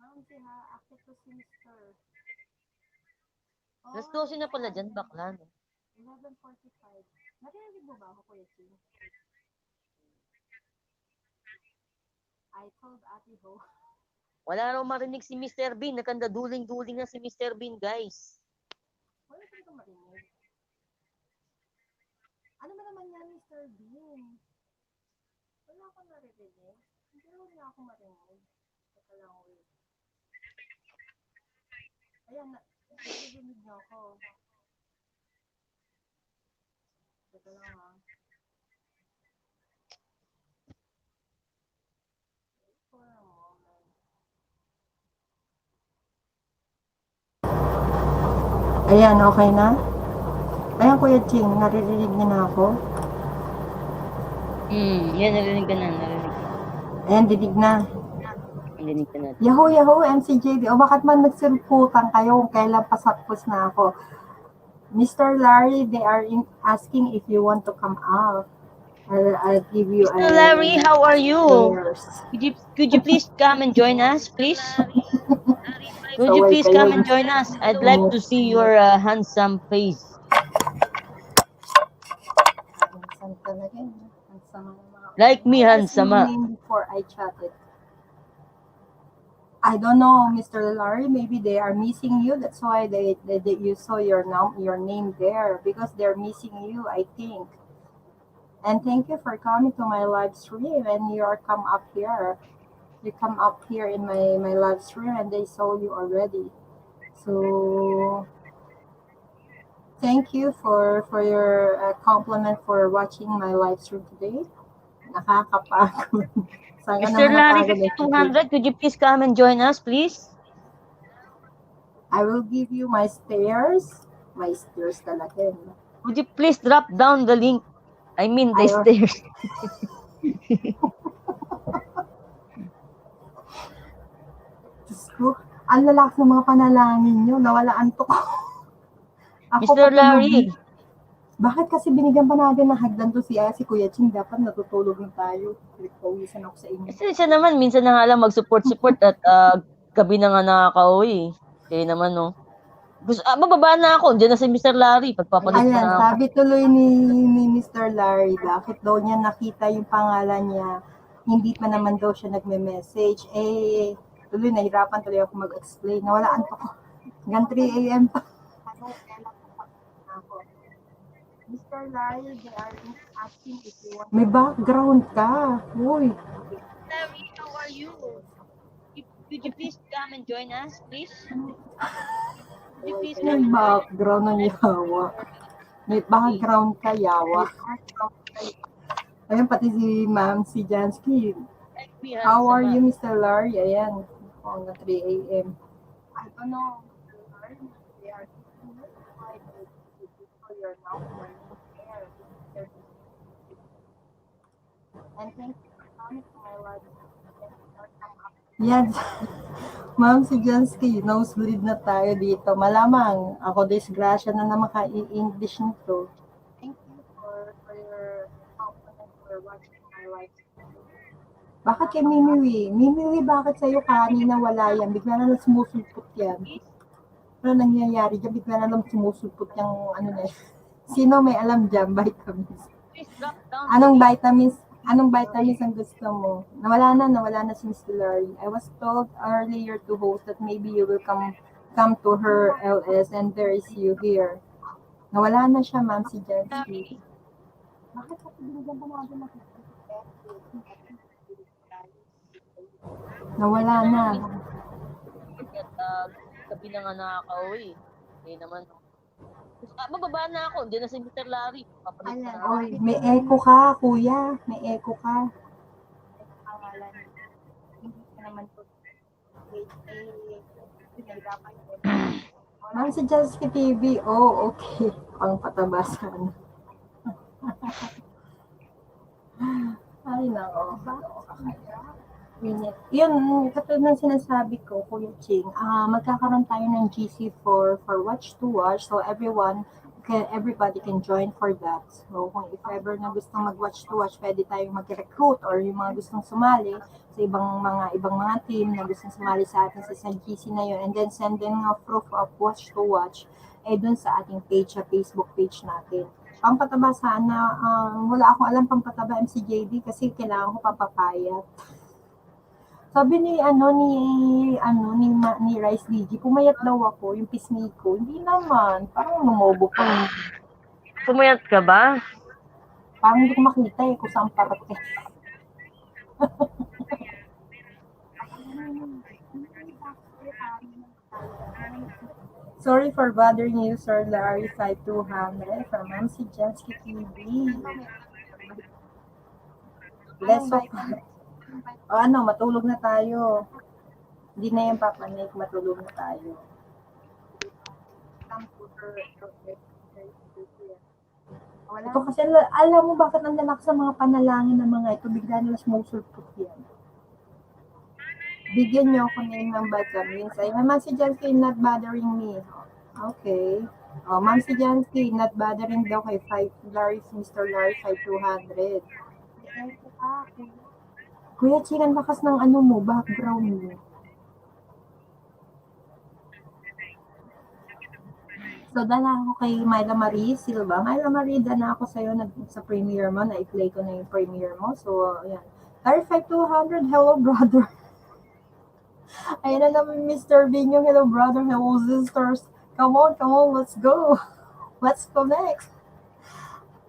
Ma'am, akyat ko si Mr. Alas 12 na pala dyan, bakla, no? 11:45. Narinig mo ba ako, Kuya Ching? I told Ate Ho. Wala raw marinig si Mr. Bean. Nakanda duling-duling na si Mr. Bean, guys. Wala ka rin marinig. Ano ba naman yan, Mr. Bean? Wala akong naririnig. Hindi rin na ako marinig. Teka lang, wait. Ayan, naririnig niyo ako. Teka lang, ha. For a moment. Ayan, okay na? Ayan, Kuya Ching, naririnig niyo na ako? Yan, narinig ka na, narinig. Ayan, didig na. Narinig ka na. Yahoo, MCJD. O bakit man nagsulputan kayo kung kailan pasapos na ako? Mr. Larry, they are asking if you want to come out. I'll give you Mr. Larry, how are you? Prayers. Could you please come and join us, please? Could you please come and join us? I'd like to see your handsome face. Handsome talaga yun. Handsome ang mga... Like me, What's handsome. your name before I chatted? I don't know, Mr. Larry. Maybe they are missing you. That's why you saw your name there because they're missing you, I think. And thank you for coming to my live stream and you come up here. You come up here in my live stream and they saw you already. So thank you for your compliment for watching my live stream today. Nakakapagod. Sana Mr. naman Larry mapagod na 5200, could you please come and join us, please? I will give you my stairs. My stairs talaga. Could you please drop down the link? I mean, the Ayaw. stairs. Diyos ko, ang lalaki ng mga panalangin nyo. Nawala antok ko. Ako Mr. pati Larry, bakit kasi binigyan pa natin ng hagdan to si Kuya Ching? Dapat natutulog na tayo. Pawisan ako sa inyo. kasi siya naman, minsan na nga lang mag-support at gabi na nga nakaka-uwi. Kaya naman, no. Bababa na ako. Diyan na si Mr. Larry. Pagpapalit Ayan, na ako. sabi tuloy ni Mr. Larry, bakit daw niya nakita yung pangalan niya, hindi pa naman daw siya nagme-message. Tuloy, nahirapan tuloy ako mag-explain. Nawalaan pa ko. Hanggang 3 a.m. pa. Mr. Larry, they are asking if you want... May background ka. Uy. Larry, how are you? Could you please come and join us, please? Could you please May background ng yawa. May background ka, yawa. Ayan, pati si Ma'am, si Jansky. How are you, Mr. Larry? Ayan, hanggang 3 a.m. I don't know, Mr. Larry. They are and thank you for coming to my live. Yan. Ma'am, si Jansky, nosebleed na tayo dito. Malamang ako disgrasya na naman ka-English nito. Thank you for your compliment for watching my live. Bakit kay Mimiwi? Mimiwi, bakit sa'yo kanina wala yan? Bigla na lang sumusulpot yan. Ano nangyayari dyan? Bigla na lang sumusulpot yung ano na yun. Sino may alam dyan? Vitamins. Anong vitamins? Anong vitamins ang gusto mo? Nawala na si Miss Larry. I was told earlier to host that maybe you will come to her LS and there is you here. Nawala na siya, ma'am, si Jensky. Bakit kasi binigyan pa natin na nawala na. Gabi na nga nakaka-uwi. Kaya naman, bababa na ako. Diyan na si Mr. Larry. Papalit na ako. Oy, may echo ka, kuya. May echo ka. Hindi ka naman po. Ma'am, si Jessica TV. Oh, okay. Pang patabasan. Ay, nako. Yun, katulad ng sinasabi ko, Kuya Ching, magkakaroon tayo ng GC for watch to watch. So everybody can join for that. So kung if ever na gustong mag-watch to watch, pwede tayong mag-recruit or yung mga gustong sumali sa ibang mga team na gustong sumali sa atin sa GC na yun, and then send them a proof of watch to watch dun sa ating page, sa Facebook page natin. Pampataba sana, wala akong alam pampataba MCJD kasi kailangan ko papapayat. Sabi ni Rice Digi, pumayat daw ako, yung pisngi ko. Hindi naman, parang lumobo pa. Pumayat ka ba? Parang hindi ko makita kung saan parte. Sorry for bothering you, Sir Larry 5200 from MC Jensky TV. Less of matulog na tayo. Hindi na yung papanik, matulog na tayo. Ito kasi, alam mo bakit ang lalaki sa mga panalangin ng mga ito, bigla nila sumusulpot yan. Bigyan niyo ako ng vitamins. Ay, Ma'am si Jansky, not bothering me. Okay. Ma'am si Jansky, not bothering daw kay Mr. Larry 5200. Kuya Ching, ang lakas ng background mo. So, dala ako kay Myla Marie Silva. Myla Marie, dala ako sa'yo sa premiere mo. Na-play ko na yung premiere mo. So, ayan. Larry 5200, hello brother. Ayan na naman Mr. Binyo, hello brother, hello sisters. Come on, let's go. Let's go next.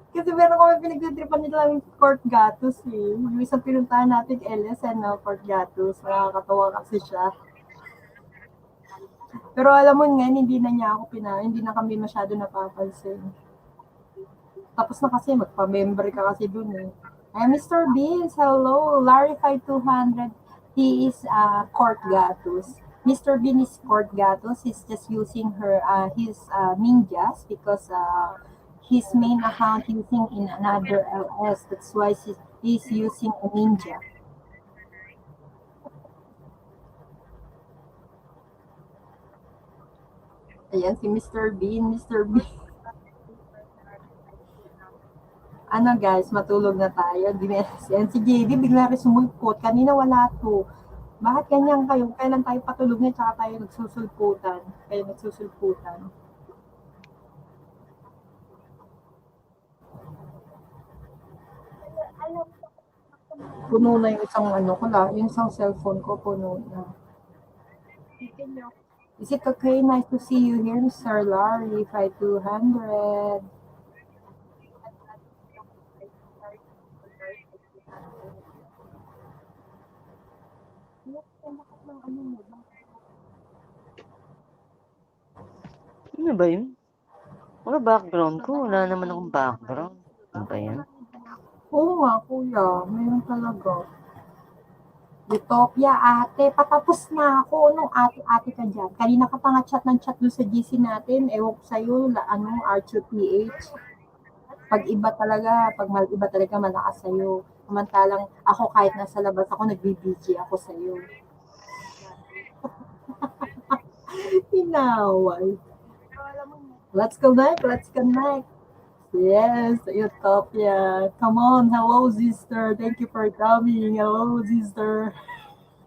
Kasi meron kami pinagtitripan nila ng Court Gatus eh. Yung isang pinuntahan natin LSN na Court Gatus. Nakakatawa kasi siya. Pero alam mo nga, hindi na kami masyado napapansin. Tapos na kasi, magpa-member ka kasi dun eh. Ay, Mr. Beans, hello. Larry 5200, he is Court Gatus. Mr. Bean is Court Gatus. He's just using his ninjas because his main account using in another LS. That's why he's using a ninja. Ayan, si Mr. Bean. Mr. Bean. Ano guys, matulog na tayo. Yan, si JD bigla rin sumulpot. Kanina wala to. Bakit ganyan kayo? Kailan tayo patulog na tsaka tayo nagsusulputan? Kaya nagsusulputan. Puno na yung isang yung isang cellphone ko puno na. Is it okay? Nice to see you here, Mr. Larry, 5200. Ano ba yun? Mga background ko, wala naman akong background. Ano ba yan? Oo nga, kuya. Mayroon talaga. Utopia, ate. Patapos na ako. Anong ate-ate ka dyan? Kanina ka pa nga chat ng chat doon sa GC natin. Ewan ko sa'yo, Archer PH. Pag iba talaga, malakas sa'yo. Samantalang ako kahit nasa labas ako, nagbibiji ako sa'yo. Inaway. Let's connect. Yes, Utopia. Come on. Hello, sister. Thank you for coming. Hello, sister.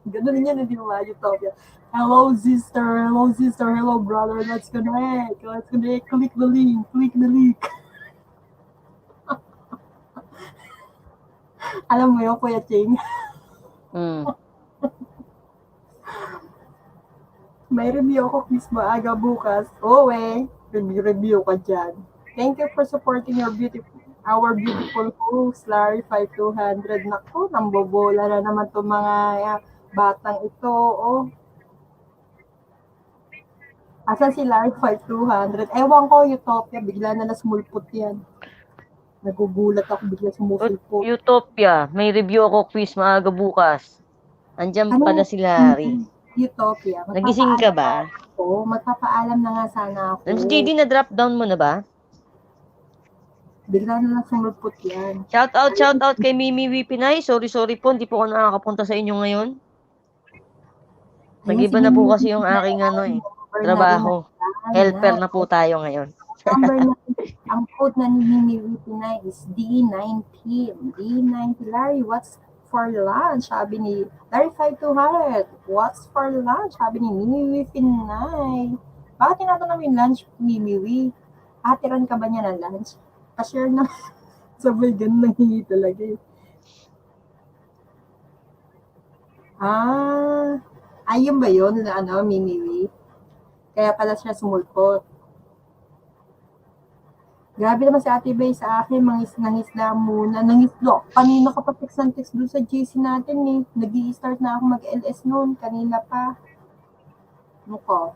Ganun yan, di ba, Utopia? Hello, sister. Hello, brother. Let's connect. Click the link. Alam mo yun, Kuya Ching? May review ako quiz maaga bukas. Review ka dyan. Thank you for supporting our beautiful host, Larry 5200. Naku, nambobola na naman itong mga batang ito. Oh. Asan si Larry 5200? Ewan ko, Utopia, bigla na nasmulpot yan. Nagugulat ako, bigla sumusulpot. Utopia, may review ako quiz maaga bukas. Andiyan pala si Larry. Utopia. Nagising ka ba? Magpapaalam na nga sana ako. JD, na-drop down mo na ba? Bigla na lang sumulpot yan. Shout out kay Mimi Wipinay. Sorry po, hindi po ako nakakapunta sa inyo ngayon. Nag-iba na po kasi yung aking trabaho. Helper na po tayo ngayon. Ang code na ni Mimi Wipinay is D19. Larry, what's for lunch? Sabi ni Larry 5200. What's for lunch? Sabi ni Mimi Wipinay. Bakit tinatanong yung lunch, Mimi Wi? Atiran ka ba niya ng lunch? Pa-share na. Sabay ganun lang hingi talaga eh. Ayun ba yun na Mimi? Kaya pala siya sumulpot. Grabe naman si Ate Bay sa akin, nangisla muna. Nangislo. Kanina ka pa text doon sa GC natin eh. Nag-i-start na ako mag-LS noon. Kanina pa. Ano ko?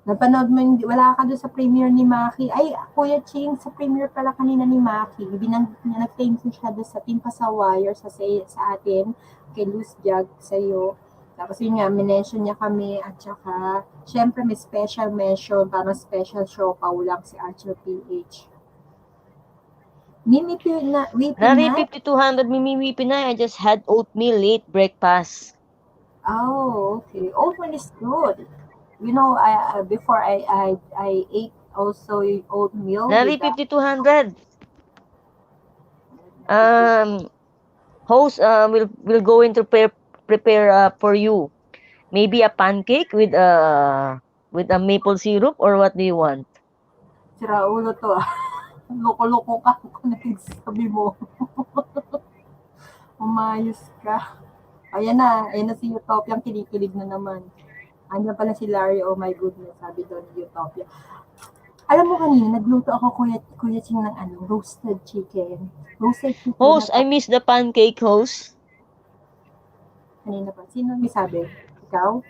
Napanood mo, wala ka doon sa premiere ni Maki. Ay, Kuya Ching, sa premiere pala kanina ni Maki. Nag-thank you siya doon sa Team Pasawire sa atin, kay Luz Jag, sa'yo. Tapos yun nga, minention niya kami at saka, syempre may special mention, parang special show pa ulang si Archer PH. Mimi Larry 5200, Mimi Wipinay, I just had oatmeal late breakfast. Oh, okay. Oatmeal is good. You know, before I ate also oatmeal. Larry 5200. Host will go into prepare for you. Maybe a pancake with a maple syrup, or what do you want? Sira ulo to. Loko-loko ka kung nagsabi mo. Umayos ka. Ayan na si Utopia, kinikilig na naman. Ano pala si Larry, oh my goodness, sabi doon ni Utopia. Alam mo kanina, nagluto ako Kuya Ching ng roasted chicken. Roasted chicken Host, na I miss the pancake, host. kanina pa. Sino may sabi? Ikaw?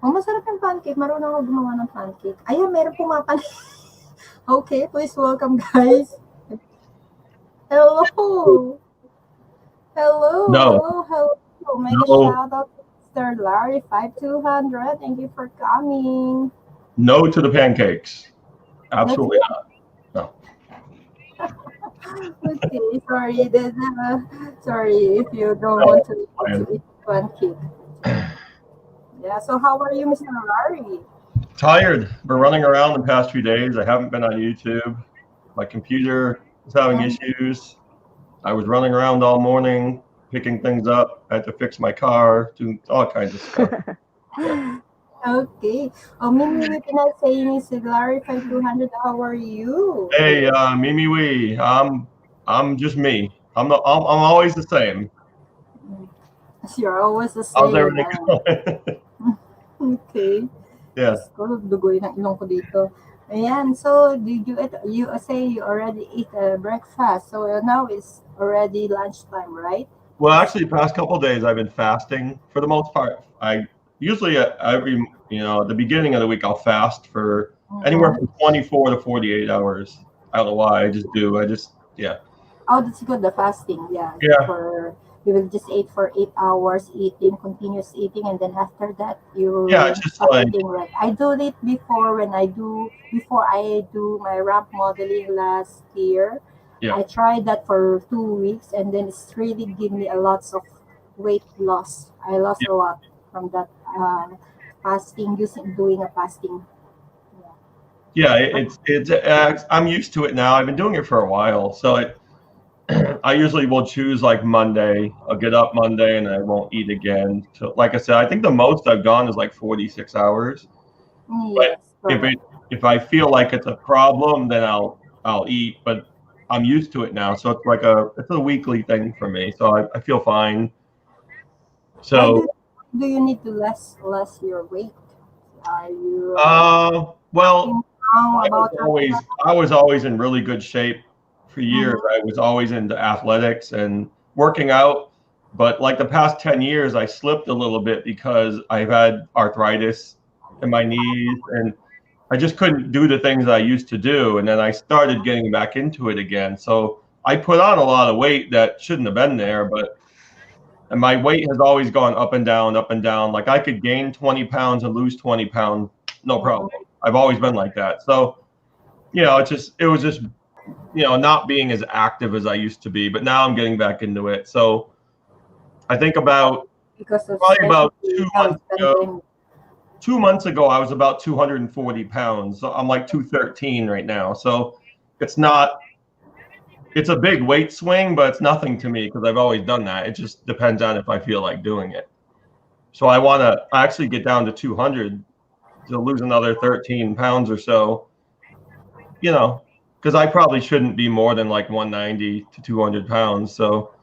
Masarap yung pancake. Marunong ako gumawa ng pancake. Ayun, meron pumapalit. Okay, please welcome, guys. Hello. Hello. No. Hello. Make a No. shout out to Mr. Larry 5200. Thank you for coming. No to the pancakes. Absolutely not. Okay, sorry. Sorry if you don't want to eat pancake. Yeah, so how are you, Mr. Larry? Tired. Been running around the past few days. I haven't been on YouTube. My computer is having issues. I was running around all morning, picking things up. I had to fix my car, doing all kinds of stuff. Okay. Mimi Pinay saying is Larry 5200. How are you? Hey, Mimi Wee. I'm just me. I'm always the same. You're always the How's same. everything going? Okay. Yes. Ko dugoy ng ilong ko dito. Ayan, so did you say you already eat breakfast, so now it's already lunchtime, right? Well, actually, the past couple of days I've been fasting for the most part. I usually every at the beginning of the week I'll fast for anywhere from 24 to 48 hours. I don't know why. I just do. Yeah. Oh, that's good. The fasting, yeah. Yeah. You will just eat for 8 hours, continuous eating, and then after that you Yeah, just like eating, right? I do it before I do my ramp modeling last year. Yeah. I tried that for 2 weeks, and then it's really give me a lot of weight loss. I lost a lot from that fasting, doing a fasting. Yeah, it's I'm used to it now. I've been doing it for a while, so I usually will choose like Monday. I'll get up Monday and I won't eat again. So, like I said, I think the most I've gone is like 46 hours. Yes, But if I feel like it's a problem, then I'll eat. But I'm used to it now, so it's like it's a weekly thing for me. So I feel fine. So do you need to less your weight? Are you well, about I was always in really good shape for years. I was always into athletics and working out, but like the past 10 years, I slipped a little bit because I've had arthritis in my knees and I just couldn't do the things I used to do. And then I started getting back into it again. So I put on a lot of weight that shouldn't have been there, and my weight has always gone up and down, up and down. Like I could gain 20 pounds and lose 20 pounds, no problem. I've always been like that. So, it was just, not being as active as I used to be, but now I'm getting back into it. So I think probably about 2 months ago. 2 months ago, I was about 240 pounds. So I'm like 213 right now. So it's a big weight swing, but it's nothing to me because I've always done that. It just depends on if I feel like doing it. So I want to actually get down to 200 to lose another 13 pounds or so, because I probably shouldn't be more than like 190 to 200 pounds. So,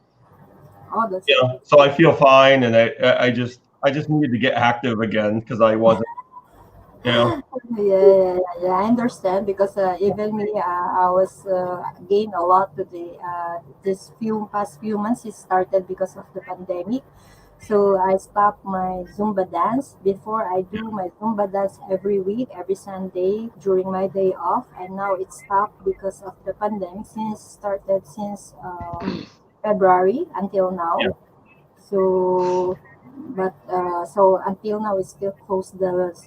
so I feel fine. And I just needed to get active again because I wasn't, Yeah, I understand because even me, I was gained a lot today. This past few months, it started because of the pandemic. So I stopped my Zumba dance. Before I do my Zumba dance every week, every Sunday during my day off, and now it stopped because of the pandemic. Since February until now. Yeah. So until now it's still closed the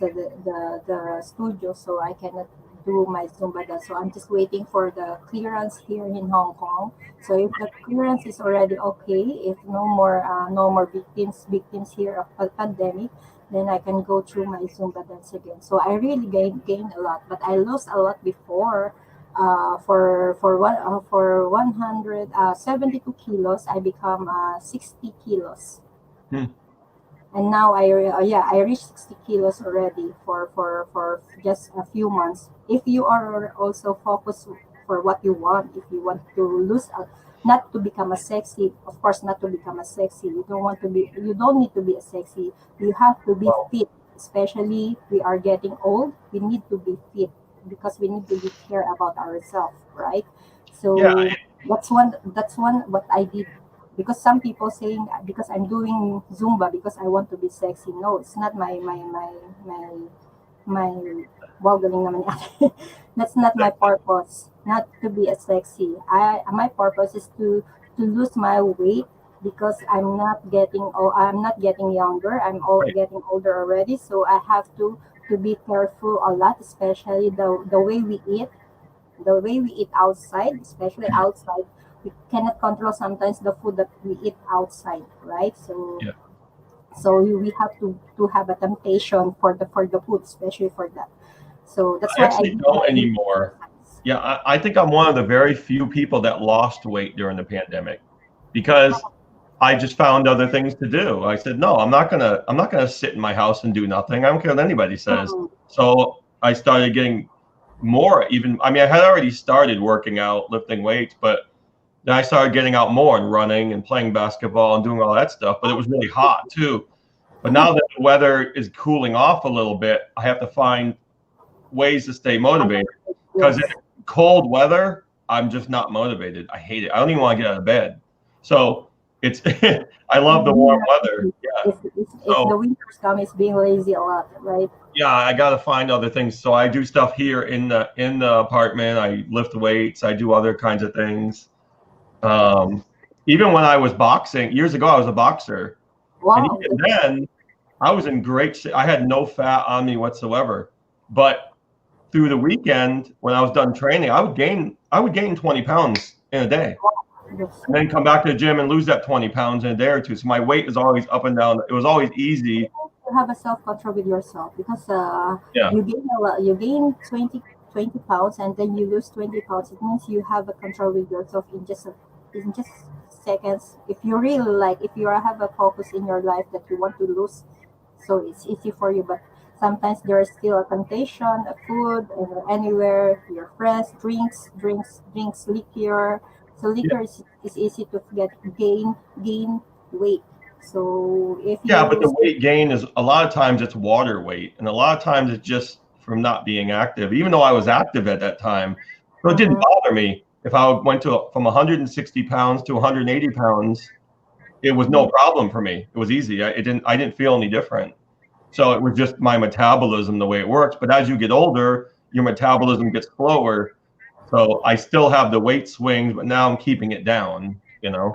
studio, so I cannot do my Zumba dance. So I'm just waiting for the clearance here in Hong Kong. So if the clearance is already okay, if no more victims here of the pandemic, then I can go through my Zumba dance again. So I really gained a lot, but I lost a lot before. For 172 kilos, I become 60 kilos. And now I reached 60 kilos already for just a few months. If you are also focused for what you want, if you want to lose, not to become a sexy, you don't need to be a sexy. You have to be fit. especially we are getting old, we need to be fit because we need to be care about ourselves, right? Yeah, So that's one what I did, because some people saying because I'm doing Zumba because I want to be sexy. No, it's not my wow, galing naman ni ate. That's not my purpose. Not to be a sexy. My purpose is to lose my weight because I'm not getting younger. I'm all right. getting older already. So I have to be careful a lot, especially the way we eat, the way we eat outside, especially outside. We cannot control sometimes the food that we eat outside, right? So Yeah. we have to have a temptation for the food, especially for that. So that's I why I actually did don't my anymore. Yeah, I think I'm one of the very few people that lost weight during the pandemic because I just found other things to do. I said, no, I'm not gonna sit in my house and do nothing. I don't care what anybody says. Mm, So I started getting more even. I mean, I had already started working out, lifting weights, but then I started getting out more and running and playing basketball and doing all that stuff. But it was really hot too. But now that the weather is cooling off a little bit, I have to find ways to stay motivated because yes. in cold weather, I'm just not motivated. I hate it. I don't even want to get out of bed. So it's I love the warm weather. Yeah. If the So winters come, it's being lazy a lot, right? yeah, I got to find other things. So I do stuff here in the apartment. I lift weights. I do other kinds of things. Um, Even when I was boxing years ago, I was a boxer, and Wow. even then, I was in great shape. I had no fat on me whatsoever. But through the weekend, when I was done training, I would gain 20 pounds in a day, That's, and then come back to the gym and lose that 20 pounds in a day or two. So my weight is always up and down. It was always easy. to have a self control with yourself because Yeah, you gain a lot, you gain 20 pounds and then you lose 20 pounds. It means you have a control with yourself in just seconds. If you really like, if you have a focus in your life that you want to lose, so it's easy for you. But sometimes there is still a temptation, a food, and anywhere your friends, drinks, liquor. So yeah, liquor is easy to get gain weight. So if you yeah. But the lose, weight gain is a lot of times it's water weight, and a lot of times it's just from not being active. Even though I was active at that time, so it didn't Mhm. bother me if I went from 160 pounds to 180 pounds. It was no problem for me. It was easy. I didn't feel any different. So it was just my metabolism, the way it works. But as you get older, your metabolism gets slower. So I still have the weight swings, but now I'm keeping it down, you know.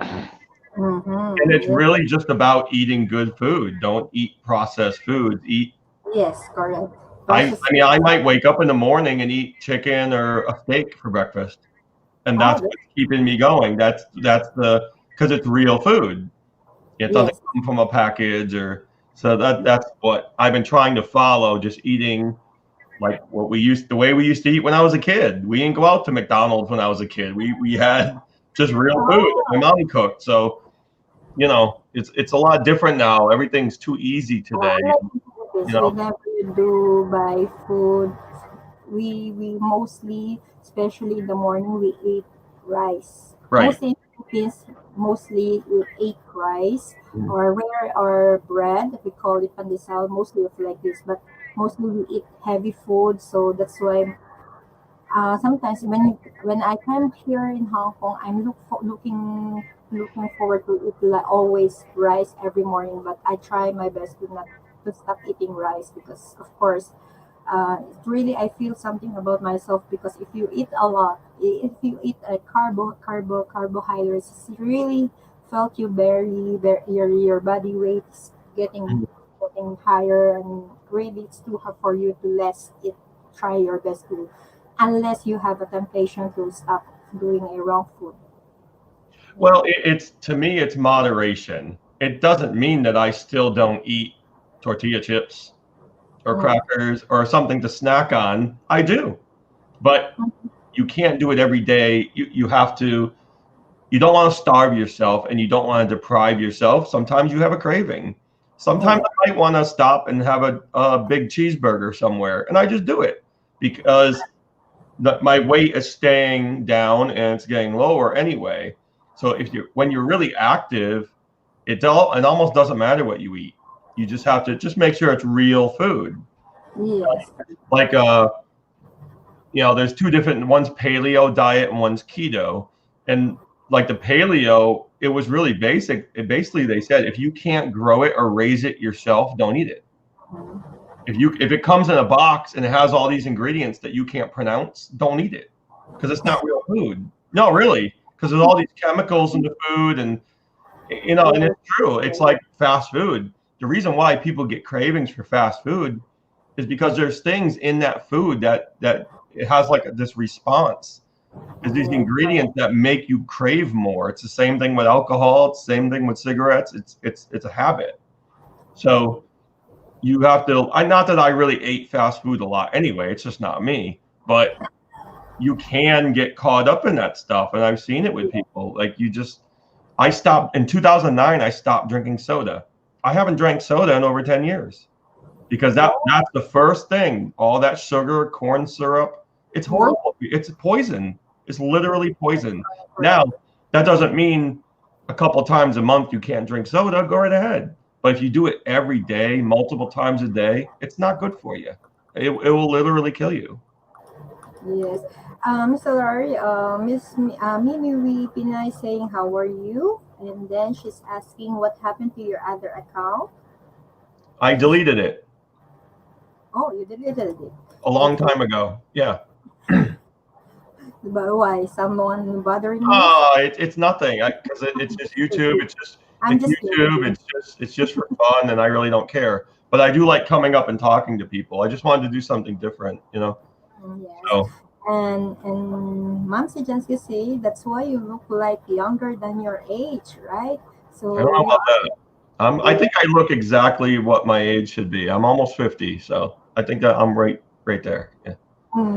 And it's Yes, really just about eating good food. Don't eat processed foods. Eat. yes, correct. I Processed mean, I foods. might wake up in the morning and eat chicken or a steak for breakfast, and Oh, that's what's keeping me going. That's the because it's real food. It doesn't yes, come from a package or so that's what I've been trying to follow, just eating like the way we used to eat when I was a kid. We didn't go out to McDonald's when I was a kid. We had just real food that my mom cooked. So, you know, it's a lot different now. Everything's too easy today, unlike in you Philippines, we know. never do buy food. We mostly, especially in the morning, we eat rice. Right. Mostly in Philippines, mostly we eat rice or rare or bread. We call it pandesal, mostly of like this, but mostly we eat heavy food. So that's why sometimes when I come here in Hong Kong, I'm looking forward to eat like always rice every morning. But I try my best to not to stop eating rice because of course it really I feel something about myself because if you eat a lot, if you eat a carbohydrates, it's really felt you your body weight is getting higher and really it's too hard for you to less it. Try your best to unless you have a temptation to stop doing a wrong food. Yeah. Well, it's to me, it's moderation. It doesn't mean that I still don't eat tortilla chips or Mm. crackers or something to snack on. I do, but you can't do it every day. You have to. You don't want to starve yourself, and you don't want to deprive yourself. Sometimes you have a craving. Sometimes Yeah. I might want to stop and have a big cheeseburger somewhere, and I just do it because my weight is staying down and it's getting lower anyway. So when you're really active, it almost doesn't matter what you eat. You just have to just make sure it's real food. Yes. Like there's two different, one's paleo diet and one's keto. And like the paleo, it was really basic. Basically they said if you can't grow it or raise it yourself, don't eat it. If it comes in a box and it has all these ingredients that you can't pronounce, don't eat it because it's not real food. No, really, because there's all these chemicals in the food, and and it's true. It's like fast food. The reason why people get cravings for fast food is because there's things in that food that it has like this response. There's these ingredients that make you crave more. It's the same thing with alcohol. It's the same thing with cigarettes. It's a habit. So you have to. Not that I really ate fast food a lot anyway. It's just not me. But you can get caught up in that stuff, and I've seen it with people. Like I stopped in 2009. I stopped drinking soda. I haven't drank soda in over 10 years because that's the first thing. All that sugar, corn syrup, it's horrible. It's poison. It's literally poison. Now, that doesn't mean a couple times a month you can't drink soda. Go right ahead. But if you do it every day, multiple times a day, it's not good for you. It will literally kill you. Yes. So Larry, Mimi Pinay saying, how are you? And then she's asking what happened to your other account. I deleted it. Oh, you deleted it. A long time ago. Yeah. But why? Someone bothering you? Oh, it's nothing. Because it's just YouTube. It's YouTube. It's just for fun, and I really don't care. But I do like coming up and talking to people. I just wanted to do something different, Yes. So. And Mom Sijansky say that's why you look like younger than your age, right? So I don't know about that. I think I look exactly what my age should be. I'm almost 50, so I think that I'm right there. Yeah.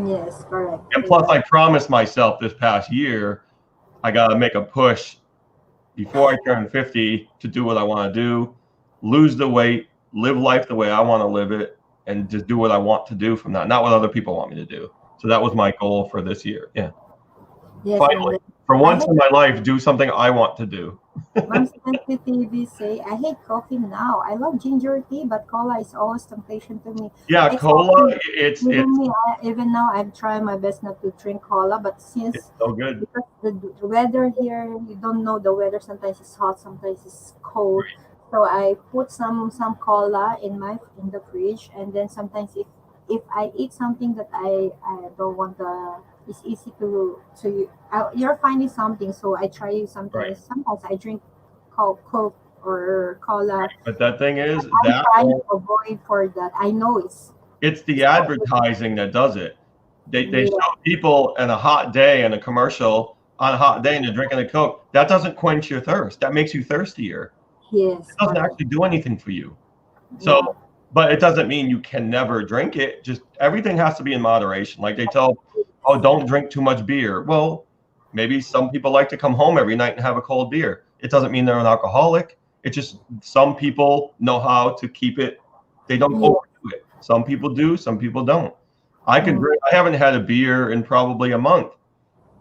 Yes, correct. And plus, I promised myself this past year, I got to make a push before I turn 50 to do what I want to do, lose the weight, live life the way I want to live it, and just do what I want to do from that, not what other people want me to do. So that was my goal for this year. Yeah. Yes, Finally, for once in my life, do something I want to do. Mom Sijansky TV say, I hate coffee now. I love ginger tea, but cola is always temptation to me. Yeah, cola. It's even now I'm trying my best not to drink cola, but since it's so good. because the weather here, you don't know the weather. Sometimes it's hot, sometimes it's cold. Right. So I put some cola in the fridge, and then sometimes if I eat something that I don't want it's easy to you're finding something, so I try sometimes. Right. Sometimes I drink Coke or cola. But that thing is I that try to avoid for that. I know it's the advertising that does it. They Yeah. show people in a hot day in a commercial on a hot day and they're drinking a Coke. That doesn't quench your thirst. That makes you thirstier. yes. It doesn't correct. actually do anything for you. So, but it doesn't mean you can never drink it. Just everything has to be in moderation. Like they tell, oh, don't drink too much beer. Well, maybe some people like to come home every night and have a cold beer. It doesn't mean they're an alcoholic. It's just some people know how to keep it. They don't Yeah. overdo it. Some people do, some people don't. I haven't had a beer in probably a month,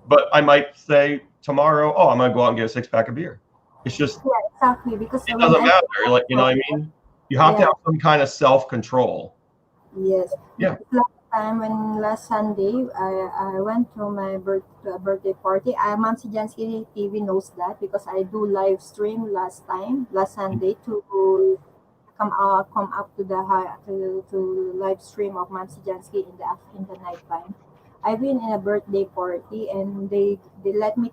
but I might say tomorrow, oh, I'm gonna go out and get a 6-pack of beer. It's just Yeah, exactly. Because it when doesn't I- matter. Like, you know what I mean? You have to have some kind of self-control. Yes. Yeah. Last Sunday, I went to my birthday party. Mom Sijansky TV knows that because I do live stream last Sunday to come up to to live stream of Mom Sijansky in the night time. I've been in a birthday party and they let me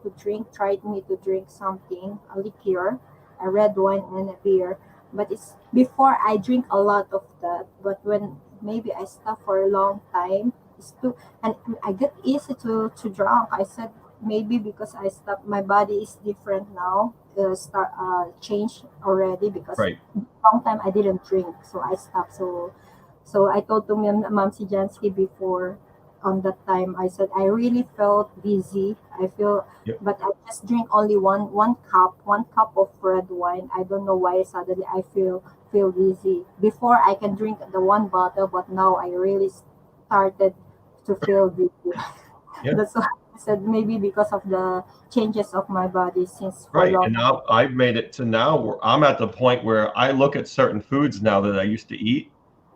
tried me to drink something, a liqueur, a red wine and a beer. But it's before I drink a lot of that. But when maybe I stop for a long time, and I get easy to drunk. I said maybe because I stopped, my body is different now. Changed already because Right. long time I didn't drink, so I stopped. So I told to Ma'am Sijansky before on that time. I said I really felt dizzy. Yep. But I just drink only one cup of red wine. I don't know why suddenly I feel dizzy. Before I can drink the one bottle, but now I really started to feel dizzy. Yeah. That's why said maybe because of the changes of my body since for Right. long. And now I've made it to now where I'm at the point where I look at certain foods now that I used to eat,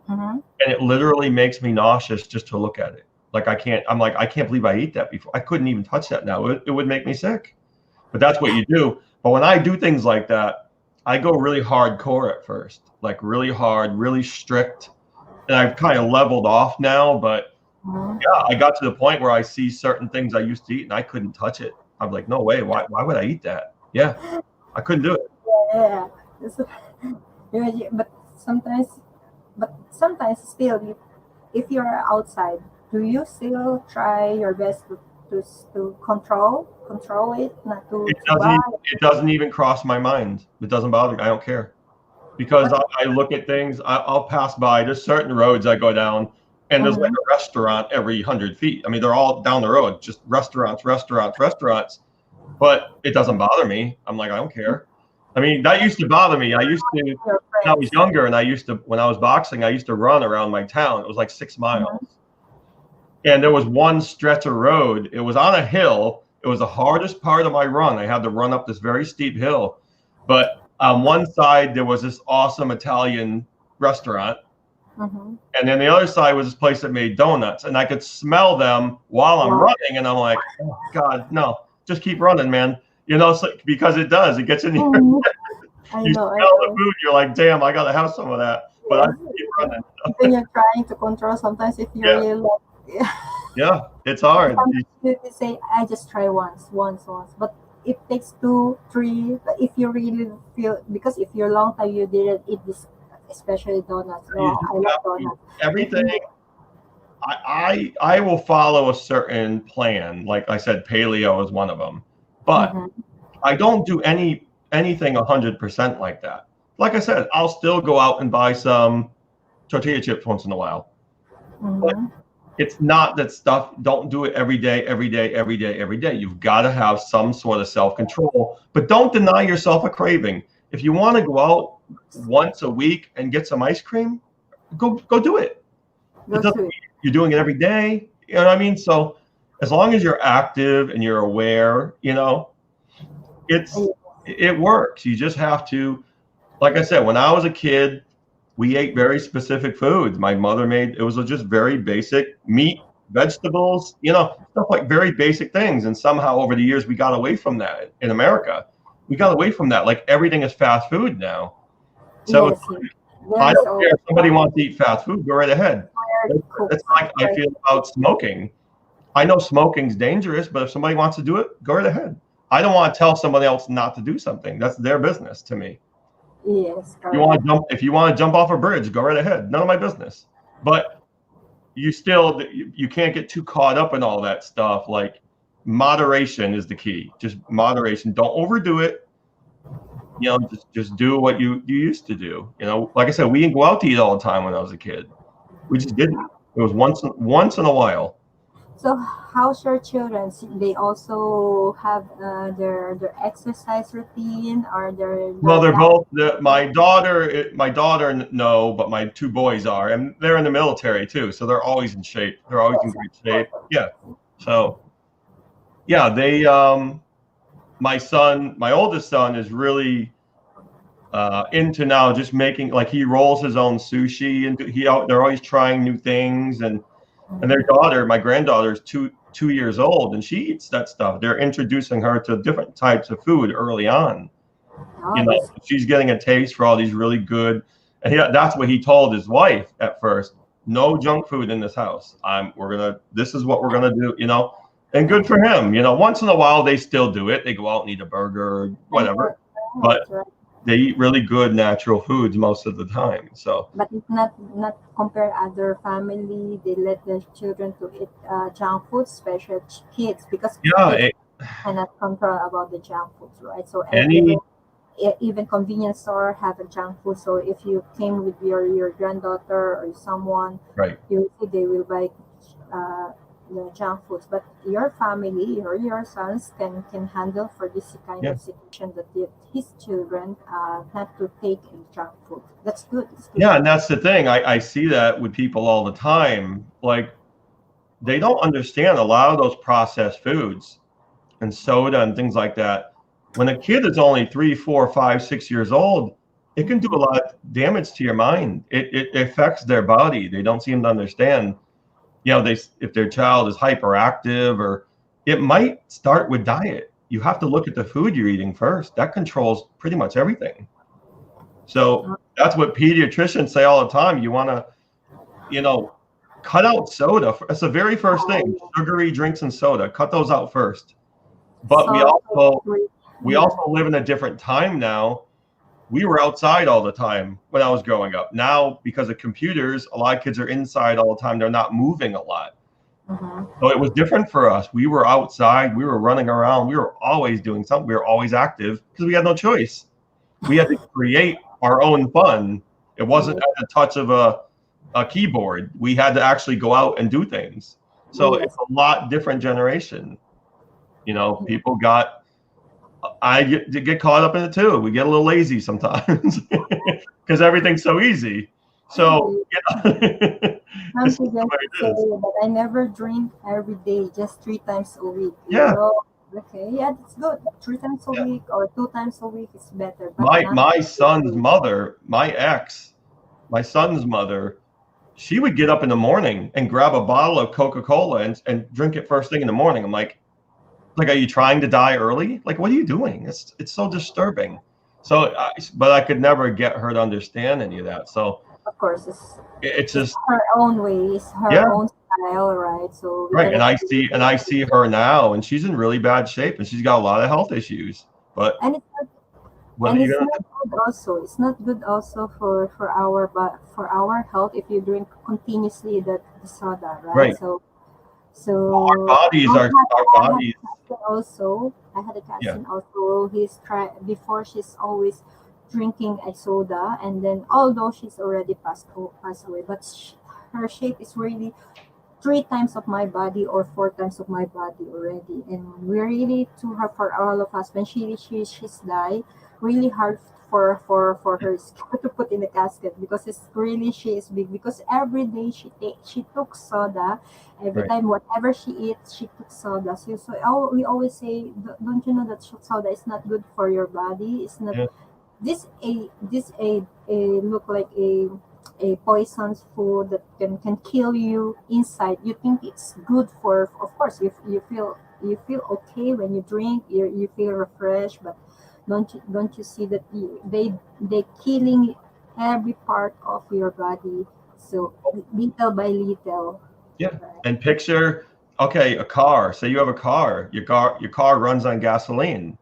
Mhm. and it literally makes me nauseous just to look at it. Like I can't believe I ate that before. I couldn't even touch that now. It would make me sick. But that's what you do. But when I do things like that, I go really hardcore at first, like really hard, really strict. And I've kind of leveled off now, but Mhm. yeah, I got to the point where I see certain things I used to eat and I couldn't touch it. I'm like, no way. Why would I eat that? Yeah, I couldn't do it. Yeah. So, yeah, but sometimes still, if you're outside, do you still try your best to control it, not to buy? It doesn't even cross my mind. It doesn't bother me. I don't care. Because I look at things, I'll pass by. There's certain roads I go down, and there's like a restaurant every 100 feet. I mean, they're all down the road, just restaurants. But it doesn't bother me. I'm like, I don't care. I mean, that used to bother me. When I was younger, and when I was boxing, I used to run around my town. It was like 6 miles. And there was one stretch of road. It was on a hill. It was the hardest part of my run. I had to run up this very steep hill. But on one side, there was this awesome Italian restaurant. Mhm. And then the other side was this place that made donuts. And I could smell them while I'm running. And I'm like, oh, God, no, just keep running, man. You know, because it does. It gets in your Mhm. you smell the food. You're like, damn, I got to have some of that. But I keep running. When you're trying to control, sometimes if you really like, Yeah, it's hard. you say, I just try once. But it takes 2, 3. But if you really feel, because if you're long time you didn't eat this, especially donuts. No, I love donuts. Everything. I will follow a certain plan. Like I said, paleo is one of them. But I don't do anything 100% like that. Like I said, I'll still go out and buy some tortilla chips once in a while. But it's not that stuff. Don't do it every day. You've got to have some sort of self-control, but don't deny yourself a craving. If you want to go out once a week and get some ice cream, go do it. You're doing it every day. You know what I mean? So as long as you're active and you're aware, you know, it works. You just have to, like I said, when I was a kid, we ate very specific foods. My mother made, it was just very basic meat, vegetables, you know, stuff like very basic things. And somehow over the years, we got away from that in America. We got away from that. Like everything is fast food now. So I don't care if somebody wants to eat fast food, go right ahead. It's like I feel about smoking. I know smoking's dangerous, but if somebody wants to do it, go right ahead. I don't want to tell somebody else not to do something. That's their business to me. Yes. If you want to jump off a bridge, go right ahead. None of my business. But you can't get too caught up in all that stuff. Like moderation is the key. Just moderation. Don't overdo it. You know, just do what you used to do. You know, like I said, we didn't go out to eat all the time when I was a kid. We just didn't. It was once in a while. So how's your children? They also have their exercise routine, or their Well, they're both my daughter no, but my 2 boys are, and they're in the military too, so they're always in shape. They're always in great shape. Yeah. So yeah, they my oldest son is really into now just making, like, he rolls his own sushi, and they're always trying new things, and their daughter, my granddaughter, is 2 years old, and she eats that stuff. They're introducing her to different types of food early on. You know, she's getting a taste for all these really good, and that's what he told his wife at first. No junk food in this house. This is what we're gonna do, you know, and good for him. You know, once in a while they still do it. They go out and eat a burger or whatever, but they eat really good natural foods most of the time. So, but it's not compare other family. They let their children to eat junk food, especially kids, because kids cannot control about the junk foods, right? So even convenience store have a junk food. So if you came with your granddaughter or someone, right, they will buy the junk foods. But your family or your sons can handle for this kind of situation, that his children not to take junk food. That's good. Yeah, and that's the thing. I see that with people all the time. Like, they don't understand a lot of those processed foods and soda and things like that. When a kid is only 3, 4, 5, 6 years old, it can do a lot of damage to your mind. It affects their body. They don't seem to understand, if their child is hyperactive, or it might start with diet. You have to look at the food you're eating first. That controls pretty much everything. So that's what pediatricians say all the time. You want to, cut out soda. That's the very first thing. Sugary drinks and soda. Cut those out first. But we also live in a different time now. We were outside all the time when I was growing up. Now, because of computers, a lot of kids are inside all the time. They're not moving a lot. So it was different for us. We were outside. We were running around. We were always doing something. We were always active because we had no choice. We had to create our own fun. It wasn't at the touch of a keyboard. We had to actually go out and do things. So it's a lot different generation. People I get caught up in it too. We get a little lazy sometimes because everything's so easy. So But I never drink every day, just 3 times a week. Yeah. Okay, yeah, that's good. 3 times a week or 2 times a week is better. But my son's mother, my son's mother, she would get up in the morning and grab a bottle of Coca-Cola and drink it first thing in the morning. I'm like, are you trying to die early? Like, what are you doing? It's so disturbing. So, but I could never get her to understand any of that. So, of course, it's just her own way, it's her own style, right? So right, and I see her now, and she's in really bad shape, and she's got a lot of health issues. But and it's not good also for our health if you drink continuously the soda, right? So our bodies I had a cousin also. Before, she's always drinking a soda, and then although she's already passed away, but her shape is really 3 times of my body or 4 times of my body already, and we really for all of us when she's died, really hard for her to put in the casket because she is big, because every day she took soda every time. Whatever she eats, she took soda. So we always say, don't you know that soda is not good for your body? It's not. This look like a poisonous food that can kill you inside. You think it's good for, of course, you feel okay when you drink. You feel refreshed, but don't you see that they killing every part of your body? So little by little. Yeah, and picture, okay, a car. Say you have a car. Your car runs on gasoline.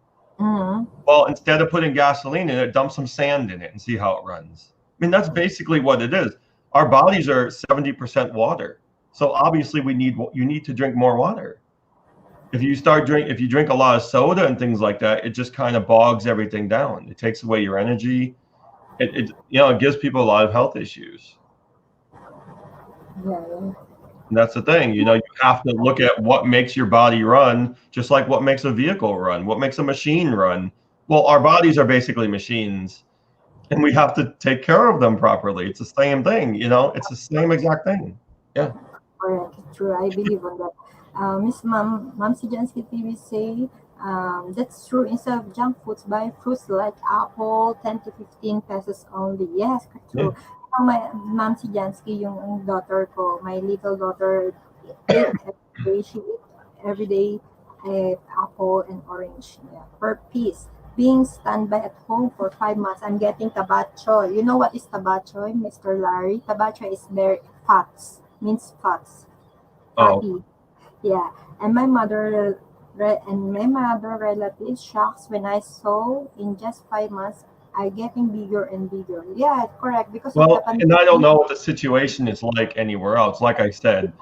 Well, instead of putting gasoline in it, dump some sand in it and see how it runs. I mean, that's basically what it is. Our bodies are 70% water. So obviously you need to drink more water. If you drink a lot of soda and things like that, it just kind of bogs everything down. It takes away your energy. It gives people a lot of health issues. Yeah. And that's the thing, you have to look at what makes your body run, just like what makes a vehicle run, what makes a machine run. Well, our bodies are basically machines, and we have to take care of them properly. It's the same thing, it's the same exact thing. Yeah. Correct. True. I believe on that. Miss Mamsi Jansky TV say, that's true. Instead of junk foods, buy fruits like apple, 10 to 15 pesos only. Yes, true. Yeah. My Mamsi Jansky, yung daughter ko, my little daughter, she eat every day apple and orange per piece. Being standby at home for 5 months, I'm getting tabacho. You know what is tabacho, Mr. Larry? Tabacho is very fats, means fats. Fatty. Yeah. And my mother relative shocks when I saw in just 5 months I getting bigger and bigger. Yeah, correct. Because of the pandemic. And I don't know what the situation is like anywhere else. Like I said,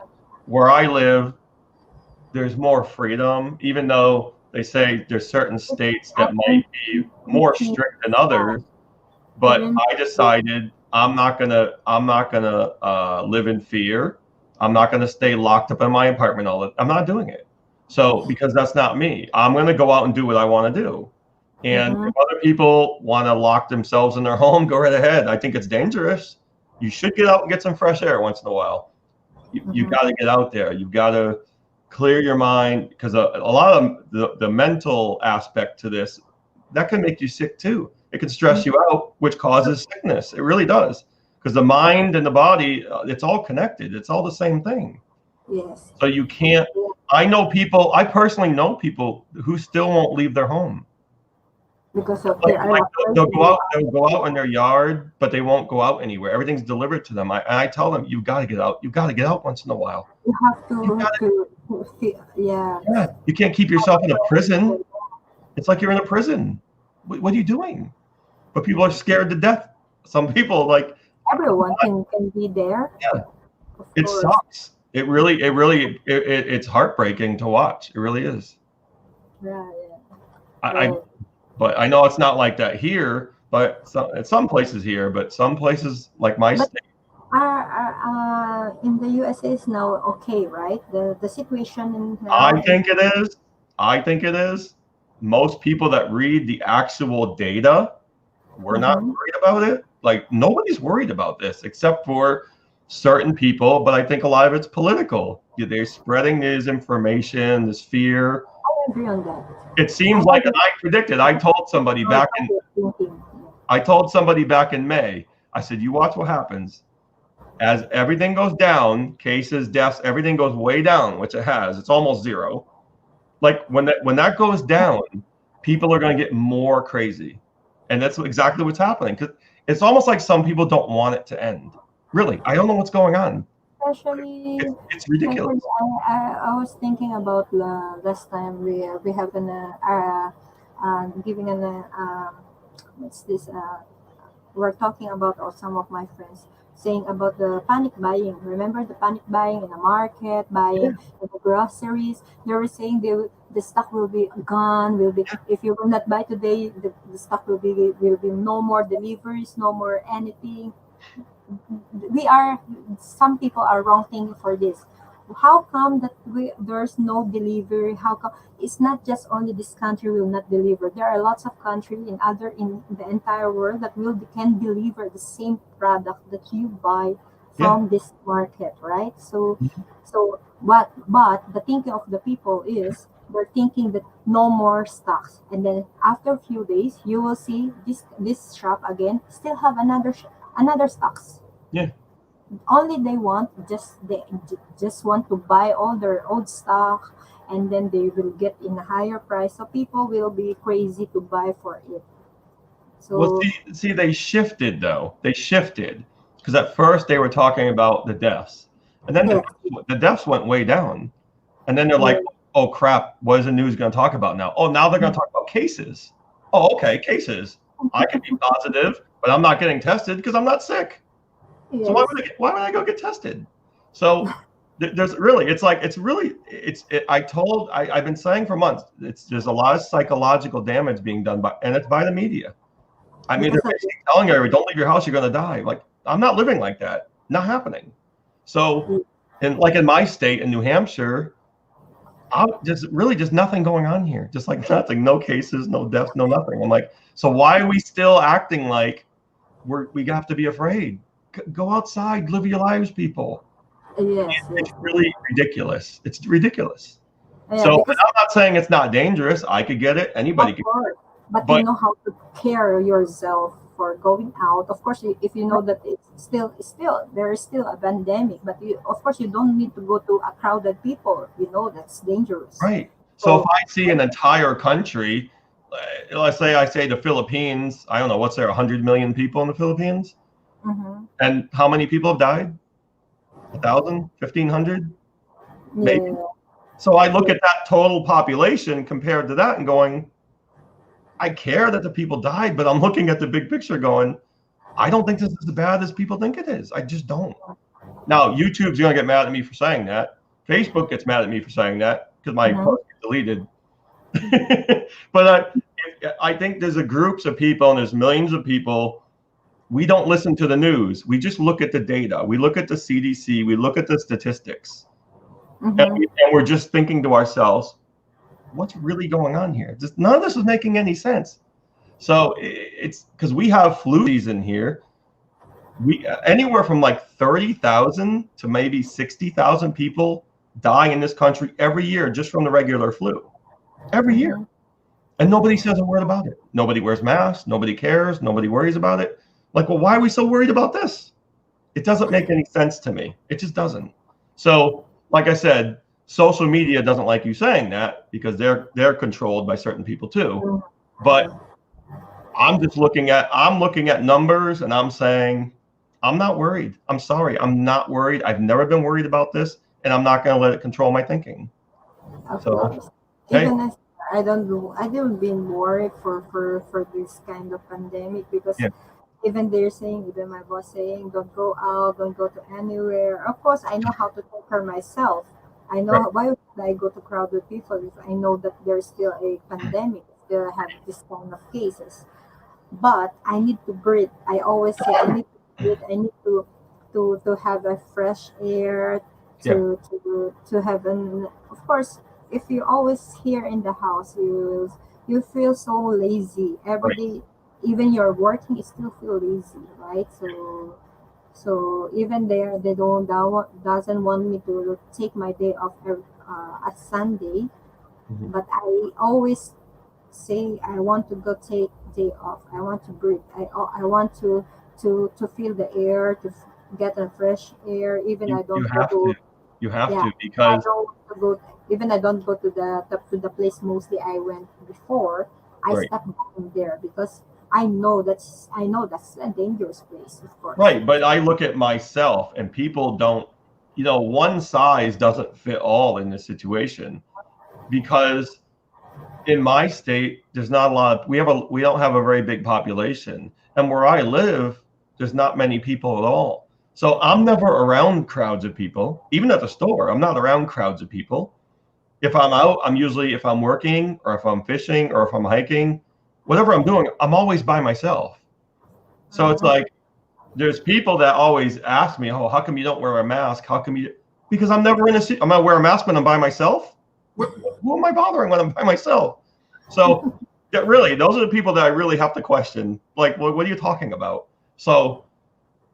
where I live, there's more freedom, even though they say there's certain states that might be more strict than others. But I decided I'm not gonna live in fear. I'm not gonna stay locked up in my apartment I'm not doing it. So because that's not me. I'm gonna go out and do what I want to do. And if other people want to lock themselves in their home, go right ahead. I think it's dangerous. You should get out and get some fresh air once in a while. You got to get out there. You've got to clear your mind, because a lot of the mental aspect to this, that can make you sick too. It can stress you out, which causes sickness. It really does, because the mind and the body, it's all connected. It's all the same thing. Yes. So you can't. I personally know people who still won't leave their home. Because of Like, their they'll go out in their yard, but they won't go out anywhere. Everything's delivered to them. I tell them, you've got to get out. You've got to get out once in a while. You have to yeah. Yeah, you can't keep yourself in a prison. It's like you're in a prison. What are you doing? But people are scared to death. Some people, like, Everyone can be there. Yeah. Of it course. sucks. It's heartbreaking to watch. It really is. Yeah. But I know it's not like that here. But some places here, but some places like my But- state. In the USA is now okay, right? The situation in I think it is. Most people that read the actual data, we're not worried about it. Like, nobody's worried about this except for certain people. But I think a lot of it's political. They're spreading this information, this fear. I agree on that. It seems like, and I predicted. I told somebody back in May. I said, you watch what happens. As everything goes down, cases, deaths, everything goes way down, which it has. It's almost zero. Like, when that goes down, people are going to get more crazy. And that's exactly what's happening. Because it's almost like some people don't want it to end. Really, I don't know what's going on. Especially, It's ridiculous. I was thinking about last time we have giving what's this? We're talking about, or some of my friends saying about the panic buying. Remember the panic buying in the market, buying the groceries. They were saying the stock will be gone. If you will not buy today, the stock will be no more deliveries, no more anything. Some people are wrong thinking for this. How come that there's no delivery? How come it's not just only this country will not deliver? There are lots of countries in the entire world that can deliver the same product that you buy from this market, right? So but the thinking of the people is they're thinking that no more stocks, and then after a few days you will see this shop again still have another stocks. Yeah. Only they just want to buy all their old stock, and then they will get in a higher price. So people will be crazy to buy for it. So Well, see, they shifted though. They shifted because at first they were talking about the deaths, and then the deaths went way down, and then they're like, "Oh crap, what is the news going to talk about now? Oh, now they're going to talk about cases. Oh, okay, cases. I can be positive, but I'm not getting tested because I'm not sick. yes. So why would I go get tested? So there's really, I've been saying for months, there's a lot of psychological damage being done and it's by the media. I mean, they're basically telling everybody, don't leave your house, you're going to die. Like, I'm not living like that. Not happening. So, in my state in New Hampshire, just nothing going on here. Just like nothing, no cases, no deaths, no nothing. I'm like, so why are we still acting like we have to be afraid? Go outside, live your lives, people. Yes, It's really ridiculous. It's ridiculous. Yeah, So because- I'm not saying it's not dangerous. I could get it. Anybody Of could. course, but But- you know how to care yourself for going out. Of course, if you know that it's still there is still a pandemic, but of course you don't need to go to a crowded people. You know that's dangerous. Right. So if I see an entire country, let's say I say the Philippines, I don't know, what's there, 100 million people in the Philippines? Mm-hmm. And how many people have died? 1,000? 1,500? Maybe. Yeah. So I look at that total population compared to that and going, I care that the people died, but I'm looking at the big picture going, I don't think this is as bad as people think it is. I just don't. Now, YouTube's going to get mad at me for saying that. Facebook gets mad at me for saying that because my post gets deleted. But I think there's groups of people and there's millions of people. We don't listen to the news. We just look at the data. We look at the CDC. We look at the statistics. Mm-hmm. And we're just thinking to ourselves, what's really going on here? None of this is making any sense. So it's because we have flu season here. we anywhere from like 30,000 to maybe 60,000 people die in this country every year just from the regular flu. Every year. And nobody says a word about it. Nobody wears masks. Nobody cares. Nobody worries about it. Like, well, why are we so worried about this? It doesn't make any sense to me. It just doesn't. So, like I said, social media doesn't like you saying that because they're controlled by certain people too. But I'm looking at numbers and I'm saying, I'm not worried. I'm sorry. I'm not worried. I've never been worried about this, and I'm not going to let it control my thinking. Of So, course. hey. Even if I don't been worried for this kind of pandemic because Yeah. even my boss saying, don't go out, don't go to anywhere. Of course, I know how to take care of myself. I know Right. why would I go to crowded people if I know that there's still a pandemic, still have this kind of cases. But I need to breathe. I always say I need to breathe. I need to have a fresh air, to have an, of course, if you always here in the house, you feel so lazy every Right. day. Even you're working, you still feel lazy, right? So even there, they doesn't want me to take my day off at Sunday, Mhm. but I always say I want to go take day off. I want to breathe. I want to feel the air, get a fresh air. Even I You don't go have to to. You have yeah. to because I don't go to the place mostly I went before. I Right. stopped going there because I know that's a dangerous place, of course. Right, but I look at myself and people don't, one size doesn't fit all in this situation because in my state there's not a lot of, we don't have a very big population, and where I live there's not many people at all. So I'm never around crowds of people. Even at the store, I'm not around crowds of people. If I'm out, I'm usually, if I'm working or if I'm fishing or if I'm hiking, whatever I'm doing, I'm always by myself. So it's like there's people that always ask me, "Oh, how come you don't wear a mask? How come you?" Because I'm never in a. I'm not wear a mask when I'm by myself. Who am I bothering when I'm by myself? So, that really, those are the people that I really have to question. Like, what are you talking about? So,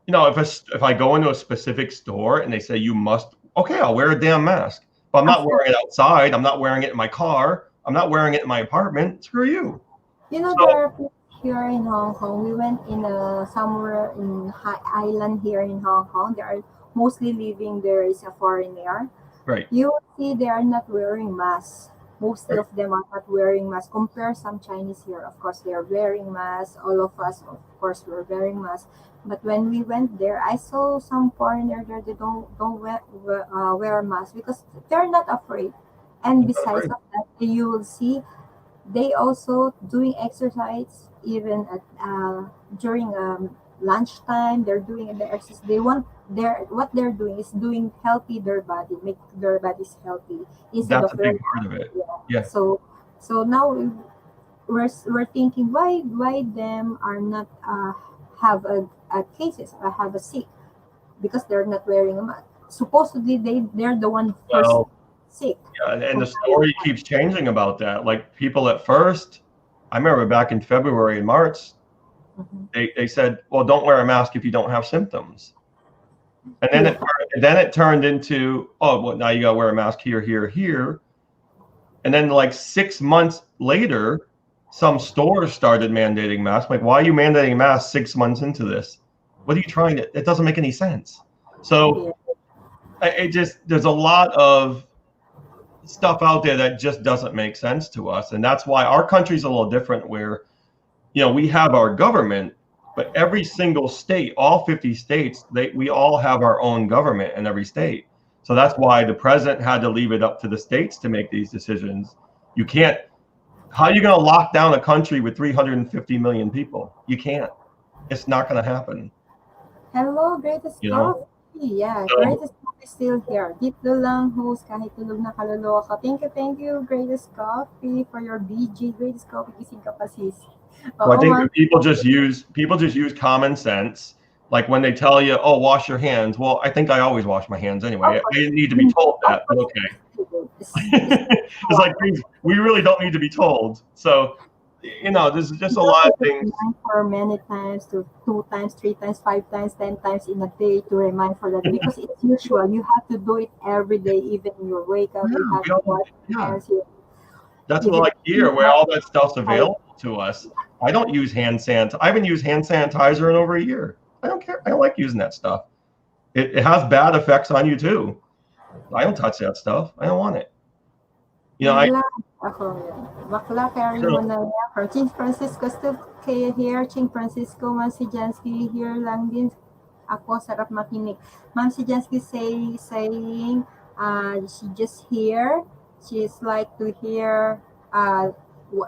if I go into a specific store and they say you must, okay, I'll wear a damn mask. But I'm not wearing it outside. I'm not wearing it in my car. I'm not wearing it in my apartment. Screw you. You know, So- there are people here in Hong Kong. We went in somewhere in island here in Hong Kong. They are mostly living there is a foreigner. Right. You will see they are not wearing masks. Most Right. of them are not wearing masks. Compare some Chinese here. Of course, they are wearing masks. All of us, of course, we're wearing masks. But when we went there, I saw some foreigner there. They don't wear masks because they're not afraid. And besides afraid. of that, you will see they also doing exercise even at during lunchtime. They're doing the exercise. What they're doing is doing healthy their body, make their bodies healthy instead That's of a big part of it. Yeah. So now we're thinking why them are not have a cases or have a sick because they're not wearing a mask. Supposedly they're the one first Well, sick. and the story keeps changing about that. Like people at first, I remember back in February and March, they said, well, don't wear a mask if you don't have symptoms. And then it turned into, oh, well, now you got to wear a mask here, here, here. And then like 6 months later, some stores started mandating masks. Like, why are you mandating masks 6 months into this? What are you trying to, it doesn't make any sense. So there's a lot of stuff out there that just doesn't make sense to us. And that's why our country's a little different where, we have our government, but every single state, all 50 states, we all have our own government in every state. So that's why the president had to leave it up to the states to make these decisions. You can't, how are you going to lock down a country with 350 million people? You can't. It's not going to happen. Hello, Greatest Coffee. Yeah, So- Greatest Coffee still here. Dito lang, host, kahit tulog na kaluluwa. Thank you, Greatest Coffee, for your BG. Greatest Coffee, gising ka pa, sis. So I think Oo, that people just use common sense. Like when they tell you, "Oh, wash your hands." Well, I think I always wash my hands anyway. I didn't need to be told that, but okay. It's like we really don't need to be told. So, you know, there's just a lot of things. Remind for many times, to 2 times, 3 times, 5 times, 10 times in a day to remind for that, because it's usual. You have to do it every day, even you wake up. Yeah, You have we to all- wash your yeah. hands. You That's You what, get- like here, where all that stuff's available to us. I don't use hand sanitizer. I haven't used hand sanitizer in over a year. I don't care. I don't like using that stuff. It has bad effects on you too. I don't touch that stuff. I don't want it. You know, Bakla. Ako yan. Bakla, carry Sure. mo na yan. For Ching Francisco, still kayo here. Ching Francisco, Ma'am si Jansky here lang din. Ako, sarap makinig. Ma'am si Jansky saying, she just here. She's like to hear,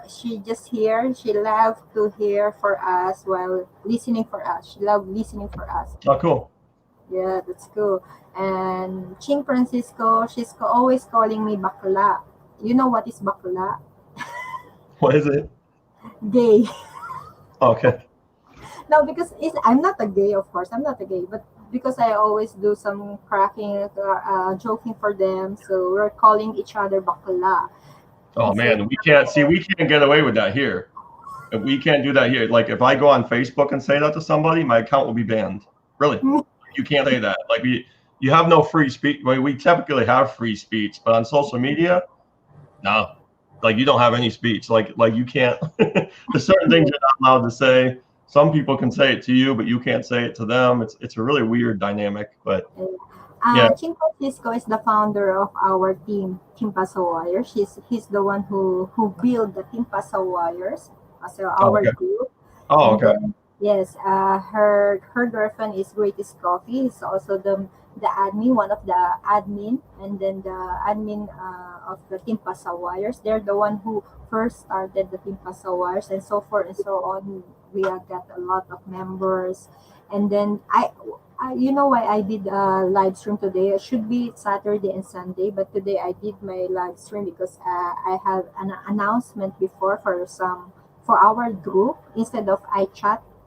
she just here. She love to hear for us while listening for us. She love listening for us. oh, cool. Yeah, that's cool. And Ching Francisco, she's always calling me bakla. You know what is bakla? What is it? Gay. Okay. No, because I'm not a gay, of course. I'm not a gay, but because I always do some cracking, joking for them, so we're calling each other bakla. Oh man, we can't get away with that here. If we can't do that here. Like if I go on Facebook and say that to somebody, my account will be banned. Really, you can't say that. Like you have no free speech. Well, we typically have free speech, but on social media, no. Like you don't have any speech. Like you can't. There's certain things you're not allowed to say. Some people can say it to you, but you can't say it to them. It's a really weird dynamic. But yeah. Ching Francisco is the founder of our team, Team Paso Wires. He's the one who built the Team Paso Wires as our okay. group. Oh, And okay. then, yes, her girlfriend is Greatest Coffee. He's also the admin, one of the admin, and then the admin of the Team Paso Wires. They're the one who first started the Team Paso Wires, and so forth and so on. We have got a lot of members, and then I you know why I did a live stream today? It should be Saturday and Sunday, but today I did my live stream because I have an announcement before for our group. Instead of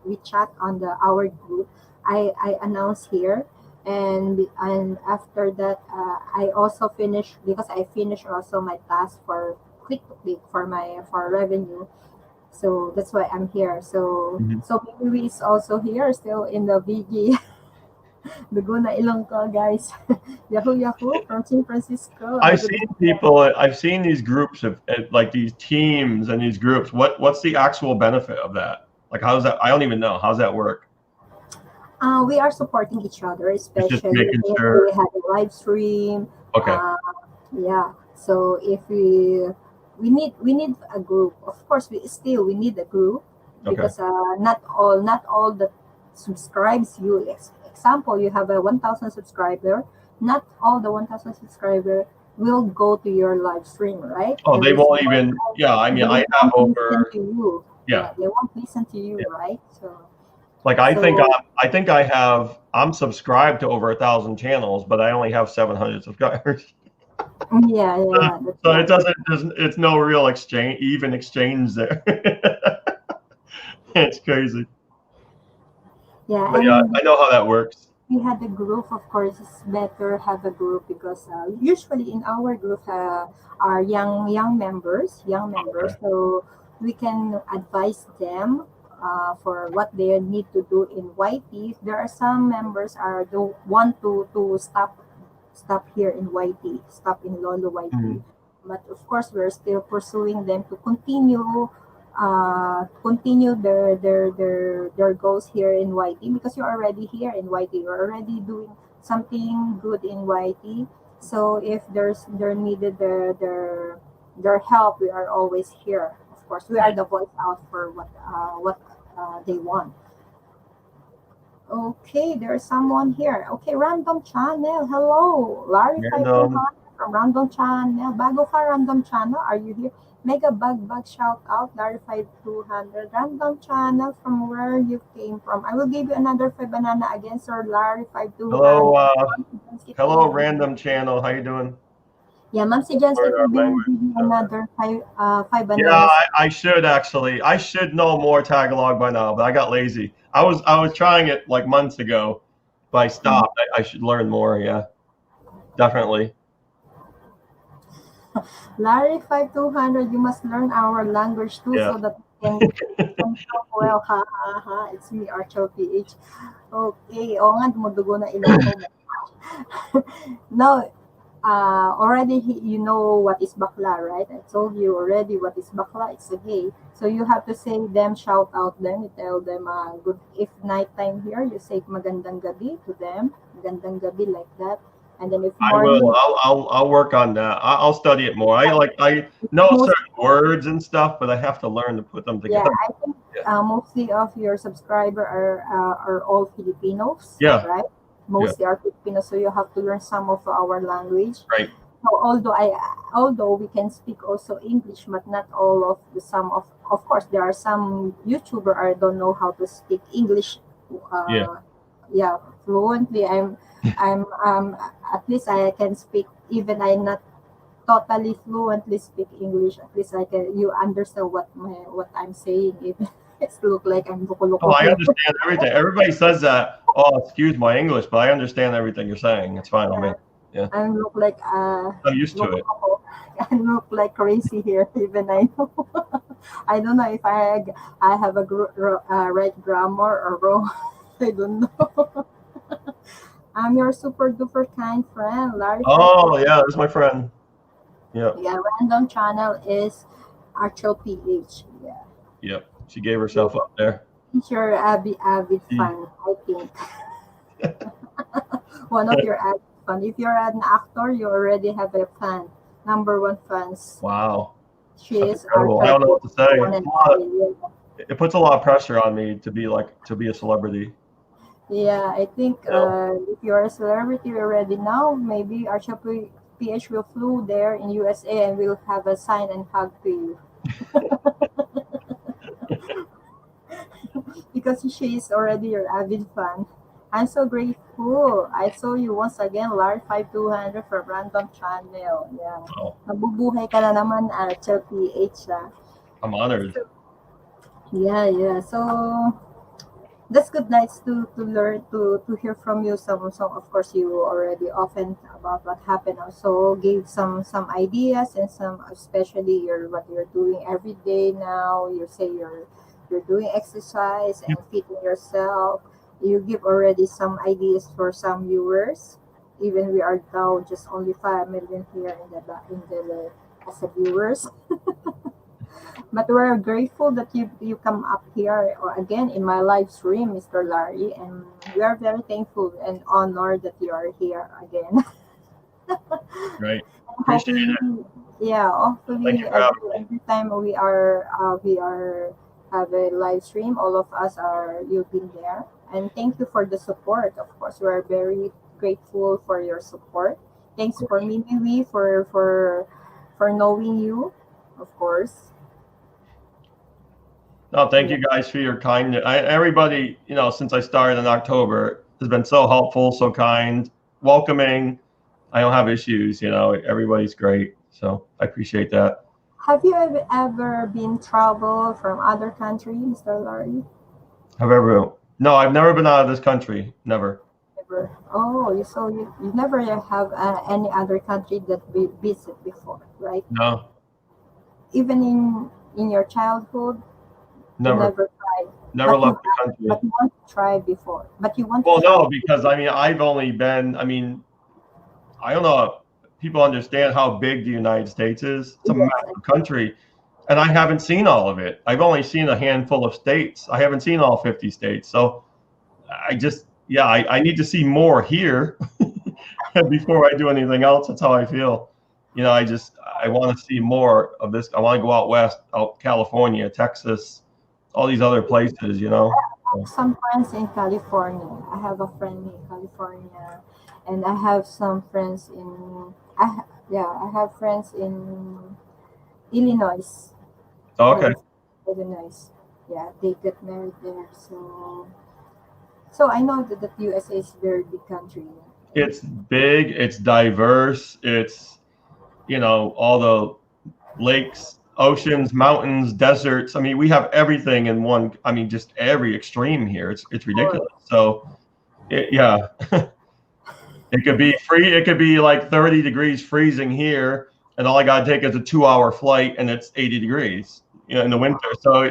we chat on our group. I announce here, and after that I also finish, because I finished also my task for click to click for revenue. So that's why I'm here. So so maybe is also here still in the VG. Laguna Ilonggo, guys. Yahoo from San Francisco. I've seen these groups of like these teams and these groups. What's the actual benefit of that? Like, how's that? I don't even know. How's that work? We are supporting each other, especially making if sure. we have a live stream. Okay. Yeah. So if we need a group. Of course, we need a group because not all that subscribes you. Example, you have a 1,000 subscriber. Not all the 1,000 subscriber will go to your live stream, right? Oh, they won't even. Yeah, I mean, I have over. To you. Yeah. They won't listen to you, right? So. Like I think I'm subscribed to over 1,000 channels, but I only have 700 subscribers. Yeah. So it's no real exchange there. It's crazy. Yeah, But yeah, I know how that works. We had a group, of course. It's better have a group because usually in our group are young members, Okay. so we can advise them for what they need to do in YT. There are some members want to stop here in YT, stop in Lolo YT. But of course, we're still pursuing them to continue their goals here in YT, because you're already here in YT. You're already doing something good in YT. So if they're needed their help, we are always here. Of course, we are the voice out for what they want. Okay, there's someone here. Okay, Random Channel. Hello, Larry Random. 5200 from Random Channel. Bago ka, Random Channel, are you here? Mega bug shout out, Larry 5200. Random Channel, from where you came from. I will give you another 5 banana again, Sir Larry 5200. Hello, Random Channel. How you doing? Yeah, Ma'am si Jansky will give you another 5 bananas. Yeah, I should actually. I should know more Tagalog by now, but I got lazy. I was trying it like months ago, but I stopped. I should learn more. Yeah, definitely. Larry 5200, you must learn our language too, Yeah. so that can talk well, ha, ha, ha. It's me, Archel PH. Okay, oo nga, dumudugo na ilong ko. Now, already you know what is bakla, right? I told you already what is bakla. It's a gay. So you have to say them, shout out them, you tell them, good. If nighttime here, you say magandang gabi to them, magandang gabi like that. And then if I morning, will. I'll work on that. I'll study it more. I know certain words and stuff, but I have to learn to put them yeah, together. I think mostly of your subscriber are all Filipinos, Yeah. right? Mostly are Filipinos, so you have to learn some of our language. Right. So although we can speak also English, but not all of the some of course there are some YouTuber I don't know how to speak English. Yeah, fluently. I'm at least I can speak, even I not totally fluently speak English. At least I can you understand what I'm saying. Even it look like I'm Oh, I understand everything. Everybody says that. Oh, excuse my English, but I understand everything you're saying. It's fine on me. Yeah. I look like I'm used to it. I look like crazy here. Even I know. I don't know if I have a right grammar or wrong. I don't know. I'm your super duper kind friend, Larry. Oh yeah, that's my friend. Yeah. Yeah, random channel is Archel PH. Yeah. Yep. She gave herself up there. She's your avid fan, I think. One of your avid fan. If you're an actor, you already have a fan. #1 fans. Wow. She is incredible. I don't know what to say. say. It puts a lot of pressure on me to be a celebrity. Yeah, I think if you're a celebrity already now, maybe Archel PH will flew there in USA and will have a sign and hug to you. Because she is already your avid fan. I'm so grateful. I saw you once again, Larry 5200 from Random Channel. Yeah. Oh. Nabubuhay ka na naman, Archel PH. I'm honored. Yeah. So that's good nights to learn to hear from you. Some of course you already often about what happened. Also gave some ideas and some, especially what you're doing every day now. You say you're doing exercise and feeding yourself. You give already some ideas for some viewers. Even we are now just only 5 million here in the as a viewers. But we're grateful that you come up here or again in my live stream, Mr. Larry, and we are very thankful and honored that you are here again. Right. Appreciate it. Yeah, hopefully Thank you for having me. every time we are have a live stream, all of us you've been there. And thank you for the support. Of course, we are very grateful for your support. Thanks for Mimi for knowing you, of course. No, thank you guys for your kindness. Everybody, since I started in October, has been so helpful, so kind, welcoming. I don't have issues, everybody's great. So I appreciate that. Have you ever been travel from other country, Mr. Larry? No, I've never been out of this country. Never. Never. Oh, so you never have any other country that we visit before, right? No. Even in your childhood? Never. Never tried. Never left the country. But you want to try before. But you want Well, to try. no, because I've only been. I don't know if people understand how big the United States is. It's a massive country, and I haven't seen all of it. I've only seen a handful of states. I haven't seen all 50 states. So I need to see more here before I do anything else. That's how I feel. I want to see more of this. I want to go out west, out California, Texas, all these other places, I have some friends in California. I have a friend in California, and I have some friends I have friends in Illinois. Okay. Illinois. Yeah, they get married there. So I know that the USA is a very big country. It's big, it's diverse, it's all the lakes, oceans, mountains, deserts. We have everything in one. Just every extreme here. It's ridiculous. So, yeah, it could be free. It could be like 30 degrees freezing here, and all I gotta take is a 2-hour flight, and it's 80 degrees. in the winter. So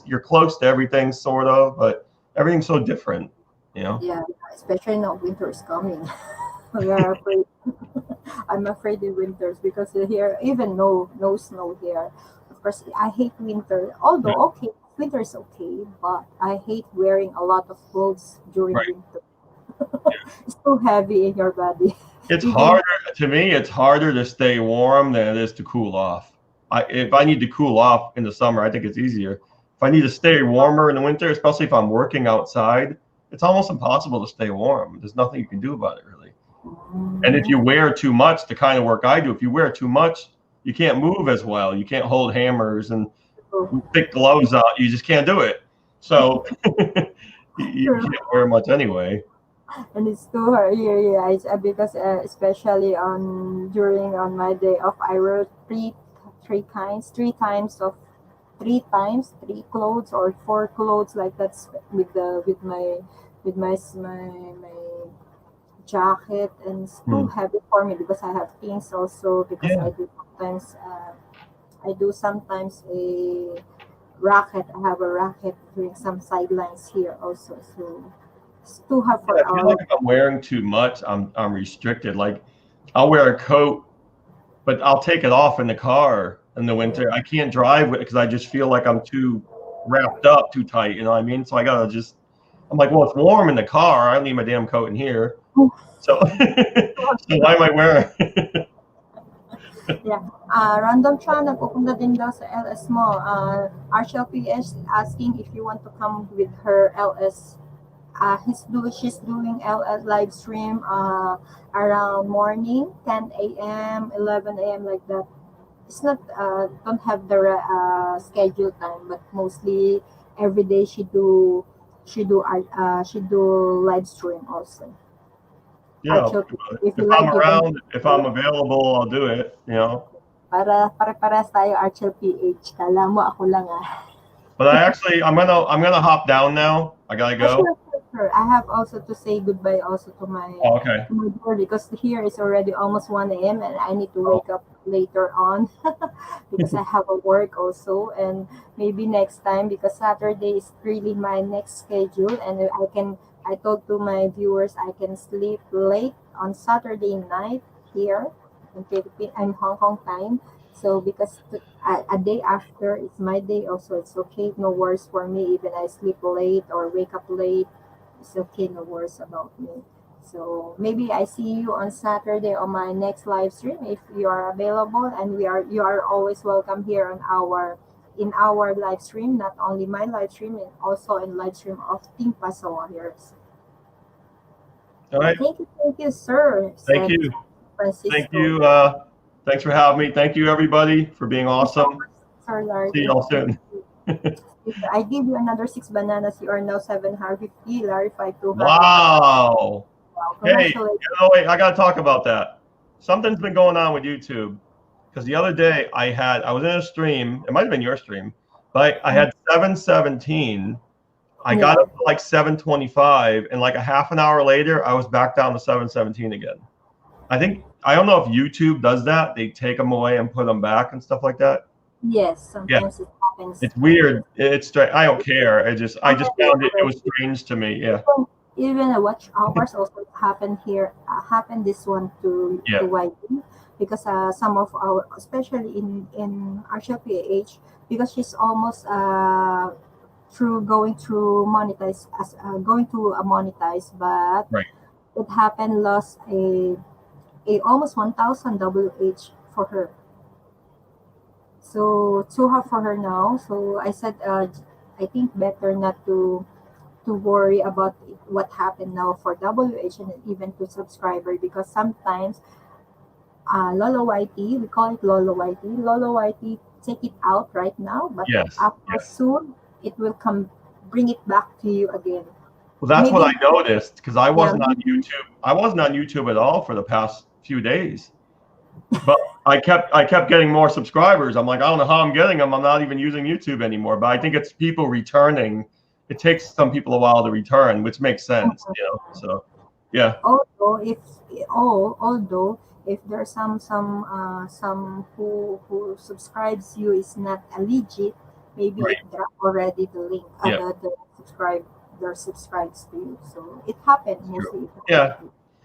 you're close to everything sort of, but everything's so different, Yeah, especially now winter is coming. We are afraid. I'm afraid in winters because here even no snow here. Of course, I hate winter. Although okay, winter is okay, but I hate wearing a lot of clothes during Right. winter. It's too heavy in your body. It's Even- harder to me. It's harder to stay warm than it is to cool off. If I need to cool off in the summer, I think it's easier. If I need to stay warmer in the winter, especially if I'm working outside, it's almost impossible to stay warm. There's nothing you can do about it, really. And if you wear too much, the kind of work I do, if you wear too much, you can't move as well. You can't hold hammers and thick gloves on. You just can't do it. So you can't wear much anyway. And it's too hard. Yeah. Because especially during on my day off, I wear three clothes or four clothes like that with my jacket, and it's too heavy for me because I have things also because Yeah. I do sometimes a racket. I have a racket doing some sidelines here also, so it's too hard for I feel like if I'm wearing too much, I'm restricted. Like I'll wear a coat, but I'll take it off in the car in the winter. I can't drive with it because I just feel like I'm too wrapped up, too tight. You know what I mean? So I gotta I'm like, well, it's warm in the car. I don't need my damn coat in here. So, so why am I wearing? Random Chan, nagpupunta din daw sa LS mo. Arshel PS asking if you want to come with her LS. She's doing LS live stream around morning, 10 a.m., 11 a.m. like that. It's not don't have the schedule time, but mostly every day she do live stream also. Yeah, Arshel, if if you like, I'm around, if I'm available, I'll do it. para pare-pares tayo, Archel PH. Kala mo ako lang But I'm gonna hop down now. I gotta go. Sure. I have also to say goodbye also to my Oh, okay. to my door because here is already almost 1 a.m. and I need to wake up later on because I have a work also, and maybe next time because Saturday is really my next schedule, and I told to my viewers I can sleep late on Saturday night here in Philippines and Hong Kong time. So because a day after it's my day also, it's okay, no worries for me. Even I sleep late or wake up late, it's okay, no worries about me. So maybe I see you on Saturday on my next live stream if you are available, and you are always welcome here on in our live stream, not only my live stream and also in live stream of Team Pasa Warriors. All right. Thank you, sir. Thank you. Francisco. Thank you. Thanks for having me. Thank you, everybody, for being awesome. Sir Larry. See y'all soon. I give you another 6 bananas. You are now 750. Larry 52. Wow. Hey, Congratulations. wait, I gotta talk about that. Something's been going on with YouTube because the other day I was in a stream. It might have been your stream, but I had 717. I got up to like 725, and like a half an hour later, I was back down to 717 again. I don't know if YouTube does that. They take them away and put them back and stuff like that. Yes, sometimes it happens. It's weird. It's strange. I don't care. I just found it was strange to me. Yeah. Even watch hours also happened here. Happened this one to YD because some of our, especially in Arshel PH, because she's almost going to monetize, but it happened lost a almost 1,000 WH for her. So too hard for her now. So I said, I think better not to worry about what happened now for WH and even to subscriber, because sometimes Lolo YT, we call it Lolo YT, take it out right now, but after soon it will bring it back to you again. Well, that's what I noticed because I wasn't on YouTube. I wasn't on YouTube at all for the past few days, but I kept getting more subscribers. I'm like, I don't know how I'm getting them. I'm not even using YouTube anymore, but I think it's people returning. It takes some people a while to return, which makes sense, So yeah. Although if there's some who subscribes you is not a legit, maybe Right. it dropped already the link, Yeah. the subscribe, their subscribes to you. So it happened mostly. Yeah.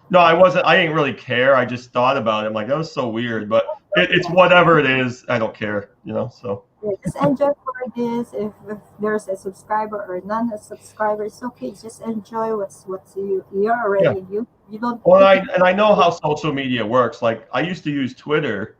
No, I didn't really care. I just thought about it. I'm like, that was so weird, but it's whatever it is. I don't care, so. Yeah, just enjoy for this. If there's a subscriber or non a subscriber, it's okay. Just enjoy what's you're already you don't. Well, I know how social media works. Like I used to use Twitter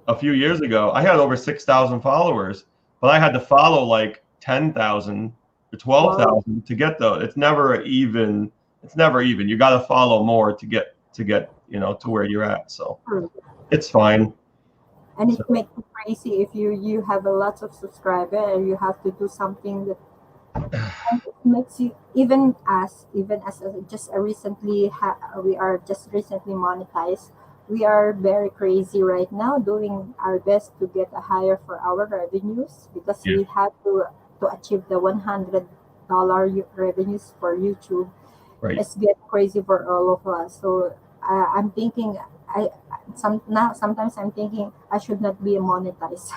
a few years ago. I had over 6,000 followers, but I had to follow like 10,000 or 12,000 to get those. It's never even. It's never even. You got to follow more to get to where you're at. So it's fine. And it makes you crazy if you have a lot of subscribers and you have to do something that makes you even as just recently we are just recently monetized. We are very crazy right now, doing our best to get a higher for our revenues because Yeah. we have to achieve the $100 revenues for YouTube. Right. It's get crazy for all of us. So I'm thinking, sometimes I'm thinking I should not be monetized.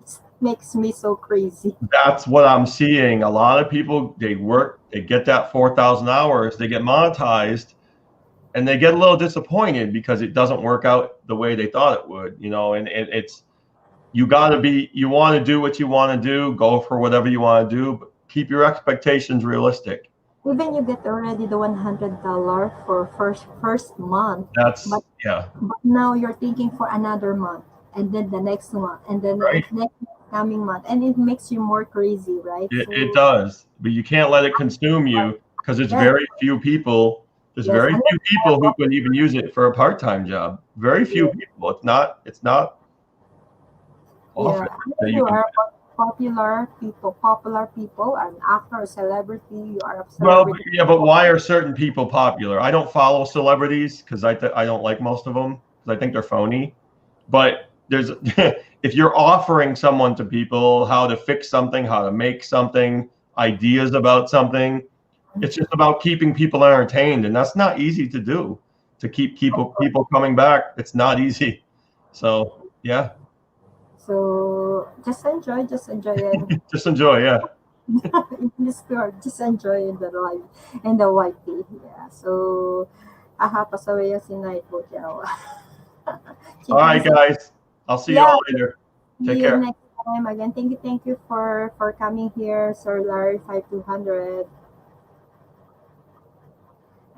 It makes me so crazy. That's what I'm seeing. A lot of people, they work, they get that 4,000 hours, they get monetized, and they get a little disappointed because it doesn't work out the way they thought it would, and it's, you want to do what you want to do, go for whatever you want to do, but keep your expectations realistic. Even you get already the $100 for first month. But now you're thinking for another month, and then the next month, and then Right. the next coming month, and it makes you more crazy, right? It does, but you can't let it consume you because it's Yeah. very few people. There's Yes, very and few people who can even use it for a part-time job. Very few people. It's not often that you you can. are popular people, an actor, a celebrity, you are a Well, celebrity. but why are certain people popular? I don't follow celebrities because I don't like most of them because I think they're phony. But there's if you're offering someone to people how to fix something, how to make something, ideas about something, it's just about keeping people entertained, and that's not easy to do. To keep people coming back, it's not easy. So yeah, So just enjoy it. just enjoy. Yeah. In this store, just enjoy the life and the YT. Yeah. So pasaway yung si Nightboat yaw. All right, guys. I'll see you all later. Take See care. you next time. Again, thank you for coming here, Sir Larry 5200.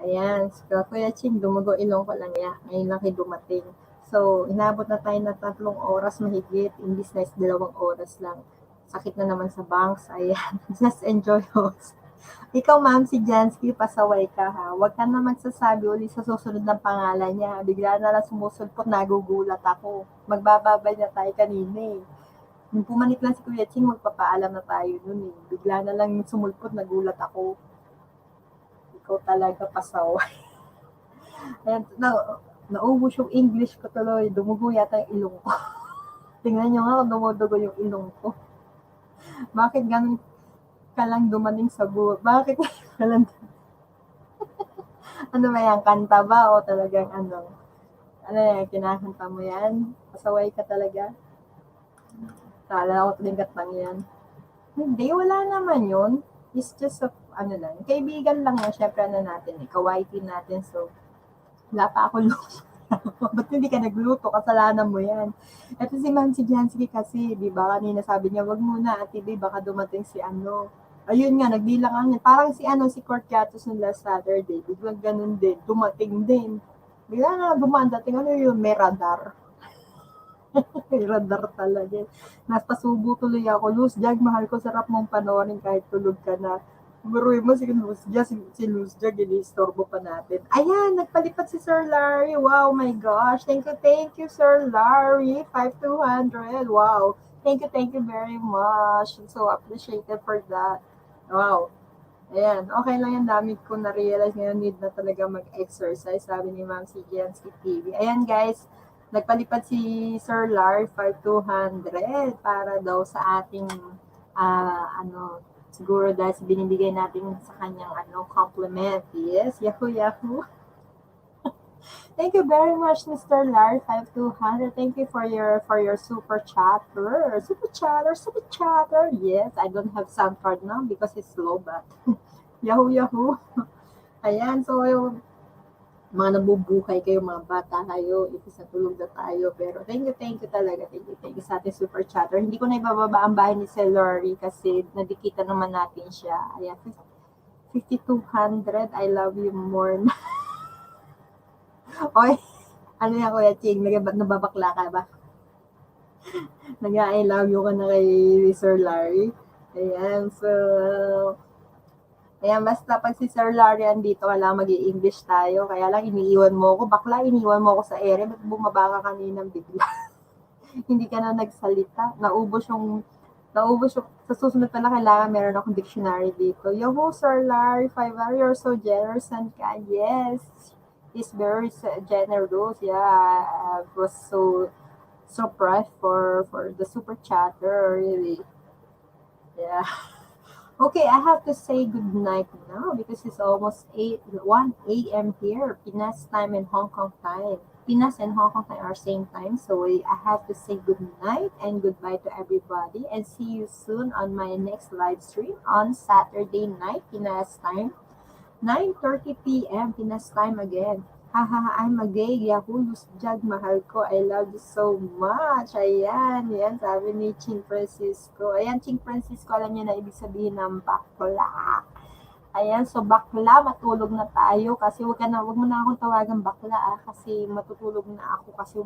Ayan, so Kuya Ching, dumugo ilong ko lang yan. Ngayon lang kayo dumating. So, inabot na tayo na 3 oras mahigit, imbis na is 2 oras lang. Sakit na naman sa banks. Ayan, just enjoy us. Ikaw, ma'am, si Jansky, pasaway ka ha. Huwag ka na magsasabi uli sa susunod ng pangalan niya. Bigla na lang sumusulpot, nagugulat ako. Magbababay na tayo kanina eh. Nung pumanik lang si Kuya Ching, magpapaalam na tayo nun eh. Bigla na lang sumulpot, nagulat ako. Ikaw talaga pasaway. Ayan, naubos yung English ko tuloy. Dumugo yata yung ilong ko. Tingnan nyo nga, dumudugo yung ilong ko. Bakit ganun ka lang dumating sa buhay? Bakit ka lang ano ba yan? Kanta ba? O talagang ano yan? Kinakanta mo yan? Pasaway ka talaga? Kala ko tinigat lang yan. Hindi, wala naman yun. It's just kaibigan lang yan. Siyempre natin, kawaiti natin. So, wala pa ako luto. Ba't hindi ka nagluto? Kasalanan mo yan. Ito si Mansi Jansky kasi, di ba, kanina sabi niya, wag muna, Ate B, baka dumating si Ayun nga, nagbilang ang parang si Courtyatos ng last Saturday, biglang ganun din, dumating din. Bigla na dating, yun, may radar. May radar talaga. Naspasubo tuloy ako, Luz Jag, mahal ko, sarap mong panoorin kahit tulog ka na. Buruin mo si Luz Jag, ini-istorbo pa natin. Ayan, nagpalipat si Sir Larry. Wow, my gosh. Thank you, Sir Larry. 5200. Wow. Thank you very much. I'm so appreciated for that. Wow. Ayan, okay lang yan. Dami ko na-realize ngayon, need na talaga mag-exercise, sabi ni Ma'am si Jansky TV. Ayan, guys. Nagpalipat si Sir Larry 5200 para daw sa ating siguro dahil binibigay natin sa kanyang compliment. Yes, Yahoo. Thank you very much, Mr. Larry 5200. Thank you for your super chatter. Super chatter. Yes, I don't have sound card now because it's low, but Yahoo Yahoo. Ayan, so mga nabubuhay kayo, mga bata kayo, ipis na tulog na tayo. Pero thank you talaga. Thank you sa ating super chatter. Hindi ko na ibababa ang bahay ni Sir Lori kasi nadikita naman natin siya. Ayan, 5200. I love you more. Oy, ano yan, Kuya Ching? Nababakla ka ba? Nag-I love you ka na kay Sir Larry. Ayan, so ayan, basta pag si Sir Larry andito, wala mag-i-English tayo. Kaya lang, iniiwan mo ako. Bakla, iniwan mo ako sa ere. Ba't bumaba ka kaninang bigla? Hindi ka na nagsalita. Naubos yung, sa susunod pala kailangan meron akong dictionary dito. Yo, Sir Larry, 5 hours, you're so generous and kind. Yes, he's very generous. Yeah, I was so surprised for the super chatter, really. Yeah. Okay, I have to say good night now because it's almost 1 a.m. here, Pinas time and Hong Kong time. Pinas and Hong Kong time are same time, so I have to say good night and goodbye to everybody and see you soon on my next live stream on Saturday night, Pinas time, 9:30 p.m. Pinas time again. Haha, I'm a gay Yahoo Jag, mahal ko. I love you so much. Ayan, yan, sabi ni Ching Francisco. Ayan, Ching Francisco, alam niyo na ibig sabihin ng bakla. Ayan, so bakla, matulog na tayo kasi wag mo na akong tawagan bakla kasi matutulog na ako kasi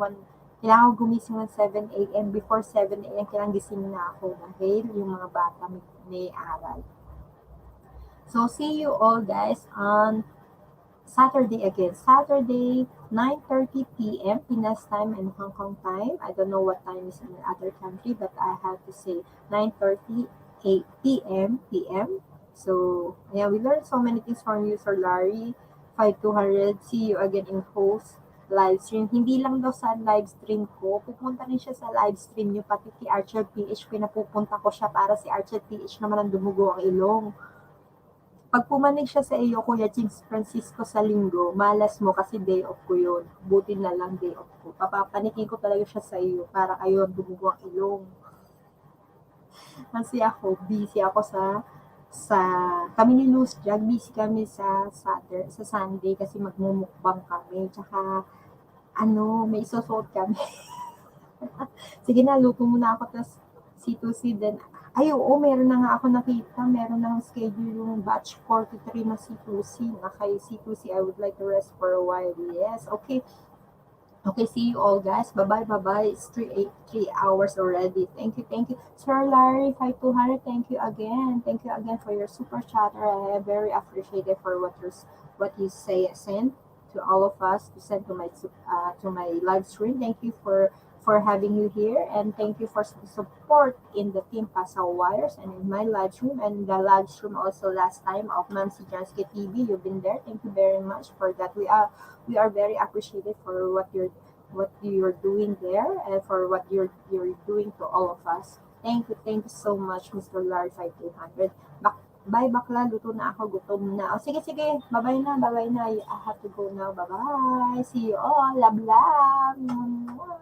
kailangan ko gumising ng 7 a.m. Before 7 a.m. kailangan gising na ako dahil yung mga bata may aral. So, see you all guys on Saturday again. Saturday, 9:30 p.m. Pinas time and Hong Kong time. I don't know what time is in the other country, but I have to say 9:30 p.m. So, yeah, we learned so many things from you, Sir Larry. 5200. See you again in host live stream. Hindi lang daw sa live stream ko. Pupunta rin siya sa live stream niyo. Pati si Archer PH, pinapupunta ko siya para si Archer PH naman ang dumugo ang ilong. Pag pumanig siya sa iyo, Kuya Ching Francisco sa linggo, malas mo kasi day off ko yun. Buti na lang day off ko. Papapanikin ko talaga siya sa iyo para kayo ang dumugo ang ilong. Kasi ako, busy ako sa kami ni Luz Jag, busy kami sa Sunday kasi magmumukbang kami. Tsaka, may isusot kami. Sige na, luto muna ako, tas C2C din. Ay, oo, meron na nga ako nakita. Meron na schedule yung batch 43 na C2C. Na kay C2C, I would like to rest for a while. Yes, okay. Okay, see you all, guys. Bye-bye. It's 3 hours already. Thank you. Sir Larry, 5200, thank you again. Thank you again for your super chatter. I am very appreciated for what you send to all of us, to send to my live stream. Thank you for having you here, and thank you for the support in the Team Pasaw Wires and in my live stream and the live stream also last time of Ma'am Si Jansky TV. You've been there. Thank you very much for that. We are very appreciated for what you're doing there and for what you're doing to all of us. Thank you so much, Mr. Larry 5200. Bye, bakla. Luto na ako. Gutom na. Sige. Bye-bye na. I have to go now. Bye-bye. See you all. Love.